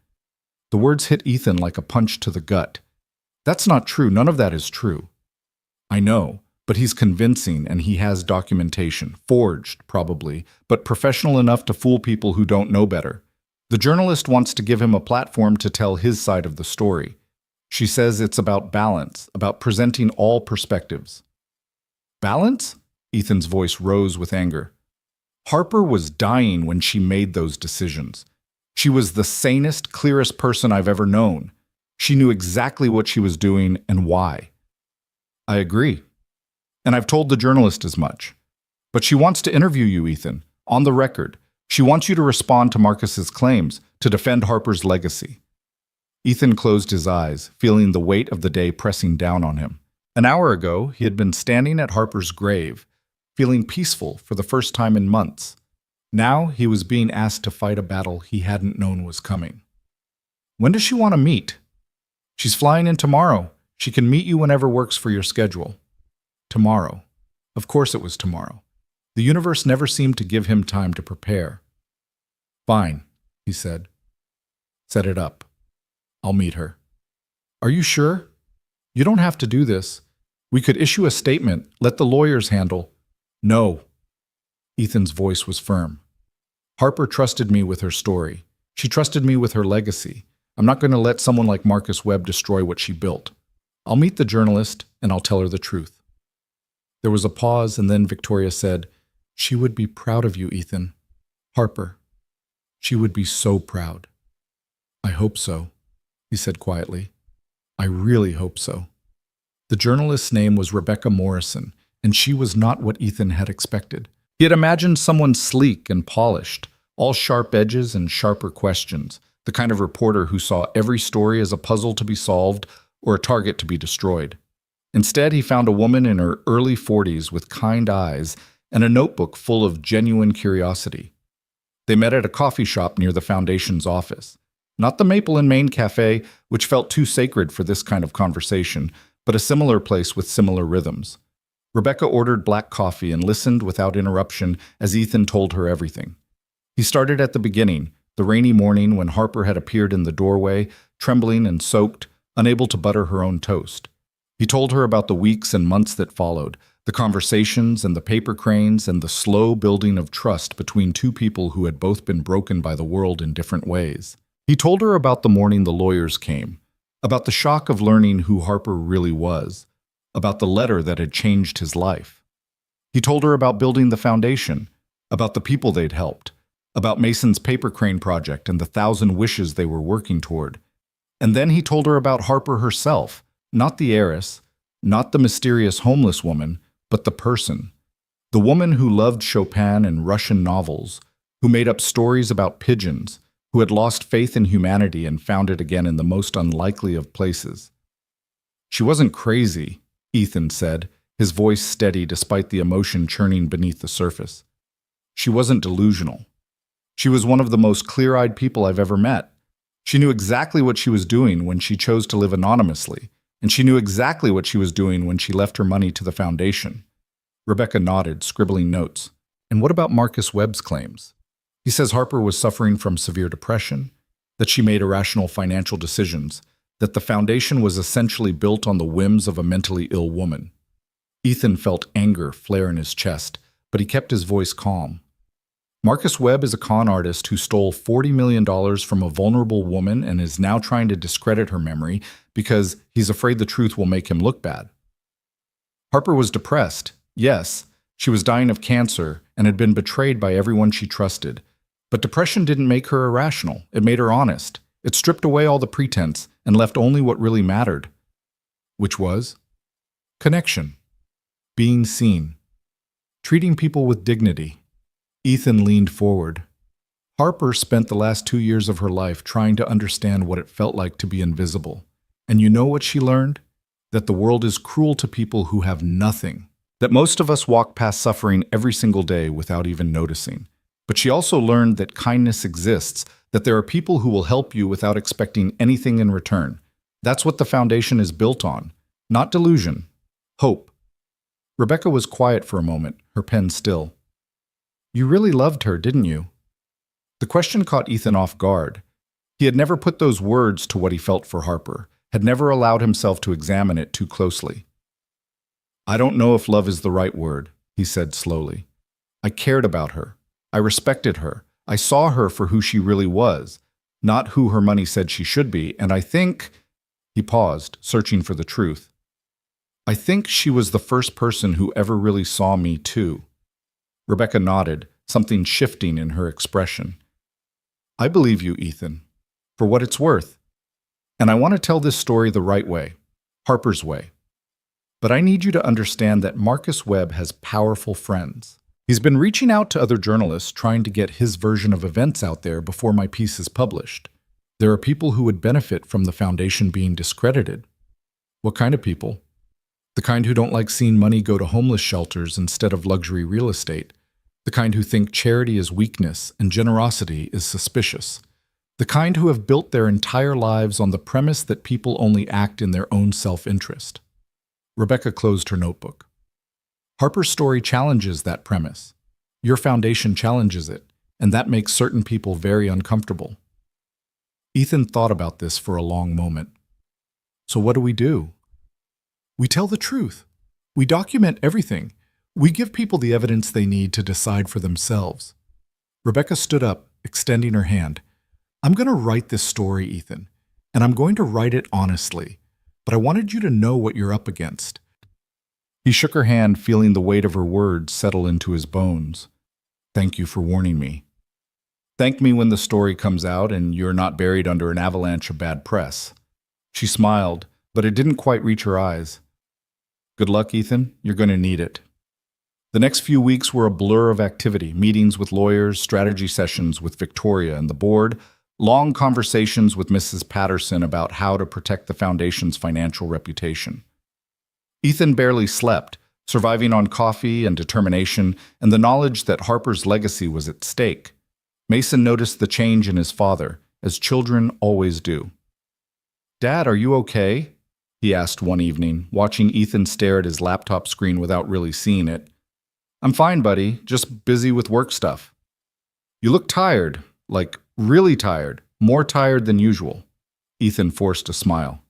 The words hit Ethan like a punch to the gut. That's not true. None of that is true. I know. But he's convincing, and he has documentation, forged, probably, but professional enough to fool people who don't know better. The journalist wants to give him a platform to tell his side of the story. She says it's about balance, about presenting all perspectives. Balance? Ethan's voice rose with anger. Harper was dying when she made those decisions. She was the sanest, clearest person I've ever known. She knew exactly what she was doing and why. I agree. And I've told the journalist as much. But she wants to interview you, Ethan, on the record. She wants you to respond to Marcus's claims, to defend Harper's legacy. Ethan closed his eyes, feeling the weight of the day pressing down on him. An hour ago, he had been standing at Harper's grave, feeling peaceful for the first time in months. Now he was being asked to fight a battle he hadn't known was coming. When does she want to meet? She's flying in tomorrow. She can meet you whenever works for your schedule. Tomorrow. Of course it was tomorrow. The universe never seemed to give him time to prepare. Fine, he said. Set it up. I'll meet her. Are you sure? You don't have to do this. We could issue a statement, let the lawyers handle. No. Ethan's voice was firm. Harper trusted me with her story. She trusted me with her legacy. I'm not going to let someone like Marcus Webb destroy what she built. I'll meet the journalist, and I'll tell her the truth. There was a pause, and then Victoria said, She would be proud of you, Ethan. Harper. She would be so proud. I hope so, he said quietly. I really hope so. The journalist's name was Rebecca Morrison, and she was not what Ethan had expected. He had imagined someone sleek and polished, all sharp edges and sharper questions, the kind of reporter who saw every story as a puzzle to be solved or a target to be destroyed. Instead, he found a woman in her early 40s with kind eyes and a notebook full of genuine curiosity. They met at a coffee shop near the foundation's office. Not the Maple and Main Cafe, which felt too sacred for this kind of conversation, but a similar place with similar rhythms. Rebecca ordered black coffee and listened without interruption as Ethan told her everything. He started at the beginning, the rainy morning when Harper had appeared in the doorway, trembling and soaked, unable to butter her own toast. He told her about the weeks and months that followed, the conversations and the paper cranes and the slow building of trust between two people who had both been broken by the world in different ways. He told her about the morning the lawyers came, about the shock of learning who Harper really was, about the letter that had changed his life. He told her about building the foundation, about the people they'd helped, about Mason's paper crane project and the 1,000 wishes they were working toward. And then he told her about Harper herself, not the heiress, not the mysterious homeless woman, but the person. The woman who loved Chopin and Russian novels, who made up stories about pigeons, who had lost faith in humanity and found it again in the most unlikely of places. She wasn't crazy, Ethan said, his voice steady despite the emotion churning beneath the surface. She wasn't delusional. She was one of the most clear-eyed people I've ever met. She knew exactly what she was doing when she chose to live anonymously, and she knew exactly what she was doing when she left her money to the foundation. Rebecca nodded, scribbling notes. And what about Marcus Webb's claims? He says Harper was suffering from severe depression, that she made irrational financial decisions, that the foundation was essentially built on the whims of a mentally ill woman. Ethan felt anger flare in his chest, but he kept his voice calm. Marcus Webb is a con artist who stole $40 million from a vulnerable woman and is now trying to discredit her memory because he's afraid the truth will make him look bad. Harper was depressed, yes. She was dying of cancer and had been betrayed by everyone she trusted. But depression didn't make her irrational. It made her honest. It stripped away all the pretense and left only what really mattered, which was connection, being seen, treating people with dignity. Ethan leaned forward. Harper spent the last 2 years of her life trying to understand what it felt like to be invisible. And you know what she learned? That the world is cruel to people who have nothing. That most of us walk past suffering every single day without even noticing. But she also learned that kindness exists, that there are people who will help you without expecting anything in return. That's what the foundation is built on. Not delusion. Hope. Rebecca was quiet for a moment, her pen still. You really loved her, didn't you? The question caught Ethan off guard. He had never put those words to what he felt for Harper, had never allowed himself to examine it too closely. I don't know if love is the right word, he said slowly. I cared about her. I respected her. I saw her for who she really was, not who her money said she should be, and I think— He paused, searching for the truth. I think she was the first person who ever really saw me, too. Rebecca nodded, something shifting in her expression. I believe you, Ethan, for what it's worth. And I want to tell this story the right way, Harper's way. But I need you to understand that Marcus Webb has powerful friends. He's been reaching out to other journalists trying to get his version of events out there before my piece is published. There are people who would benefit from the foundation being discredited. What kind of people? The kind who don't like seeing money go to homeless shelters instead of luxury real estate. The kind who think charity is weakness and generosity is suspicious. The kind who have built their entire lives on the premise that people only act in their own self-interest. Rebecca closed her notebook. Harper's story challenges that premise. Your foundation challenges it, and that makes certain people very uncomfortable. Ethan thought about this for a long moment. So what do? We tell the truth. We document everything. We give people the evidence they need to decide for themselves. Rebecca stood up, extending her hand. I'm going to write this story, Ethan, and I'm going to write it honestly, but I wanted you to know what you're up against. He shook her hand, feeling the weight of her words settle into his bones. Thank you for warning me. Thank me when the story comes out and you're not buried under an avalanche of bad press. She smiled, but it didn't quite reach her eyes. Good luck, Ethan. You're going to need it. The next few weeks were a blur of activity, meetings with lawyers, strategy sessions with Victoria and the board, long conversations with Mrs. Patterson about how to protect the foundation's financial reputation. Ethan barely slept, surviving on coffee and determination and the knowledge that Harper's legacy was at stake. Mason noticed the change in his father, as children always do. Dad, are you okay? He asked one evening, watching Ethan stare at his laptop screen without really seeing it. I'm fine, buddy, just busy with work stuff. You look tired, like really tired, more tired than usual. Ethan forced a smile.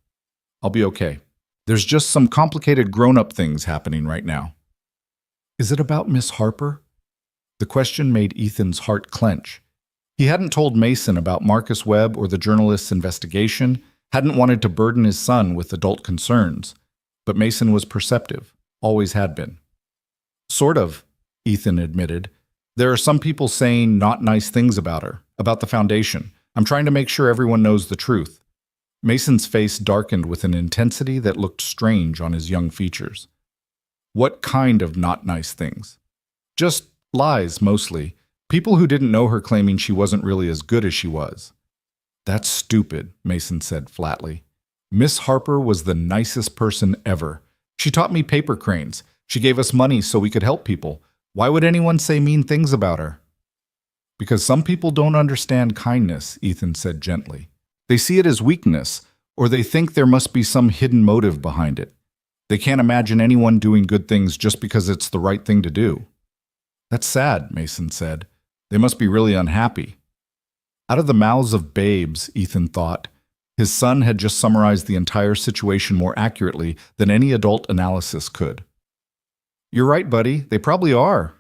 I'll be okay. There's just some complicated grown-up things happening right now. Is it about Miss Harper? The question made Ethan's heart clench. He hadn't told Mason about Marcus Webb or the journalist's investigation, hadn't wanted to burden his son with adult concerns, but Mason was perceptive, always had been. Sort of, Ethan admitted. There are some people saying not nice things about her, about the foundation. I'm trying to make sure everyone knows the truth. Mason's face darkened with an intensity that looked strange on his young features. What kind of not nice things? Just lies, mostly. People who didn't know her claiming she wasn't really as good as she was. That's stupid, Mason said flatly. Miss Harper was the nicest person ever. She taught me paper cranes. She gave us money so we could help people. Why would anyone say mean things about her? Because some people don't understand kindness, Ethan said gently. They see it as weakness, or they think there must be some hidden motive behind it. They can't imagine anyone doing good things just because it's the right thing to do. That's sad, Mason said. They must be really unhappy. Out of the mouths of babes, Ethan thought. His son had just summarized the entire situation more accurately than any adult analysis could. You're right, buddy. They probably are.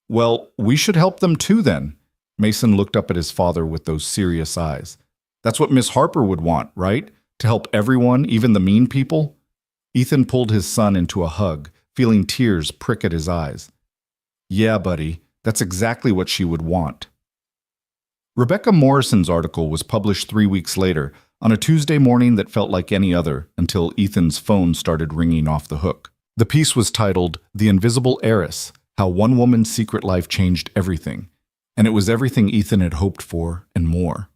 Well, we should help them too then. Mason looked up at his father with those serious eyes. That's what Miss Harper would want, right? To help everyone, even the mean people? Ethan pulled his son into a hug, feeling tears prick at his eyes. Yeah, buddy, that's exactly what she would want. Rebecca Morrison's article was published 3 weeks later, on a Tuesday morning that felt like any other, until Ethan's phone started ringing off the hook. The piece was titled, "The Invisible Heiress: How One Woman's Secret Life Changed Everything," and it was everything Ethan had hoped for and more.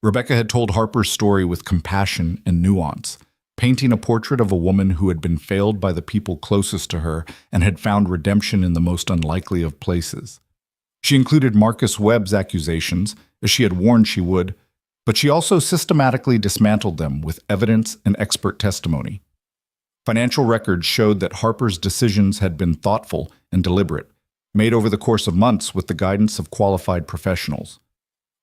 Rebecca had told Harper's story with compassion and nuance, painting a portrait of a woman who had been failed by the people closest to her and had found redemption in the most unlikely of places. She included Marcus Webb's accusations, as she had warned she would, but she also systematically dismantled them with evidence and expert testimony. Financial records showed that Harper's decisions had been thoughtful and deliberate, made over the course of months with the guidance of qualified professionals.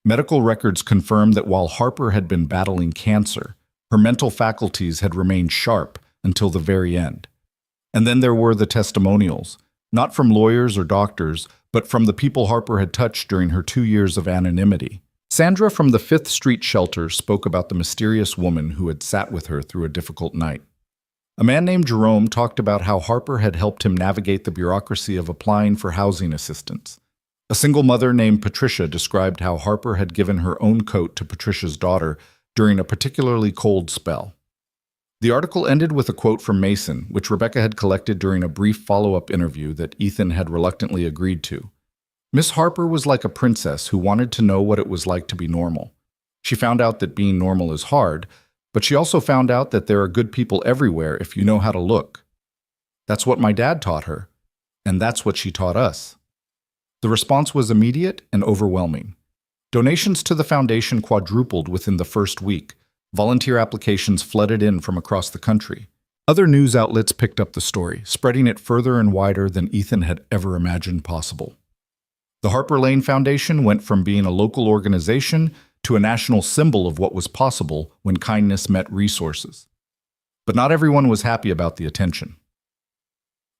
Medical records confirmed that while Harper had been battling cancer, her mental faculties had remained sharp until the very end. And then there were the testimonials, not from lawyers or doctors, but from the people Harper had touched during her 2 years of anonymity. Sandra from the 5th Street shelter spoke about the mysterious woman who had sat with her through a difficult night. A man named Jerome talked about how Harper had helped him navigate the bureaucracy of applying for housing assistance. A single mother named Patricia described how Harper had given her own coat to Patricia's daughter during a particularly cold spell. The article ended with a quote from Mason, which Rebecca had collected during a brief follow-up interview that Ethan had reluctantly agreed to. Miss Harper was like a princess who wanted to know what it was like to be normal. She found out that being normal is hard, but she also found out that there are good people everywhere if you know how to look. That's what my dad taught her, and that's what she taught us. The response was immediate and overwhelming. Donations to the foundation quadrupled within the first week. Volunteer applications flooded in from across the country. Other news outlets picked up the story, spreading it further and wider than Ethan had ever imagined possible. The Harper Lane Foundation went from being a local organization to a national symbol of what was possible when kindness met resources. But not everyone was happy about the attention.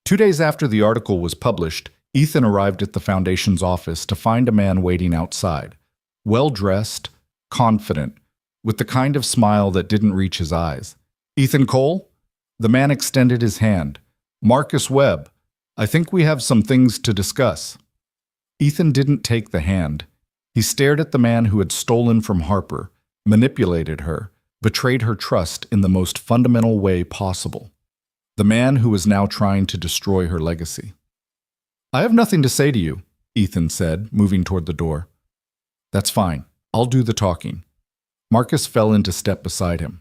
2 days after the article was published, Ethan arrived at the foundation's office to find a man waiting outside, well-dressed, confident, with the kind of smile that didn't reach his eyes. "Ethan Cole?" The man extended his hand. "Marcus Webb. I think we have some things to discuss." Ethan didn't take the hand. He stared at the man who had stolen from Harper, manipulated her, betrayed her trust in the most fundamental way possible. The man who was now trying to destroy her legacy. "I have nothing to say to you," Ethan said, moving toward the door. "That's fine. I'll do the talking." Marcus fell into step beside him.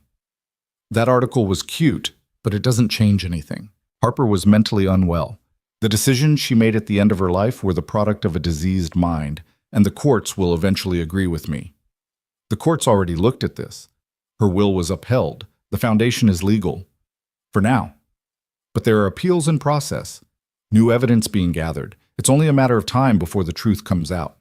"That article was cute, but it doesn't change anything." Harper was mentally unwell. The decisions she made at the end of her life were the product of a diseased mind, and the courts will eventually agree with me. The courts already looked at this. Her will was upheld. The foundation is legal. For now. But there are appeals in process. New evidence being gathered. It's only a matter of time before the truth comes out.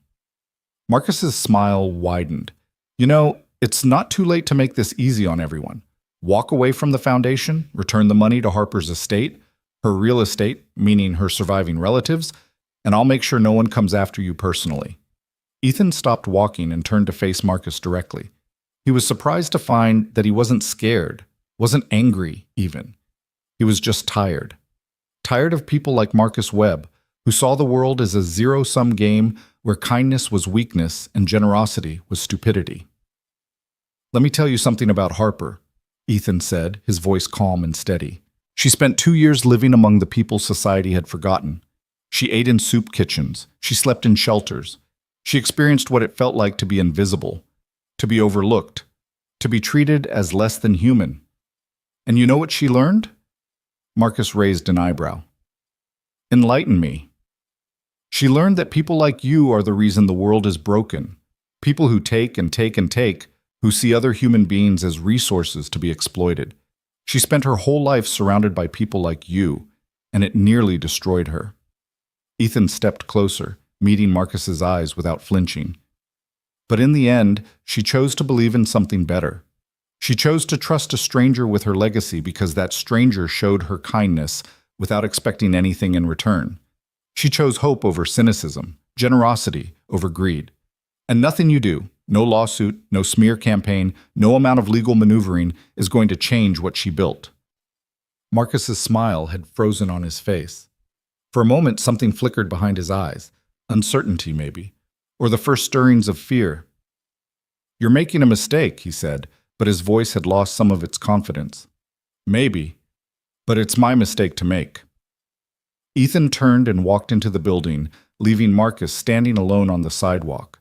Marcus's smile widened. "You know, it's not too late to make this easy on everyone. Walk away from the foundation, return the money to Harper's estate, her real estate, meaning her surviving relatives, and I'll make sure no one comes after you personally." Ethan stopped walking and turned to face Marcus directly. He was surprised to find that he wasn't scared, wasn't angry even. He was just tired. Tired of people like Marcus Webb, who saw the world as a zero-sum game where kindness was weakness and generosity was stupidity. "Let me tell you something about Harper," Ethan said, his voice calm and steady. "She spent 2 years living among the people society had forgotten. She ate in soup kitchens. She slept in shelters. She experienced what it felt like to be invisible, to be overlooked, to be treated as less than human. And you know what she learned?" Marcus raised an eyebrow. "Enlighten me." "She learned that people like you are the reason the world is broken. People who take and take and take, who see other human beings as resources to be exploited. She spent her whole life surrounded by people like you, and it nearly destroyed her." Ethan stepped closer, meeting Marcus's eyes without flinching. But in the end, she chose to believe in something better. She chose to trust a stranger with her legacy because that stranger showed her kindness without expecting anything in return. She chose hope over cynicism, generosity over greed. And nothing you do, no lawsuit, no smear campaign, no amount of legal maneuvering is going to change what she built. Marcus's smile had frozen on his face. For a moment, something flickered behind his eyes. Uncertainty, maybe. Or the first stirrings of fear. "You're making a mistake," he said, but his voice had lost some of its confidence. "Maybe, but it's my mistake to make." Ethan turned and walked into the building, leaving Marcus standing alone on the sidewalk.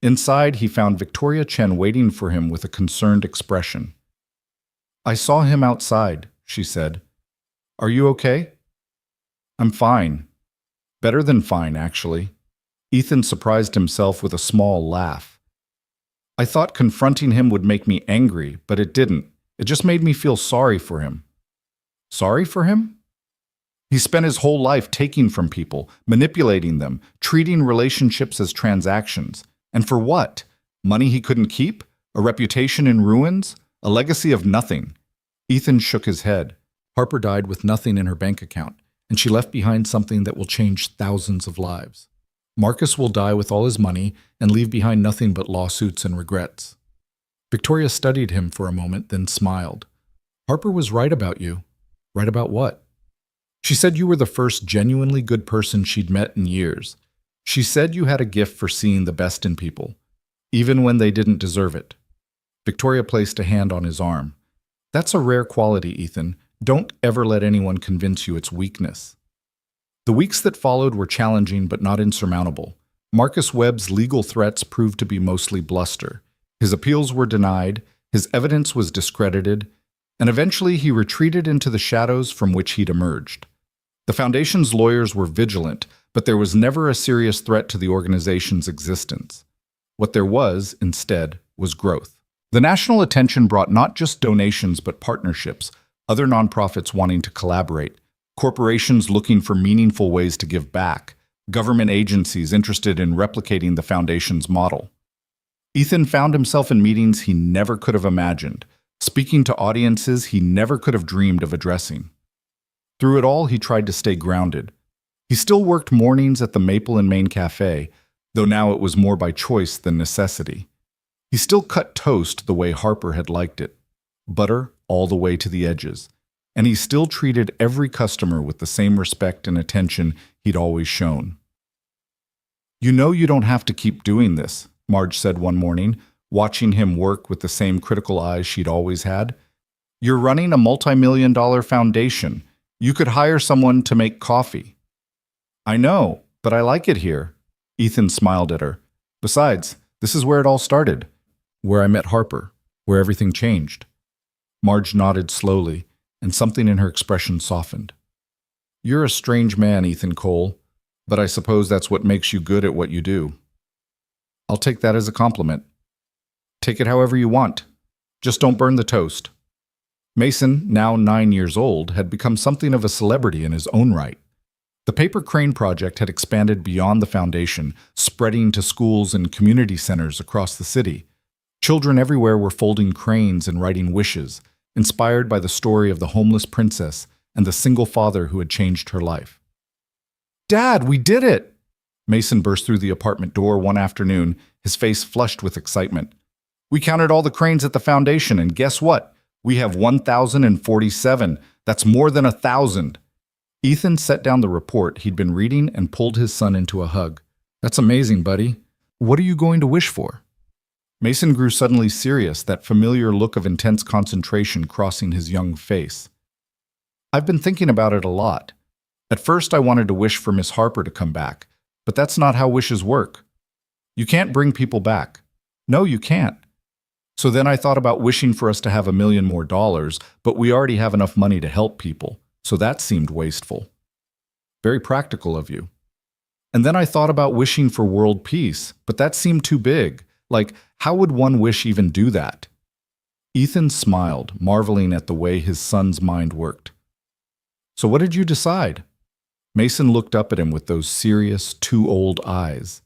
Inside, he found Victoria Chen waiting for him with a concerned expression. "I saw him outside," she said. "Are you okay?" "I'm fine. Better than fine, actually." Ethan surprised himself with a small laugh. "I thought confronting him would make me angry, but it didn't. It just made me feel sorry for him." "Sorry for him?" He spent his whole life taking from people, manipulating them, treating relationships as transactions. And for what? Money he couldn't keep? A reputation in ruins? A legacy of nothing? Ethan shook his head. Harper died with nothing in her bank account, and she left behind something that will change thousands of lives. Marcus will die with all his money and leave behind nothing but lawsuits and regrets. Victoria studied him for a moment, then smiled. "Harper was right about you." "Right about what?" "She said you were the first genuinely good person she'd met in years. She said you had a gift for seeing the best in people, even when they didn't deserve it." Victoria placed a hand on his arm. "That's a rare quality, Ethan. Don't ever let anyone convince you it's weakness." The weeks that followed were challenging but not insurmountable. Marcus Webb's legal threats proved to be mostly bluster. His appeals were denied, his evidence was discredited, and eventually he retreated into the shadows from which he'd emerged. The Foundation's lawyers were vigilant, but there was never a serious threat to the organization's existence. What there was, instead, was growth. The national attention brought not just donations but partnerships, other nonprofits wanting to collaborate, corporations looking for meaningful ways to give back, government agencies interested in replicating the Foundation's model. Ethan found himself in meetings he never could have imagined, speaking to audiences he never could have dreamed of addressing. Through it all, he tried to stay grounded. He still worked mornings at the Maple and Main Cafe, though now it was more by choice than necessity. He still cut toast the way Harper had liked it, butter all the way to the edges, and he still treated every customer with the same respect and attention he'd always shown. "You know you don't have to keep doing this," Marge said one morning, watching him work with the same critical eyes she'd always had. "You're running a multi-million-dollar foundation. You could hire someone to make coffee." "I know, but I like it here." Ethan smiled at her. "Besides, this is where it all started. Where I met Harper, where everything changed." Marge nodded slowly, and something in her expression softened. "You're a strange man, Ethan Cole, but I suppose that's what makes you good at what you do." "I'll take that as a compliment." "Take it however you want. Just don't burn the toast." Mason, now 9 years old, had become something of a celebrity in his own right. The Paper Crane Project had expanded beyond the foundation, spreading to schools and community centers across the city. Children everywhere were folding cranes and writing wishes, inspired by the story of the homeless princess and the single father who had changed her life. "Dad, we did it!" Mason burst through the apartment door one afternoon, his face flushed with excitement. "We counted all the cranes at the foundation, and guess what? We have 1,047. That's more than 1,000. Ethan set down the report he'd been reading and pulled his son into a hug. "That's amazing, buddy. What are you going to wish for?" Mason grew suddenly serious, that familiar look of intense concentration crossing his young face. "I've been thinking about it a lot. At first I wanted to wish for Miss Harper to come back, but that's not how wishes work. You can't bring people back. No, you can't. So then I thought about wishing for us to have $1 million more, but we already have enough money to help people, so that seemed wasteful. Very practical of you. And then I thought about wishing for world peace, but that seemed too big. Like, how would one wish even do that?" Ethan smiled, marveling at the way his son's mind worked. "So what did you decide?" Mason looked up at him with those serious, too old eyes.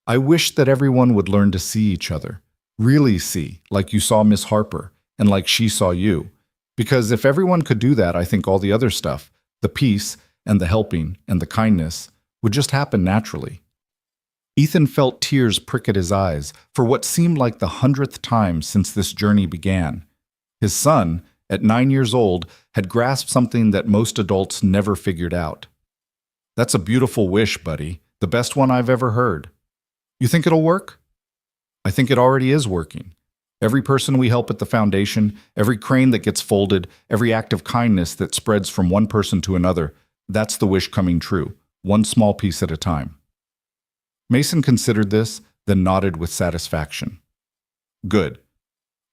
I wish that everyone would learn to see each other. Really see, like you saw Miss Harper, and like she saw you. Because if everyone could do that, I think all the other stuff, the peace and the helping and the kindness, would just happen naturally. Ethan felt tears prick at his eyes for what seemed like the 100th time since this journey began. His son, at 9 years old, had grasped something that most adults never figured out. That's a beautiful wish, buddy, the best one I've ever heard. You think it'll work? I think it already is working. Every person we help at the foundation, every crane that gets folded, every act of kindness that spreads from one person to another, that's the wish coming true, one small piece at a time. Mason considered this, then nodded with satisfaction. Good.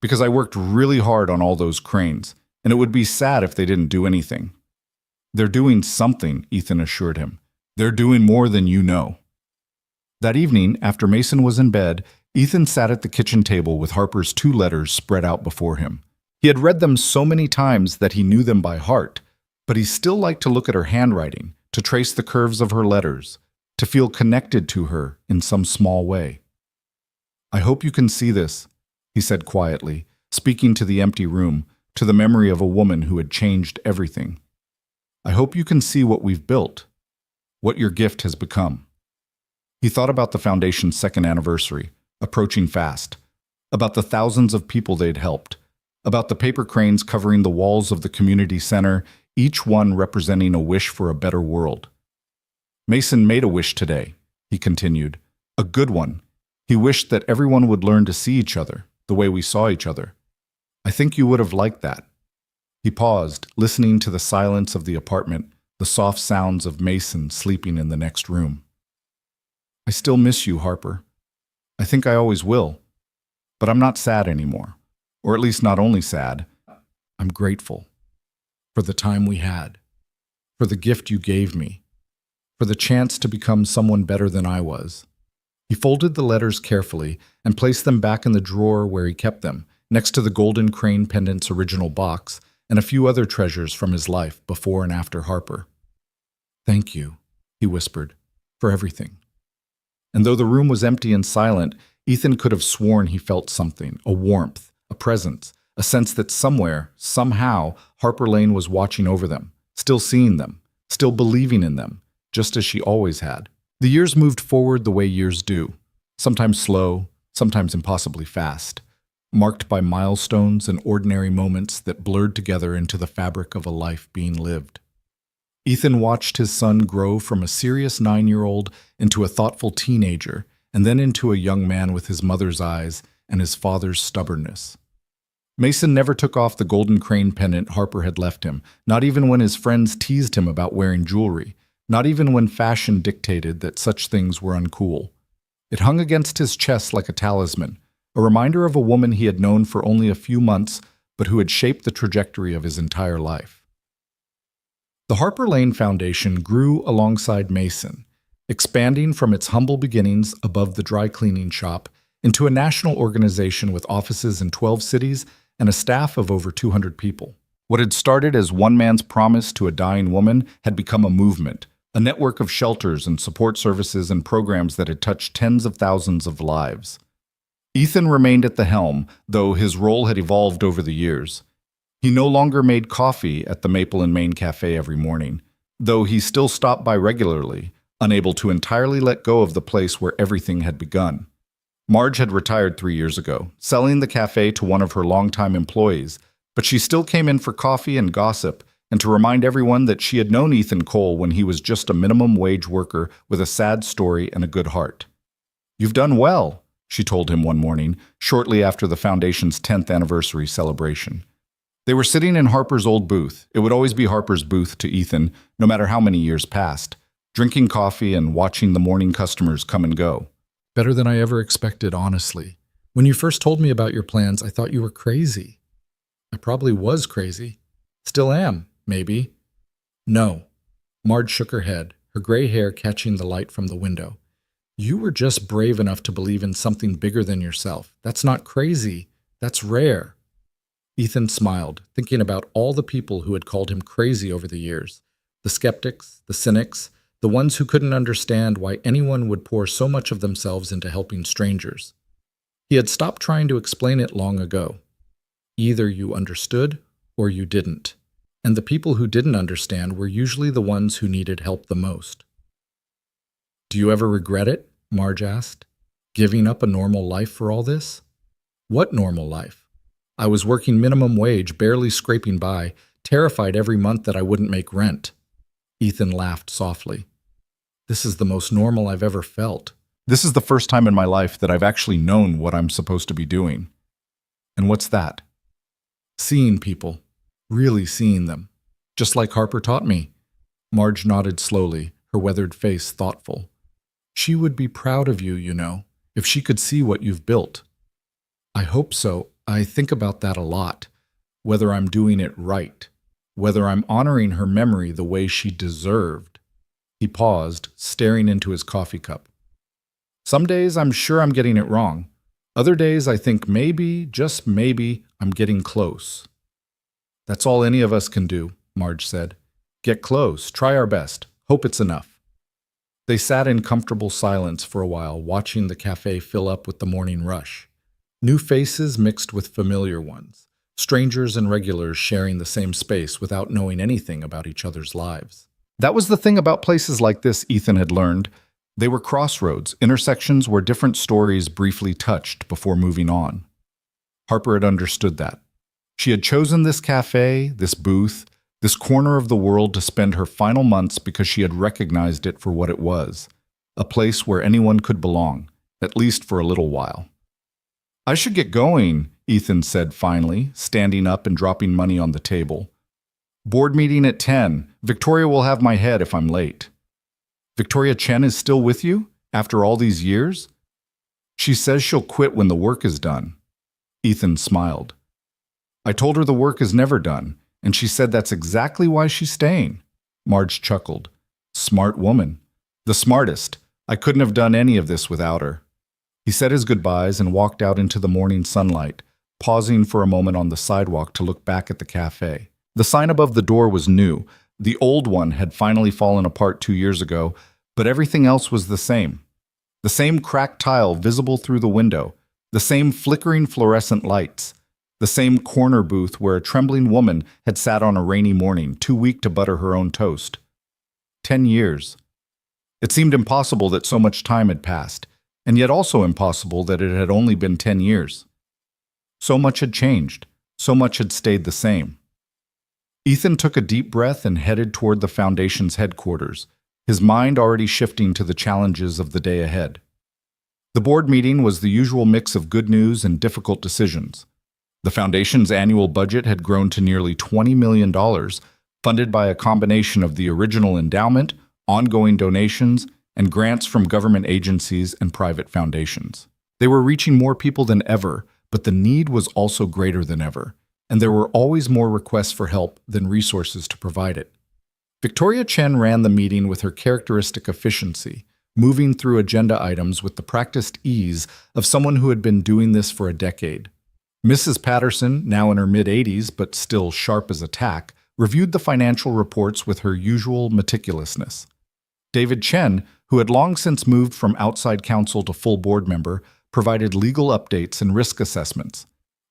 Because I worked really hard on all those cranes, and it would be sad if they didn't do anything. They're doing something, Ethan assured him. They're doing more than you know. That evening, after Mason was in bed, Ethan sat at the kitchen table with Harper's 2 letters spread out before him. He had read them so many times that he knew them by heart, but he still liked to look at her handwriting, to trace the curves of her letters, to feel connected to her in some small way. I hope you can see this, he said quietly, speaking to the empty room, to the memory of a woman who had changed everything. I hope you can see what we've built, what your gift has become. He thought about the foundation's 2nd anniversary, approaching fast, about the thousands of people they'd helped, about the paper cranes covering the walls of the community center, each one representing a wish for a better world. Mason made a wish today, he continued, a good one. He wished that everyone would learn to see each other, the way we saw each other. I think you would have liked that. He paused, listening to the silence of the apartment, the soft sounds of Mason sleeping in the next room. I still miss you, Harper. I think I always will. But I'm not sad anymore. Or at least not only sad. I'm grateful. For the time we had. For the gift you gave me. For the chance to become someone better than I was. He folded the letters carefully and placed them back in the drawer where he kept them, next to the golden crane pendant's original box and a few other treasures from his life before and after Harper. Thank you, he whispered, for everything. And though the room was empty and silent, Ethan could have sworn he felt something, a warmth, a presence, a sense that somewhere, somehow, Harper Lane was watching over them, still seeing them, still believing in them, just as she always had. The years moved forward the way years do, sometimes slow, sometimes impossibly fast, marked by milestones and ordinary moments that blurred together into the fabric of a life being lived. Ethan watched his son grow from a serious 9-year-old into a thoughtful teenager, and then into a young man with his mother's eyes and his father's stubbornness. Mason never took off the golden crane pendant Harper had left him, not even when his friends teased him about wearing jewelry, not even when fashion dictated that such things were uncool. It hung against his chest like a talisman, a reminder of a woman he had known for only a few months, but who had shaped the trajectory of his entire life. The Harper Lane Foundation grew alongside Mason, expanding from its humble beginnings above the dry cleaning shop into a national organization with offices in 12 cities and a staff of over 200 people. What had started as one man's promise to a dying woman had become a movement, a network of shelters and support services and programs that had touched tens of thousands of lives. Ethan remained at the helm, though his role had evolved over the years. He no longer made coffee at the Maple and Main Cafe every morning, though he still stopped by regularly, unable to entirely let go of the place where everything had begun. Marge had retired 3 years ago, selling the cafe to one of her longtime employees, but she still came in for coffee and gossip, and to remind everyone that she had known Ethan Cole when he was just a minimum wage worker with a sad story and a good heart. "You've done well," she told him one morning, shortly after the Foundation's 10th anniversary celebration. They were sitting in Harper's old booth. It would always be Harper's booth to Ethan, no matter how many years passed, drinking coffee and watching the morning customers come and go. Better than I ever expected, honestly. When you first told me about your plans, I thought you were crazy. I probably was crazy. Still am, maybe. No. Marge shook her head, her gray hair catching the light from the window. You were just brave enough to believe in something bigger than yourself. That's not crazy. That's rare. Ethan smiled, thinking about all the people who had called him crazy over the years, The skeptics, the cynics, the ones who couldn't understand why anyone would pour so much of themselves into helping strangers. He had stopped trying to explain it long ago. Either you understood or you didn't. And the people who didn't understand were usually the ones who needed help the most. Do you ever regret it? Marge asked. Giving up a normal life for all this? What normal life? I was working minimum wage, barely scraping by, terrified every month that I wouldn't make rent. Ethan laughed softly. This is the most normal I've ever felt. This is the first time in my life that I've actually known what I'm supposed to be doing. And what's that? Seeing people. Really seeing them. Just like Harper taught me. Marge nodded slowly, her weathered face thoughtful. She would be proud of you, you know, if she could see what you've built. I hope so. I think about that a lot. Whether I'm doing it right. Whether I'm honoring her memory the way she deserved. He paused, staring into his coffee cup. Some days I'm sure I'm getting it wrong. Other days I think maybe, just maybe, I'm getting close. That's all any of us can do, Marge said. Get close, try our best, hope it's enough. They sat in comfortable silence for a while, watching the cafe fill up with the morning rush. New faces mixed with familiar ones, strangers and regulars sharing the same space without knowing anything about each other's lives. That was the thing about places like this, Ethan had learned. They were crossroads, intersections where different stories briefly touched before moving on. Harper had understood that. She had chosen this cafe, this booth, this corner of the world to spend her final months because she had recognized it for what it was, a place where anyone could belong, at least for a little while. I should get going, Ethan said finally, standing up and dropping money on the table. Board meeting at 10. Victoria will have my head if I'm late. Victoria Chen is still with you, after all these years? She says she'll quit when the work is done. Ethan smiled. I told her the work is never done, and she said that's exactly why she's staying. Marge chuckled. Smart woman. The smartest. I couldn't have done any of this without her. He said his goodbyes and walked out into the morning sunlight, pausing for a moment on the sidewalk to look back at the cafe. The sign above the door was new. The old one had finally fallen apart 2 years ago, but everything else was the same. The same cracked tile visible through the window, the same flickering fluorescent lights, the same corner booth where a trembling woman had sat on a rainy morning, too weak to butter her own toast. 10 years. It seemed impossible that so much time had passed, and yet also impossible that it had only been 10 years. So much had changed, so much had stayed the same. Ethan took a deep breath and headed toward the Foundation's headquarters, his mind already shifting to the challenges of the day ahead. The board meeting was the usual mix of good news and difficult decisions. The Foundation's annual budget had grown to nearly $20 million, funded by a combination of the original endowment, ongoing donations, and grants from government agencies and private foundations. They were reaching more people than ever, but the need was also greater than ever, and there were always more requests for help than resources to provide it. Victoria Chen ran the meeting with her characteristic efficiency, moving through agenda items with the practiced ease of someone who had been doing this for a decade. Mrs. Patterson, now in her mid-80s but still sharp as a tack, reviewed the financial reports with her usual meticulousness. David Chen, who had long since moved from outside counsel to full board member, provided legal updates and risk assessments.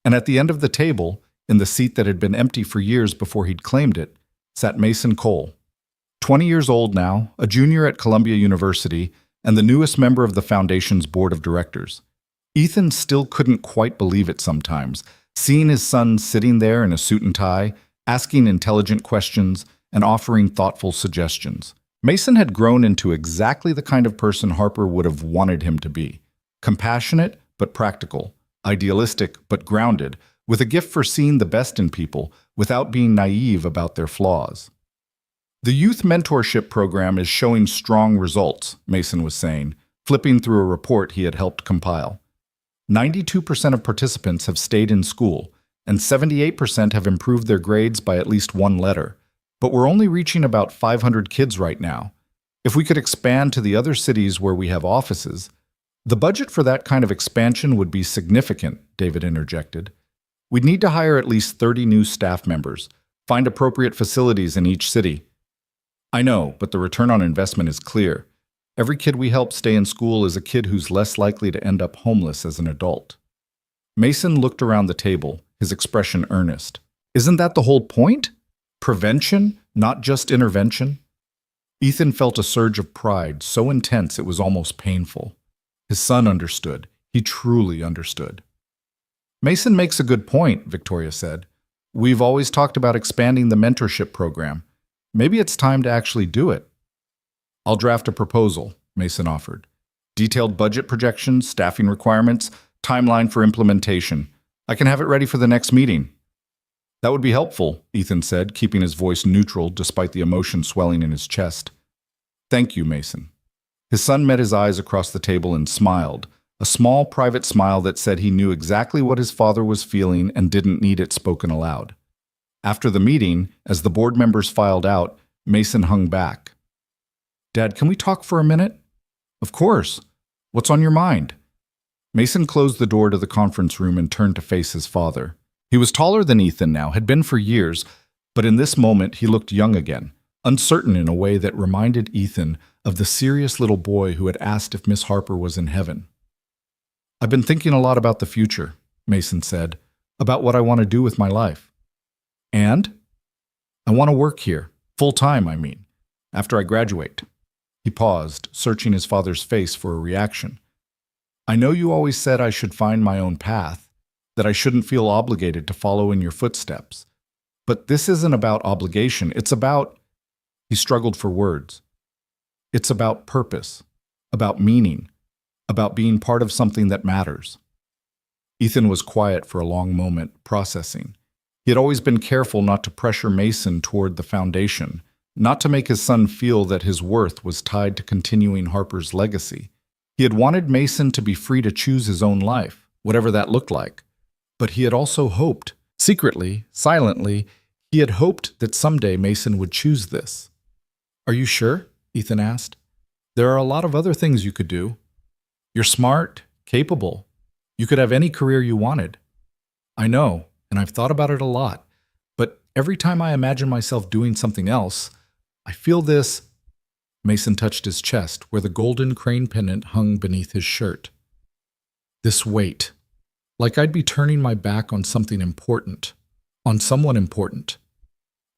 And at the end of the table, in the seat that had been empty for years before he'd claimed it, sat Mason Cole. 20 years old now, a junior at Columbia University, and the newest member of the Foundation's board of directors. Ethan still couldn't quite believe it sometimes, seeing his son sitting there in a suit and tie, asking intelligent questions, and offering thoughtful suggestions. Mason had grown into exactly the kind of person Harper would have wanted him to be. Compassionate but practical, idealistic but grounded, with a gift for seeing the best in people without being naive about their flaws. The youth mentorship program is showing strong results, Mason was saying, flipping through a report he had helped compile. 92% of participants have stayed in school, and 78% have improved their grades by at least one letter. But we're only reaching about 500 kids right now. If we could expand to the other cities where we have offices, the budget for that kind of expansion would be significant, David interjected. We'd need to hire at least 30 new staff members, find appropriate facilities in each city. I know, but the return on investment is clear. Every kid we help stay in school is a kid who's less likely to end up homeless as an adult. Mason looked around the table, his expression earnest. Isn't that the whole point? Prevention, not just intervention? Ethan felt a surge of pride, so intense it was almost painful. His son understood. He truly understood. Mason makes a good point, Victoria said. We've always talked about expanding the mentorship program. Maybe it's time to actually do it. I'll draft a proposal, Mason offered. Detailed budget projections, staffing requirements, timeline for implementation. I can have it ready for the next meeting. That would be helpful, Ethan said, keeping his voice neutral despite the emotion swelling in his chest. Thank you, Mason. His son met his eyes across the table and smiled, a small private smile that said he knew exactly what his father was feeling and didn't need it spoken aloud. After the meeting, as the board members filed out, Mason hung back. Dad, can we talk for a minute? Of course. What's on your mind? Mason closed the door to the conference room and turned to face his father. He was taller than Ethan now, had been for years, but in this moment he looked young again, uncertain in a way that reminded Ethan of the serious little boy who had asked if Miss Harper was in heaven. I've been thinking a lot about the future, Mason said, about what I want to do with my life. And? I want to work here, full-time, I mean, after I graduate. He paused, searching his father's face for a reaction. I know you always said I should find my own path, that I shouldn't feel obligated to follow in your footsteps. But this isn't about obligation, it's about… He struggled for words. It's about purpose, about meaning, about being part of something that matters. Ethan was quiet for a long moment, processing. He had always been careful not to pressure Mason toward the foundation, not to make his son feel that his worth was tied to continuing Harper's legacy. He had wanted Mason to be free to choose his own life, whatever that looked like. But he had also hoped, secretly, silently, he had hoped that someday Mason would choose this. Are you sure? Ethan asked. There are a lot of other things you could do. You're smart, capable. You could have any career you wanted. I know, and I've thought about it a lot. But every time I imagine myself doing something else, I feel this… Mason touched his chest, where the golden crane pendant hung beneath his shirt. This weight. Like I'd be turning my back on something important. On someone important.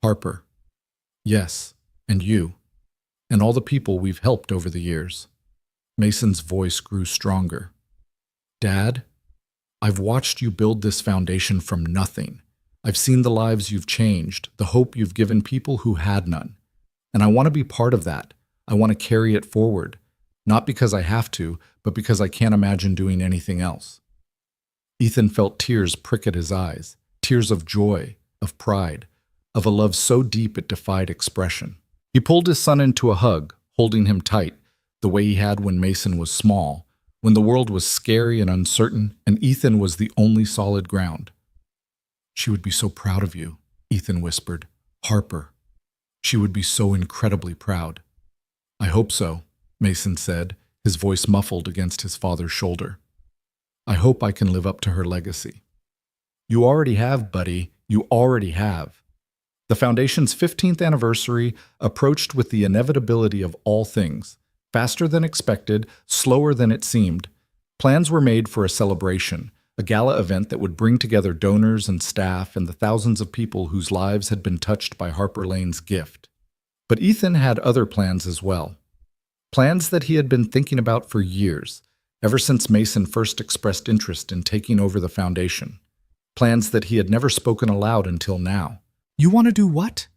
Harper. Yes, and you. And all the people we've helped over the years. Mason's voice grew stronger. Dad, I've watched you build this foundation from nothing. I've seen the lives you've changed, the hope you've given people who had none. And I want to be part of that. I want to carry it forward. Not because I have to, but because I can't imagine doing anything else. Ethan felt tears prick at his eyes, tears of joy, of pride, of a love so deep it defied expression. He pulled his son into a hug, holding him tight, the way he had when Mason was small, when the world was scary and uncertain, and Ethan was the only solid ground. She would be so proud of you, Ethan whispered. Harper. She would be so incredibly proud. I hope so, Mason said, his voice muffled against his father's shoulder. I hope I can live up to her legacy. You already have, buddy. You already have. The Foundation's 15th anniversary approached with the inevitability of all things. Faster than expected, slower than it seemed. Plans were made for a celebration, a gala event that would bring together donors and staff and the thousands of people whose lives had been touched by Harper Lane's gift. But Ethan had other plans as well. Plans that he had been thinking about for years, ever since Mason first expressed interest in taking over the foundation. Plans that he had never spoken aloud until now. You want to do what?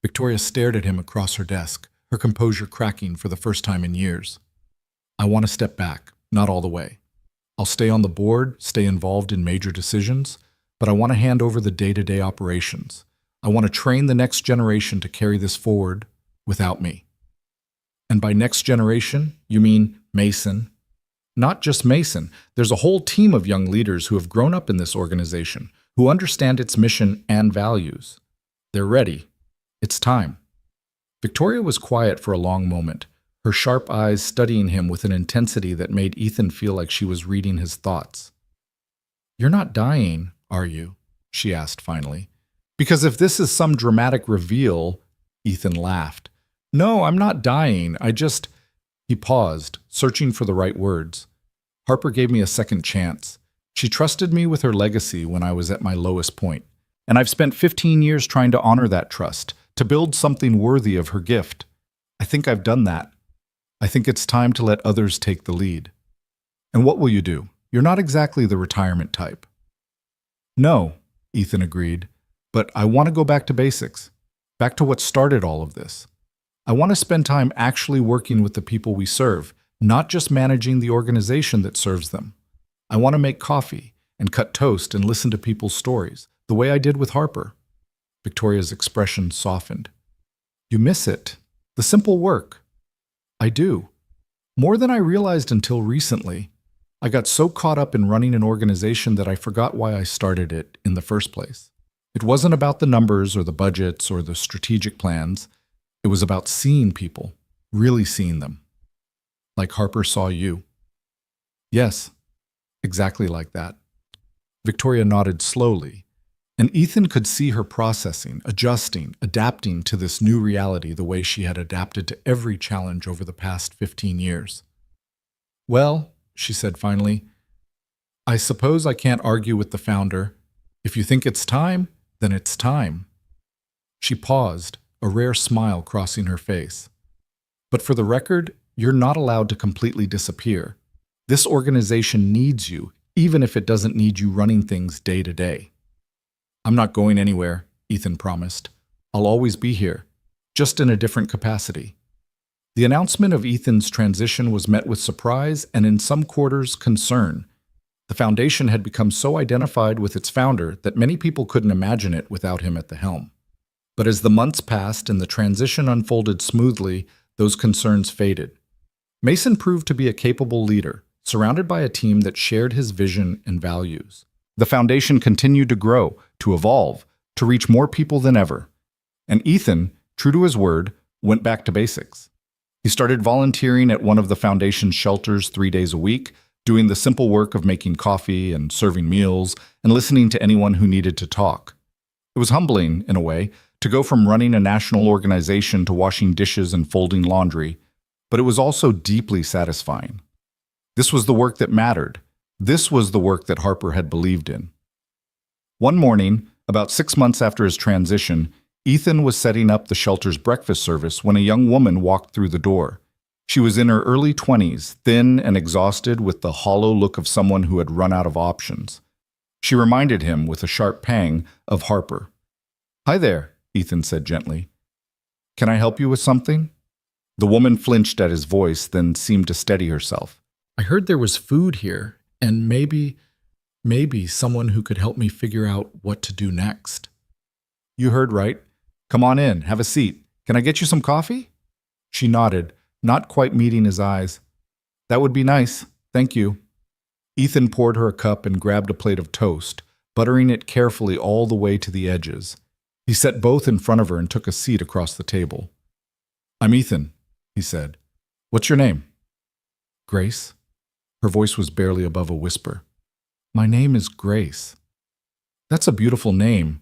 Victoria stared at him across her desk, her composure cracking for the first time in years. I want to step back, not all the way. I'll stay on the board, stay involved in major decisions, but I want to hand over the day-to-day operations. I want to train the next generation to carry this forward without me. And by next generation, you mean Mason. Not just Mason. There's a whole team of young leaders who have grown up in this organization, who understand its mission and values. They're ready. It's time. Victoria was quiet for a long moment, her sharp eyes studying him with an intensity that made Ethan feel like she was reading his thoughts. You're not dying, are you? She asked finally. Because if this is some dramatic reveal, Ethan laughed. No, I'm not dying. He paused, searching for the right words. Harper gave me a second chance. She trusted me with her legacy when I was at my lowest point. And I've spent 15 years trying to honor that trust, to build something worthy of her gift. I think I've done that. I think it's time to let others take the lead. And what will you do? You're not exactly the retirement type. No, Ethan agreed, but I want to go back to basics, back to what started all of this. I want to spend time actually working with the people we serve, not just managing the organization that serves them. I want to make coffee and cut toast and listen to people's stories, the way I did with Harper. Victoria's expression softened. You miss it. The simple work. I do. More than I realized until recently. I got so caught up in running an organization that I forgot why I started it in the first place. It wasn't about the numbers or the budgets or the strategic plans. It was about seeing people, really seeing them. Like Harper saw you. Yes, exactly like that. Victoria nodded slowly, and Ethan could see her processing, adjusting, adapting to this new reality the way she had adapted to every challenge over the past 15 years. Well, she said finally, I suppose I can't argue with the founder. If you think it's time, then it's time. She paused, a rare smile crossing her face. But for the record, you're not allowed to completely disappear. This organization needs you, even if it doesn't need you running things day to day. I'm not going anywhere, Ethan promised. I'll always be here, just in a different capacity. The announcement of Ethan's transition was met with surprise and in some quarters concern. The foundation had become so identified with its founder that many people couldn't imagine it without him at the helm. But as the months passed and the transition unfolded smoothly, those concerns faded. Mason proved to be a capable leader, surrounded by a team that shared his vision and values. The foundation continued to grow, to evolve, to reach more people than ever. And Ethan, true to his word, went back to basics. He started volunteering at one of the foundation's shelters 3 days a week, doing the simple work of making coffee and serving meals and listening to anyone who needed to talk. It was humbling, in a way, to go from running a national organization to washing dishes and folding laundry, but it was also deeply satisfying. This was the work that mattered. This was the work that Harper had believed in. One morning, about 6 months after his transition, Ethan was setting up the shelter's breakfast service when a young woman walked through the door. She was in her early 20s, thin and exhausted with the hollow look of someone who had run out of options. She reminded him, with a sharp pang, of Harper. Hi there, Ethan said gently. Can I help you with something? The woman flinched at his voice, then seemed to steady herself. I heard there was food here, and maybe someone who could help me figure out what to do next. You heard right. Come on in, have a seat. Can I get you some coffee? She nodded, not quite meeting his eyes. That would be nice, thank you. Ethan poured her a cup and grabbed a plate of toast, buttering it carefully all the way to the edges. He set both in front of her and took a seat across the table. I'm Ethan, he said. What's your name? Grace. Her voice was barely above a whisper. My name is Grace. That's a beautiful name.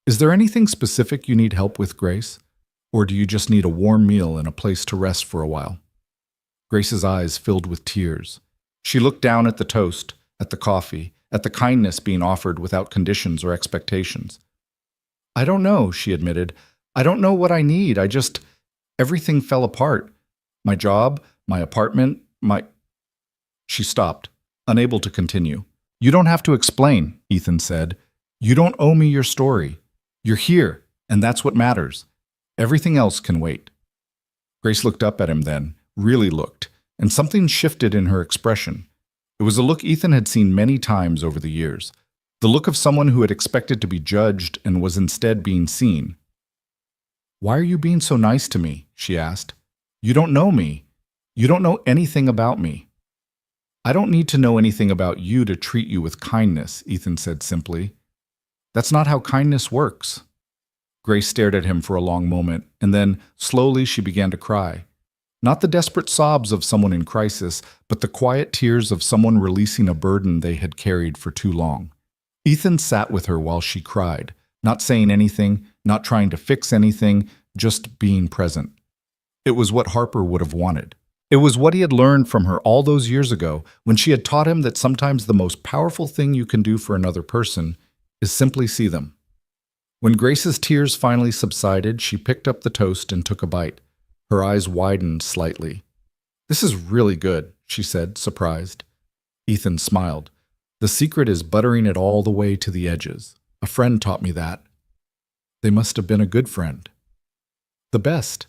Is there anything specific you need help with, Grace? Or do you just need a warm meal and a place to rest for a while? Grace's eyes filled with tears. She looked down at the toast, at the coffee, at the kindness being offered without conditions or expectations. I don't know, she admitted. I don't know what I need. Everything fell apart. My job, my apartment, She stopped, unable to continue. You don't have to explain, Ethan said. You don't owe me your story. You're here, and that's what matters. Everything else can wait. Grace looked up at him then, really looked, and something shifted in her expression. It was a look Ethan had seen many times over the years, the look of someone who had expected to be judged and was instead being seen. Why are you being so nice to me? She asked. You don't know me. You don't know anything about me. I don't need to know anything about you to treat you with kindness, Ethan said simply. That's not how kindness works. Grace stared at him for a long moment, and then, slowly, she began to cry. Not the desperate sobs of someone in crisis, but the quiet tears of someone releasing a burden they had carried for too long. Ethan sat with her while she cried, not saying anything, not trying to fix anything, just being present. It was what Harper would have wanted. It was what he had learned from her all those years ago when she had taught him that sometimes the most powerful thing you can do for another person is simply see them. When Grace's tears finally subsided, she picked up the toast and took a bite. Her eyes widened slightly. "This is really good," she said, surprised. Ethan smiled. "The secret is buttering it all the way to the edges. A friend taught me that." They must have been a good friend. "The best.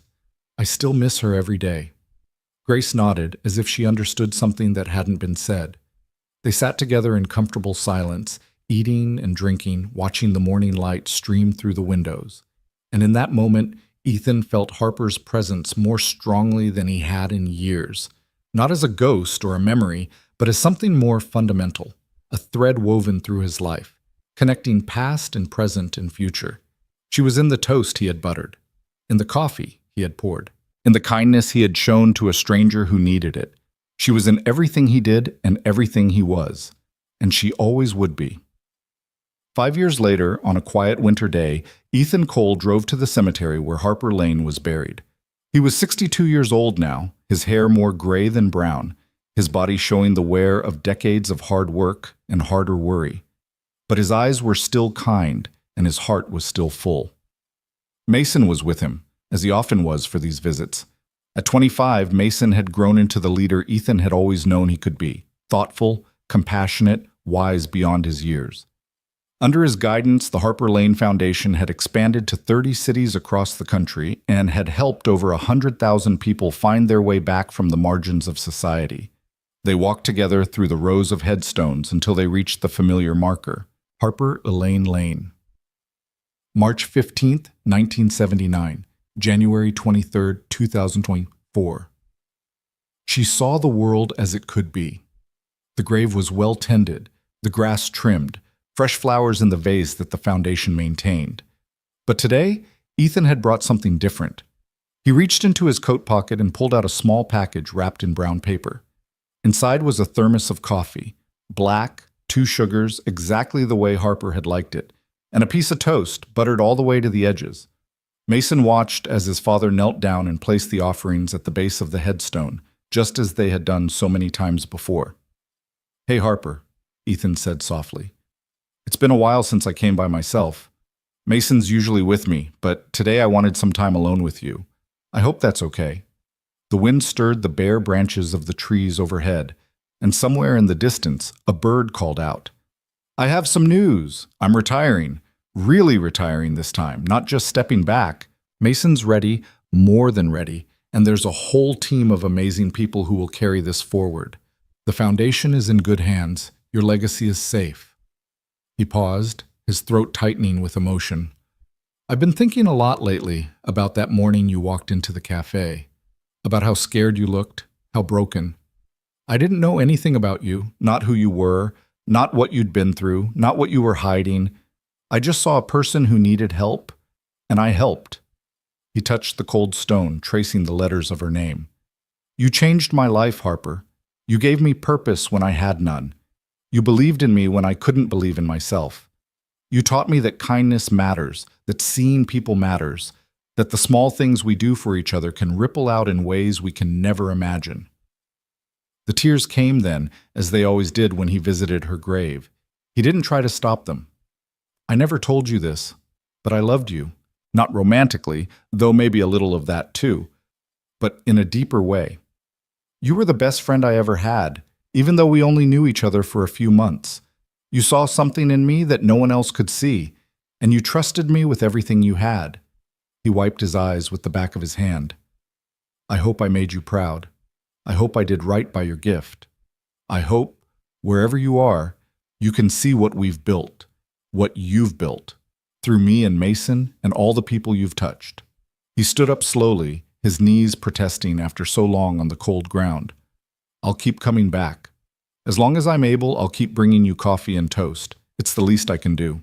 I still miss her every day." Grace nodded, as if she understood something that hadn't been said. They sat together in comfortable silence, eating and drinking, watching the morning light stream through the windows. And in that moment, Ethan felt Harper's presence more strongly than he had in years. Not as a ghost or a memory, but as something more fundamental, a thread woven through his life, connecting past and present and future. She was in the toast he had buttered, in the coffee he had poured, in the kindness he had shown to a stranger who needed it. She was in everything he did and everything he was, and she always would be. 5 years later, on a quiet winter day, Ethan Cole drove to the cemetery where Harper Lane was buried. He was 62 years old now, his hair more gray than brown, his body showing the wear of decades of hard work and harder worry. But his eyes were still kind, and his heart was still full. Mason was with him, as he often was for these visits. At 25, Mason had grown into the leader Ethan had always known he could be, thoughtful, compassionate, wise beyond his years. Under his guidance, the Harper Lane Foundation had expanded to 30 cities across the country and had helped over 100,000 people find their way back from the margins of society. They walked together through the rows of headstones until they reached the familiar marker, Harper Elaine Lane. March 15, 1979, January 23, 2024. She saw the world as it could be. The grave was well tended, the grass trimmed, fresh flowers in the vase that the foundation maintained. But today, Ethan had brought something different. He reached into his coat pocket and pulled out a small package wrapped in brown paper. Inside was a thermos of coffee, black, 2 sugars, exactly the way Harper had liked it, and a piece of toast, buttered all the way to the edges. Mason watched as his father knelt down and placed the offerings at the base of the headstone, just as they had done so many times before. "Hey, Harper," Ethan said softly. "It's been a while since I came by myself. Mason's usually with me, but today I wanted some time alone with you. I hope that's okay." The wind stirred the bare branches of the trees overhead, and somewhere in the distance, a bird called out. "I have some news. I'm retiring. Really retiring this time, not just stepping back. Mason's ready, more than ready, and there's a whole team of amazing people who will carry this forward. The foundation is in good hands. Your legacy is safe." He paused, his throat tightening with emotion. "I've been thinking a lot lately about that morning you walked into the cafe, about how scared you looked, how broken. I didn't know anything about you, not who you were, not what you'd been through, not what you were hiding. I just saw a person who needed help, and I helped." He touched the cold stone, tracing the letters of her name. "You changed my life, Harper. You gave me purpose when I had none. You believed in me when I couldn't believe in myself. You taught me that kindness matters, that seeing people matters, that the small things we do for each other can ripple out in ways we can never imagine." The tears came then, as they always did when he visited her grave. He didn't try to stop them. "I never told you this, but I loved you. Not romantically, though maybe a little of that too, but in a deeper way. You were the best friend I ever had, even though we only knew each other for a few months. You saw something in me that no one else could see, and you trusted me with everything you had." He wiped his eyes with the back of his hand. "I hope I made you proud. I hope I did right by your gift. I hope, wherever you are, you can see what we've built, what you've built, through me and Mason and all the people you've touched." He stood up slowly, his knees protesting after so long on the cold ground. "I'll keep coming back. As long as I'm able, I'll keep bringing you coffee and toast. It's the least I can do."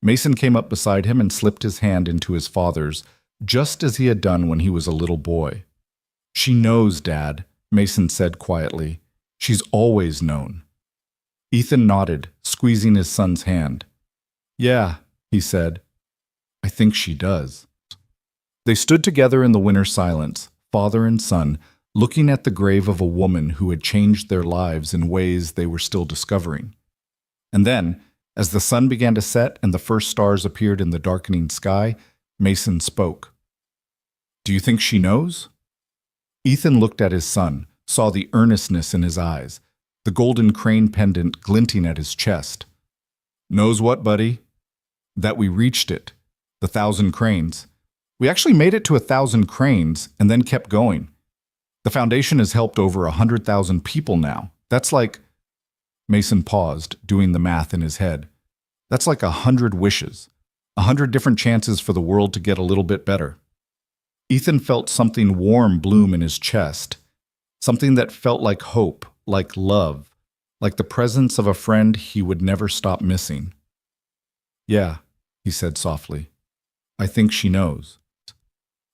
Mason came up beside him and slipped his hand into his father's, just as he had done when he was a little boy. "She knows, Dad," Mason said quietly. "She's always known." Ethan nodded, squeezing his son's hand. "Yeah," he said. "I think she does." They stood together in the winter silence, father and son, looking at the grave of a woman who had changed their lives in ways they were still discovering. And then, as the sun began to set and the first stars appeared in the darkening sky, Mason spoke. "Do you think she knows?" Ethan looked at his son, saw the earnestness in his eyes, the golden crane pendant glinting at his chest. "Knows what, buddy?" "That we reached it. The 1,000 cranes. We actually made it to 1,000 cranes and then kept going. The foundation has helped over 100,000 people now. That's like..." Mason paused, doing the math in his head. "That's like 100 wishes. 100 different chances for the world to get a little bit better." Ethan felt something warm bloom in his chest, something that felt like hope, like love, like the presence of a friend he would never stop missing. "Yeah," he said softly. "I think she knows."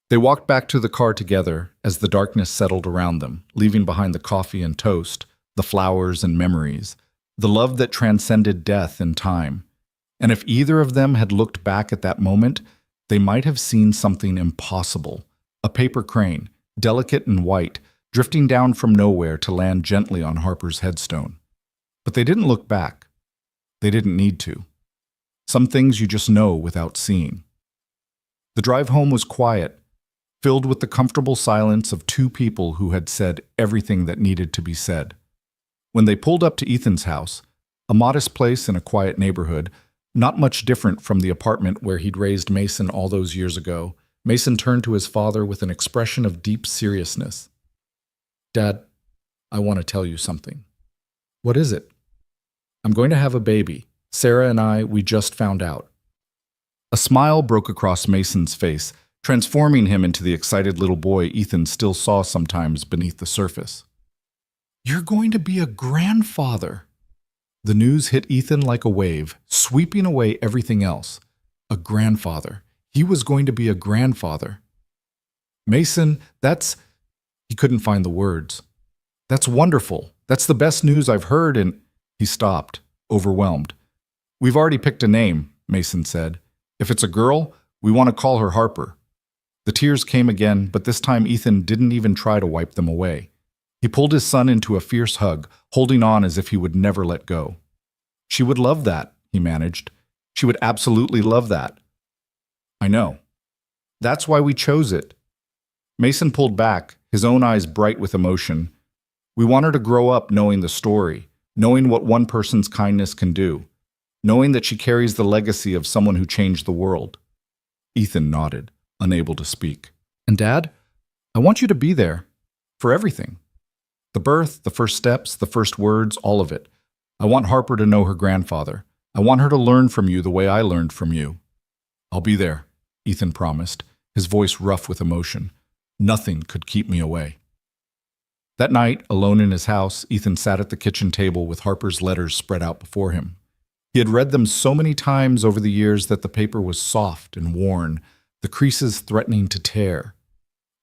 They walked back to the car together as the darkness settled around them, leaving behind the coffee and toast, the flowers and memories, the love that transcended death and time. And if either of them had looked back at that moment, they might have seen something impossible, a paper crane, delicate and white, drifting down from nowhere to land gently on Harper's headstone. But they didn't look back. They didn't need to. Some things you just know without seeing. The drive home was quiet, filled with the comfortable silence of two people who had said everything that needed to be said. When they pulled up to Ethan's house, a modest place in a quiet neighborhood, not much different from the apartment where he'd raised Mason all those years ago, Mason turned to his father with an expression of deep seriousness. "Dad, I want to tell you something." "What is it?" "I'm going to have a baby. Sarah and I, we just found out." A smile broke across Mason's face, transforming him into the excited little boy Ethan still saw sometimes beneath the surface. "You're going to be a grandfather." The news hit Ethan like a wave, sweeping away everything else. A grandfather. He was going to be a grandfather. "Mason, that's..." He couldn't find the words. "That's wonderful. That's the best news I've heard in..." He stopped, overwhelmed. "We've already picked a name," Mason said. "If it's a girl, we want to call her Harper." The tears came again, but this time Ethan didn't even try to wipe them away. He pulled his son into a fierce hug, holding on as if he would never let go. "She would love that," he managed. "She would absolutely love that." "I know. That's why we chose it." Mason pulled back, his own eyes bright with emotion. "We want her to grow up knowing the story, knowing what one person's kindness can do, knowing that she carries the legacy of someone who changed the world." Ethan nodded, unable to speak. "And Dad, I want you to be there. For everything. The birth, the first steps, the first words, all of it. I want Harper to know her grandfather. I want her to learn from you the way I learned from you." "I'll be there," Ethan promised, his voice rough with emotion. "Nothing could keep me away." That night, alone in his house, Ethan sat at the kitchen table with Harper's letters spread out before him. He had read them so many times over the years that the paper was soft and worn, the creases threatening to tear.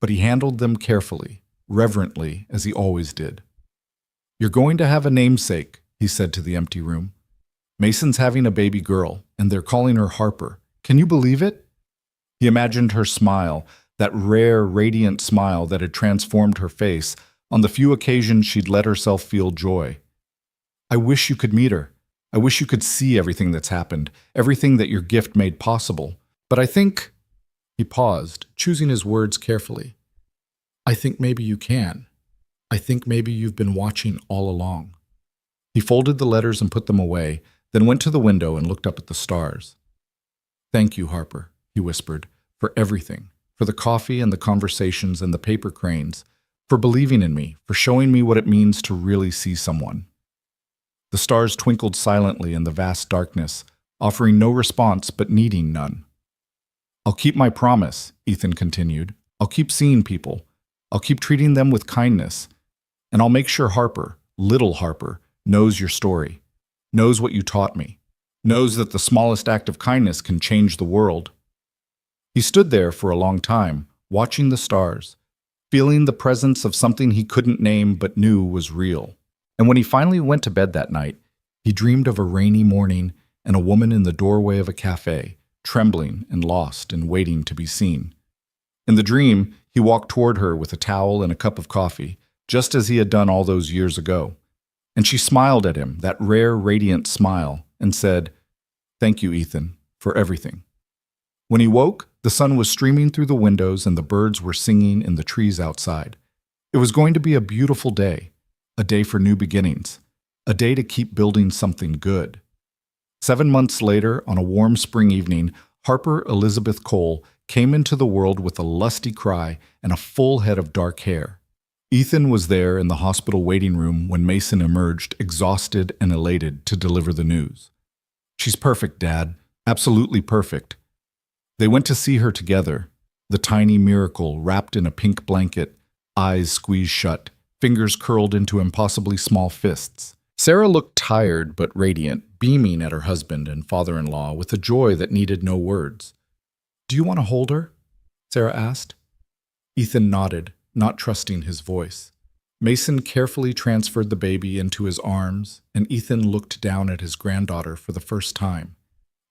But he handled them carefully, reverently, as he always did. "You're going to have a namesake," he said to the empty room. "Mason's having a baby girl, and they're calling her Harper. Can you believe it?" He imagined her smile, that rare, radiant smile that had transformed her face on the few occasions she'd let herself feel joy. "I wish you could meet her. I wish you could see everything that's happened, everything that your gift made possible. But I think..." He paused, choosing his words carefully. "I think maybe you can. I think maybe you've been watching all along." He folded the letters and put them away, then went to the window and looked up at the stars. "Thank you, Harper," he whispered, "for everything, for the coffee and the conversations and the paper cranes, for believing in me, for showing me what it means to really see someone." The stars twinkled silently in the vast darkness, offering no response but needing none. "I'll keep my promise," Ethan continued. "I'll keep seeing people. I'll keep treating them with kindness. And I'll make sure Harper, little Harper, knows your story, knows what you taught me, knows that the smallest act of kindness can change the world." He stood there for a long time, watching the stars, feeling the presence of something he couldn't name but knew was real. And when he finally went to bed that night, he dreamed of a rainy morning and a woman in the doorway of a cafe, trembling and lost and waiting to be seen. In the dream, He walked toward her with a towel and a cup of coffee, just as he had done all those years ago. And she smiled at him, that rare, radiant smile, and said, "Thank you, Ethan, for everything." When he woke, the sun was streaming through the windows and the birds were singing in the trees outside. It was going to be a beautiful day, a day for new beginnings, a day to keep building something good. 7 months later, on a warm spring evening, Harper Elizabeth Cole came into the world with a lusty cry and a full head of dark hair. Ethan was there in the hospital waiting room when Mason emerged, exhausted and elated, to deliver the news. "She's perfect, Dad. Absolutely perfect." They went to see her together, the tiny miracle wrapped in a pink blanket, eyes squeezed shut, fingers curled into impossibly small fists. Sarah looked tired but radiant, beaming at her husband and father-in-law with a joy that needed no words. "Do you want to hold her?" Sarah asked. Ethan nodded, not trusting his voice. Mason carefully transferred the baby into his arms, and Ethan looked down at his granddaughter for the first time.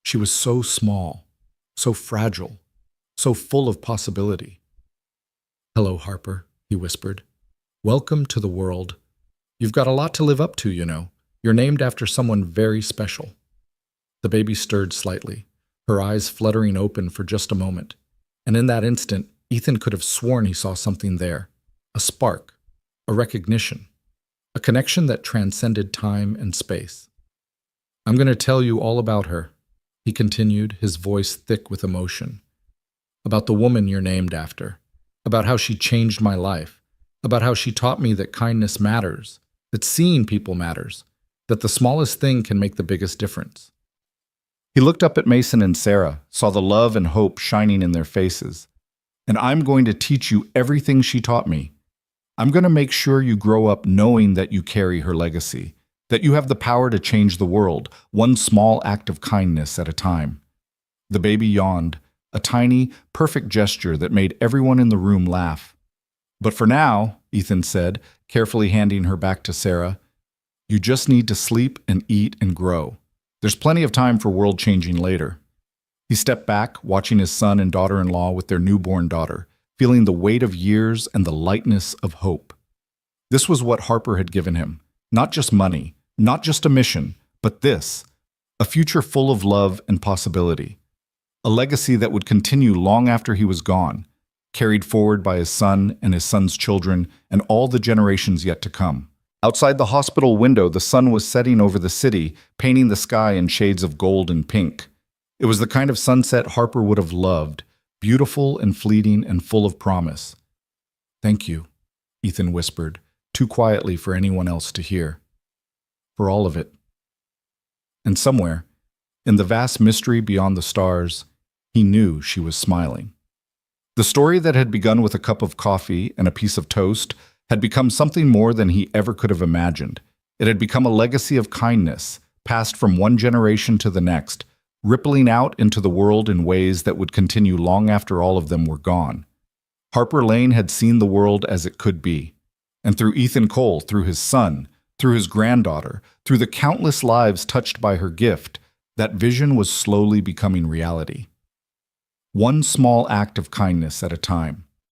She was so small, so fragile, so full of possibility. "Hello, Harper," he whispered. "Welcome to the world. You've got a lot to live up to, you know. You're named after someone very special." The baby stirred slightly, her eyes fluttering open for just a moment. And in that instant, Ethan could have sworn he saw something there. A spark, a recognition, a connection that transcended time and space. "I'm going to tell you all about her," he continued, his voice thick with emotion. "About the woman you're named after. About how she changed my life. About how she taught me that kindness matters, that seeing people matters, that the smallest thing can make the biggest difference." He looked up at Mason and Sarah, saw the love and hope shining in their faces. "And I'm going to teach you everything she taught me. I'm going to make sure you grow up knowing that you carry her legacy, that you have the power to change the world, one small act of kindness at a time." The baby yawned, a tiny, perfect gesture that made everyone in the room laugh. "But for now," Ethan said, carefully handing her back to Sarah, "you just need to sleep and eat and grow. There's plenty of time for world-changing later." He stepped back, watching his son and daughter-in-law with their newborn daughter, feeling the weight of years and the lightness of hope. This was what Harper had given him. Not just money, not just a mission, but this, a future full of love and possibility. A legacy that would continue long after he was gone, carried forward by his son and his son's children and all the generations yet to come. Outside the hospital window, the sun was setting over the city, painting the sky in shades of gold and pink. It was the kind of sunset Harper would have loved, beautiful and fleeting and full of promise. "Thank you," Ethan whispered, too quietly for anyone else to hear. "For all of it." And somewhere, in the vast mystery beyond the stars, he knew she was smiling. The story that had begun with a cup of coffee and a piece of toast had become something more than he ever could have imagined. It had become a legacy of kindness, passed from one generation to the next, rippling out into the world in ways that would continue long after all of them were gone. Harper Lane had seen the world as it could be. And through Ethan Cole, through his son, through his granddaughter, through the countless lives touched by her gift, that vision was slowly becoming reality. One small act of kindness at a time.